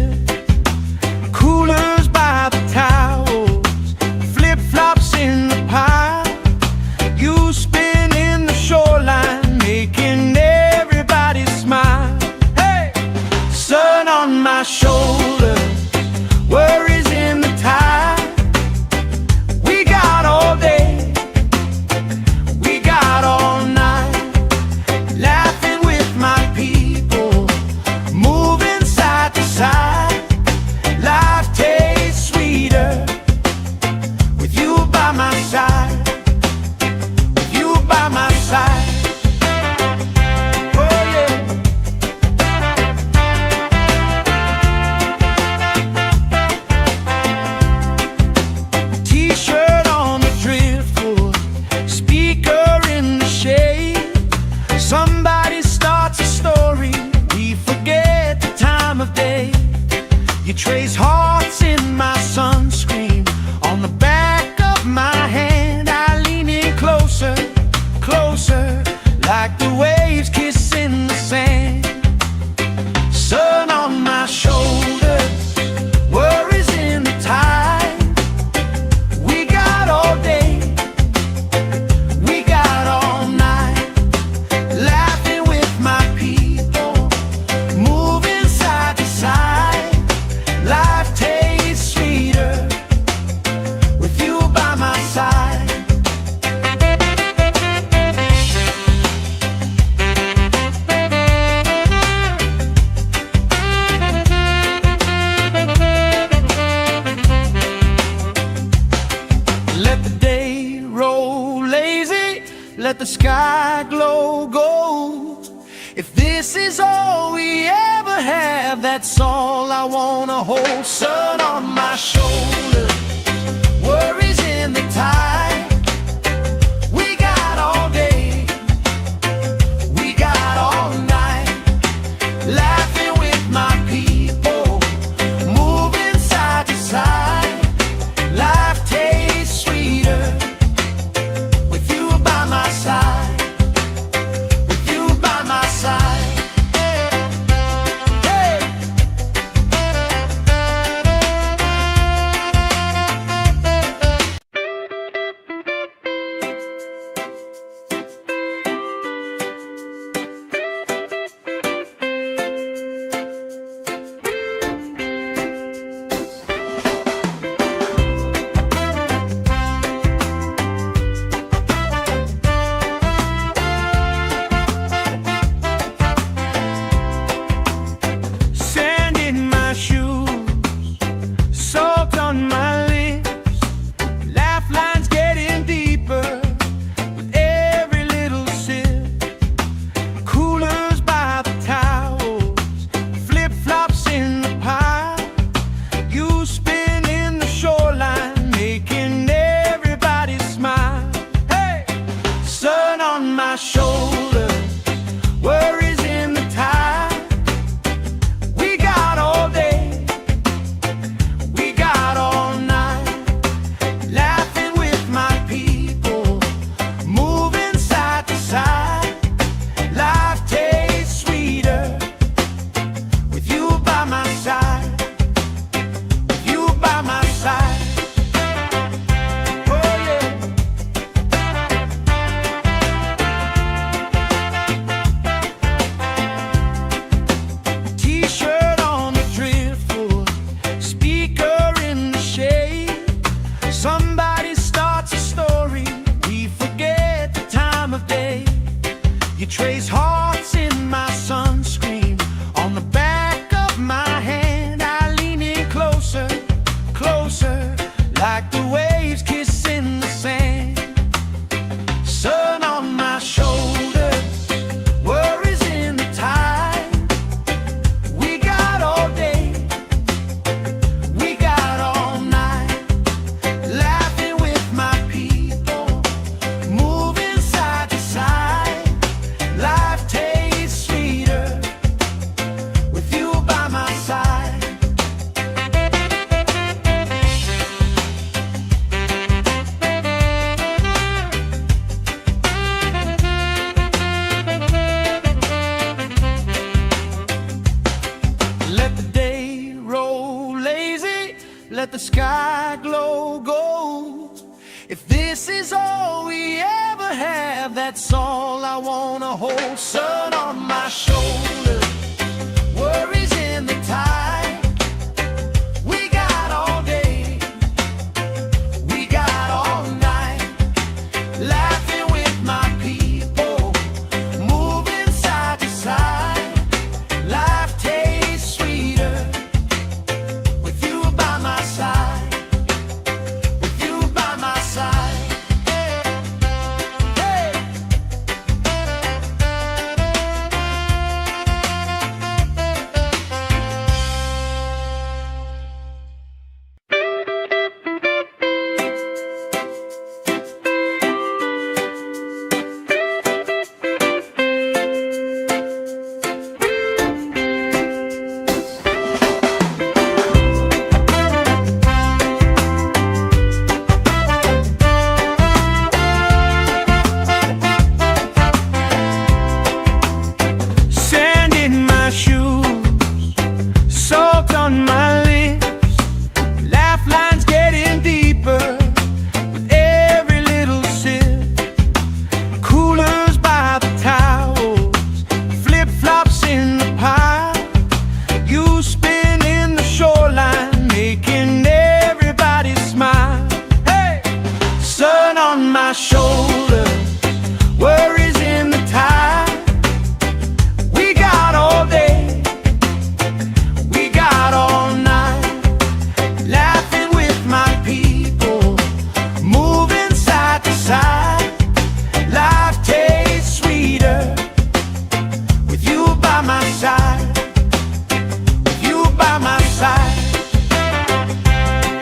Coolers by the towels, flip-flops in the pile. You spin in the shoreline, making everybody smile. Hey! Sun on my shoulders, worries in the tide. We got all day, we got all night, laughing with my people, moving side to side. Life tastes sweeter with you by my side, with you by my side. Oh yeah. T-shirt on the driftwood, speaker in the shade. Somebody starts a story, we forget the time of day. You trace hearts in my sunscreen, on the back of my hand. I lean in closer, closer, like the waves kissing the sand. Sun on my shoulders, worries in the tide. We got all day, we got all night, laughing with my people, moving side to side. Life sky glow gold. If this is all we ever have, that's all I wanna hold. Sun on my shoulder, worries in the tide. We got all day, we got all night, laughing with my people, moving side to side. Life tastes sweeter with you by my side, with you by my side. Hey! Sand in my shoes, salt on my lips, laugh lines getting deeper with every little sip. Coolers by the towels, flip-flops in the pile. You spinning the shoreline, making everybody smile. Hey! Sun on my shoulders, worries in the tide. We got all day, we got all night, laughing with my people, moving side to side. Life tastes sweeter with you by my side, with you by my side. Oh yeah. T-shirt on the driftwood, speaker in the shade. Somebody starts a story, we forget the time of day. You trace hearts in my sunscreen, on the back of my hand. I lean in closer, closer, like the waves kissing the sand. Sun on my shoulders, worries in the tide. We got all day, we got all night, laughing with my people, moving side to side. Life tastes sweeter with you by my side. Let the day roll lazy, let the sky glow gold. If this is all we ever have, that's all I wanna hold. Sun on my shoulder, worries in the tide. We got all day, we got all night, laughing with my people, moving side to side. Life tastes sweeter with you by my side, with you by my side. Hey! by my side, with you by my side.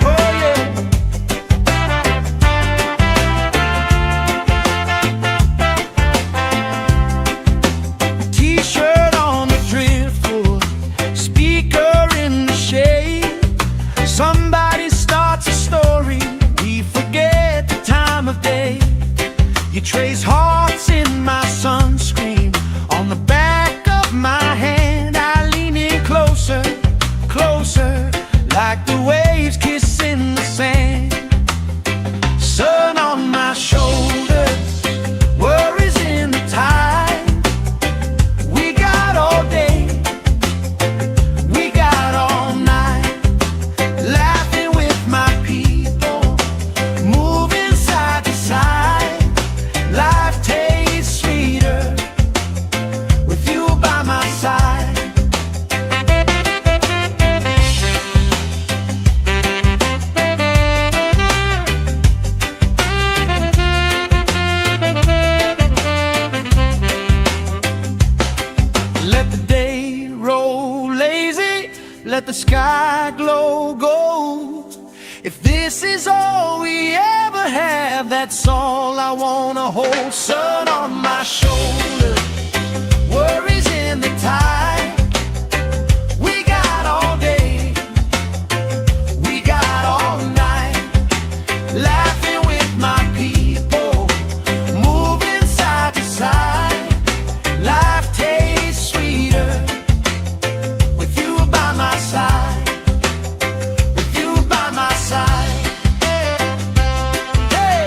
Oh yeah. T-shirt on the driftwood, speaker in the shade. Somebody starts a story, we forget the time of day. You trace hearts in my sunscreen, on the back of my hand. I lean in closer, closer, like the waves kissing the sand. Sun on my shoulders, worries in the tide. We got all day, we got all night, laughing with my people, moving side to side. Life tastes sweeter with you by my side. Let the day roll lazy, let the sky glow gold. If this is all we ever have, that's all I wanna hold. Sun on my shoulders, worries in the tide. We got all day, we got all night, laughing with my people, moving side to side. Life tastes sweeter with you by my side, with you by my side. Hey.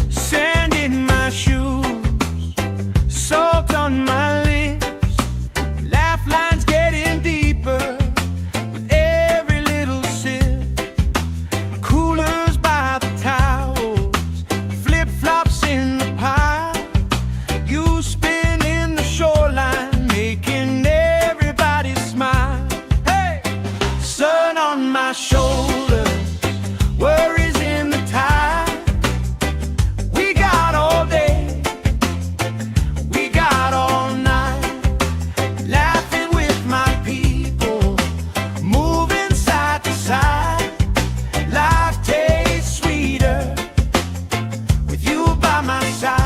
Sand in my shoes, salt on my lips, laugh lines getting deeper with every little sip. Coolers by the towels, flip-flops in the pile. You spinning the shoreline, making everybody smile. Hey! Sun on my shoulders, worries in the tide. We got all day, we got all night, laughing with my people, moving side to side. Life tastes sweeter with you by my side.